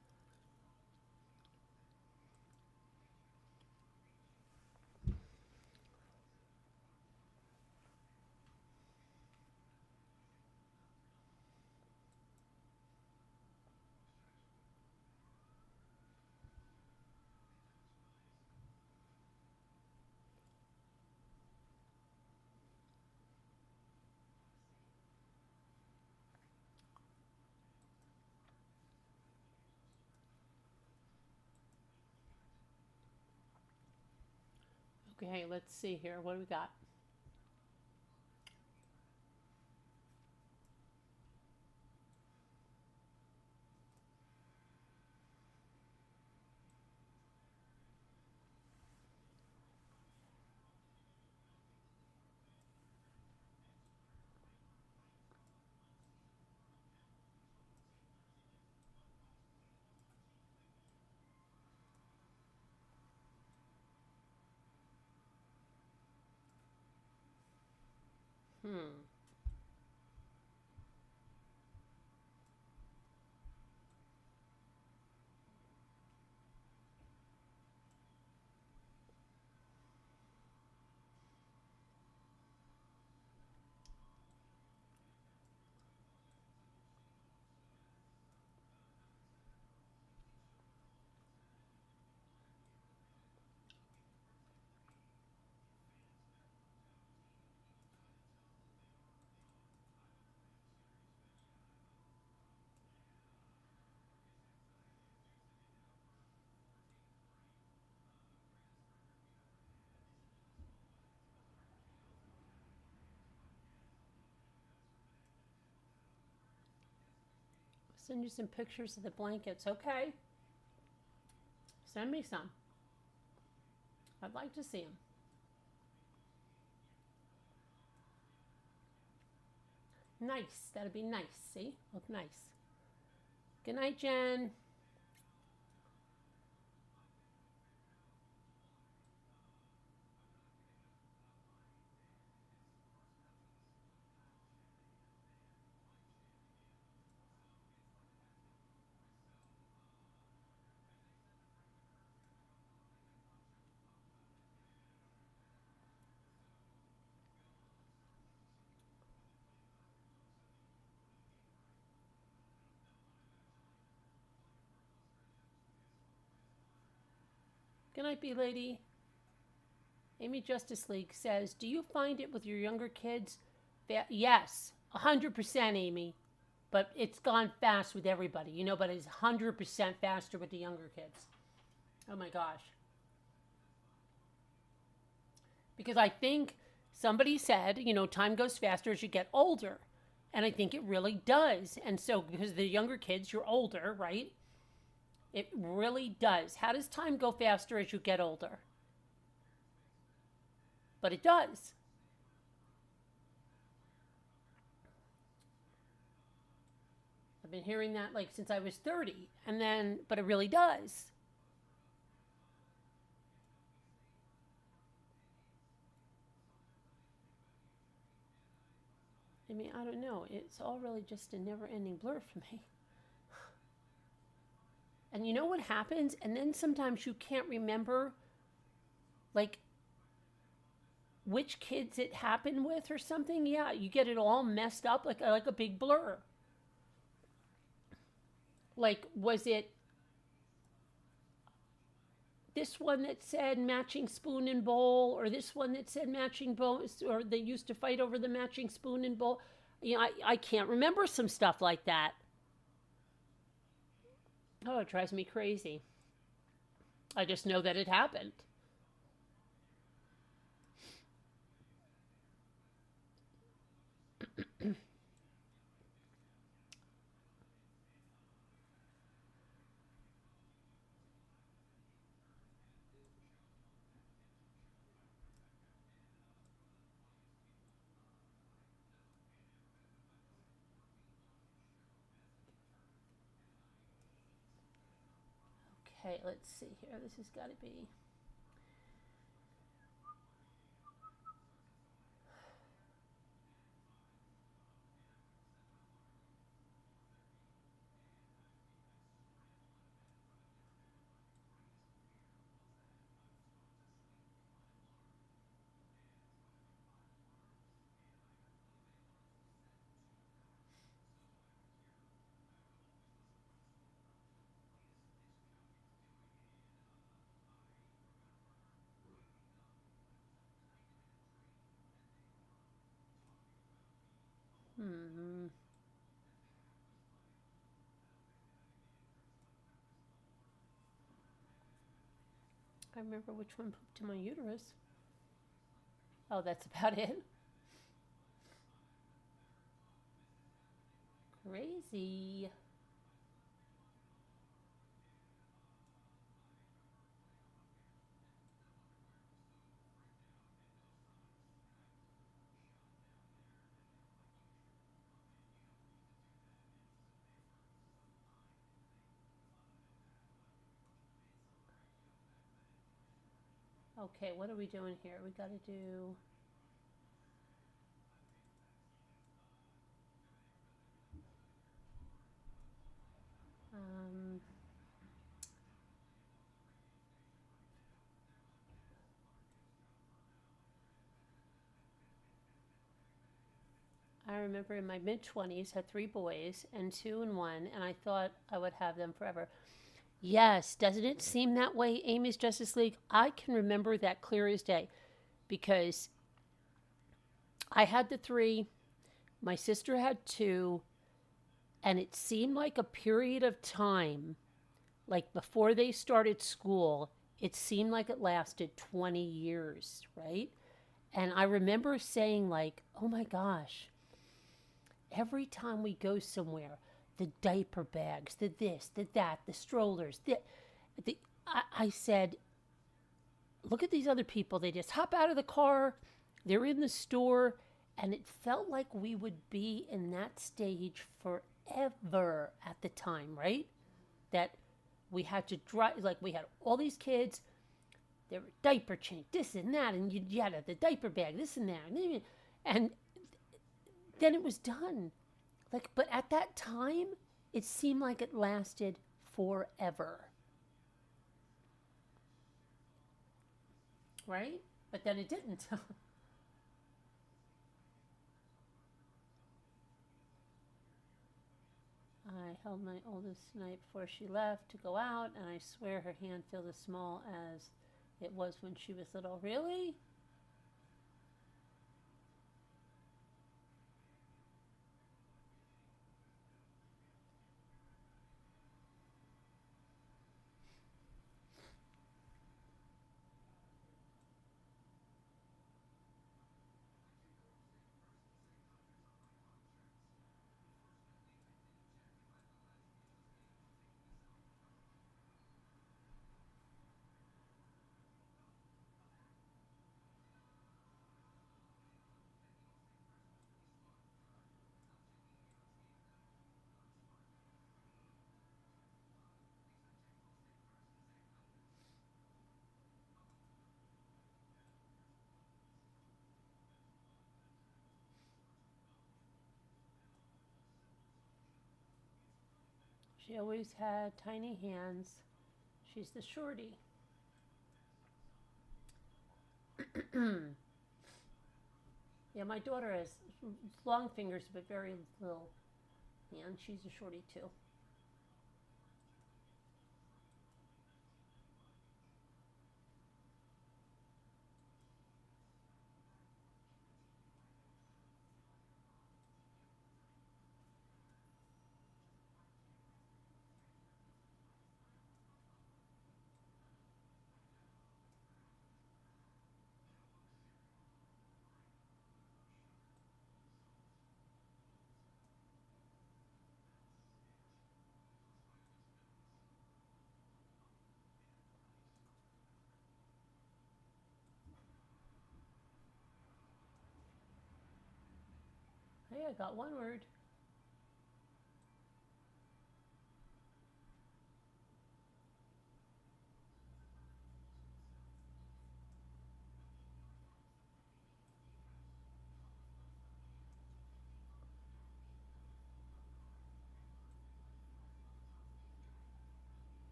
Okay, let's see here. What do we got? Hmm. Send you some pictures of the blankets. Okay. Send me some. I'd like to see them. Nice. That'd be nice. See? Look nice. Good night, Jen. Good night, B Lady. Amy Justice League says, do you find it with your younger kids? Yes, 100%, Amy. But it's gone fast with everybody, you know, but it's 100% faster with the younger kids. Oh my gosh. Because I think somebody said, you know, time goes faster as you get older. And I think it really does. And so, because the younger kids, you're older, right? It really does. How does time go faster as you get older? But it does. I've been hearing that like since I was 30. And then, but it really does. I mean, I don't know. It's all really just a never-ending blur for me. And you know what happens? And then sometimes you can't remember, like, which kids it happened with or something. Yeah, you get it all messed up like a big blur. Like, was it this one that said matching spoon and bowl, or this one that said matching bowl, or they used to fight over the matching spoon and bowl? You know, I can't remember some stuff like that. Oh, it drives me crazy. I just know that it happened. Okay, let's see here. This has got to be. I remember which one pooped in my uterus. Oh, that's about it. Crazy. Okay, what are we doing here? We got to do. Um, I remember in my mid-20s, had 3 boys and 2 and 1, and I thought I would have them forever. Yes, doesn't it seem that way, Amy's Justice League? I can remember that clear as day because I had the 3, my sister had 2, and it seemed like a period of time, like before they started school, it seemed like it lasted 20 years, right? And I remember saying, like, oh my gosh, every time we go somewhere, the diaper bags, the this, the that, the strollers, I said, look at these other people. They just hop out of the car, they're in the store, and it felt like we would be in that stage forever at the time, right? That we had to drive, like we had all these kids, there were diaper change, this and that, and you had the diaper bag, this and that, and then it was done. Like, but at that time, it seemed like it lasted forever. Right? But then it didn't. I held my oldest tonight before she left to go out, and I swear her hand feels as small as it was when she was little. Really? She always had tiny hands. She's the shorty. Yeah, my daughter has long fingers but very little hands. She's a shorty too. Hey, I got one word.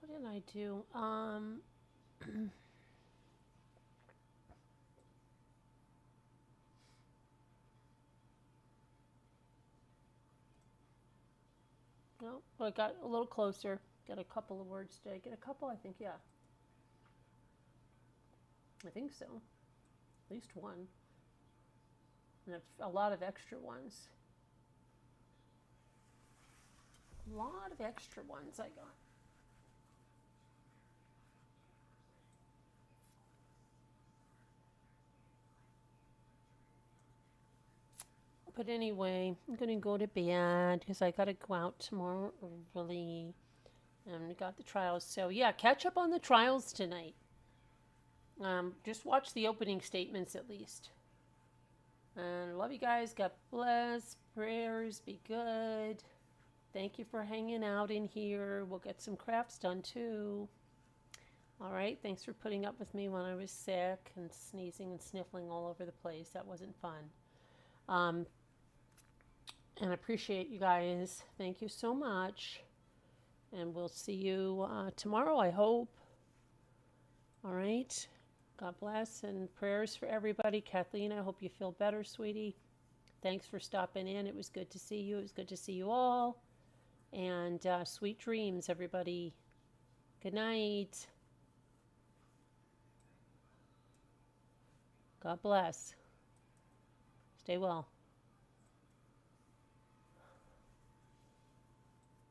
What did I do? No, well, I got a little closer. Got a couple of words. Did I get a couple? I think, yeah. I think so. At least one. And a lot of extra ones. A lot of extra ones I got. But anyway, I'm going to go to bed because I got to go out tomorrow early. And we got the trials. So, yeah, catch up on the trials tonight. Just watch the opening statements at least. And love you guys. God bless. Prayers. Be good. Thank you for hanging out in here. We'll get some crafts done too. All right. Thanks for putting up with me when I was sick and sneezing and sniffling all over the place. That wasn't fun. And I appreciate you guys. Thank you so much. And we'll see you tomorrow, I hope. All right. God bless and prayers for everybody. Kathleen, I hope you feel better, sweetie. Thanks for stopping in. It was good to see you. It was good to see you all. And sweet dreams, everybody. Good night. God bless. Stay well.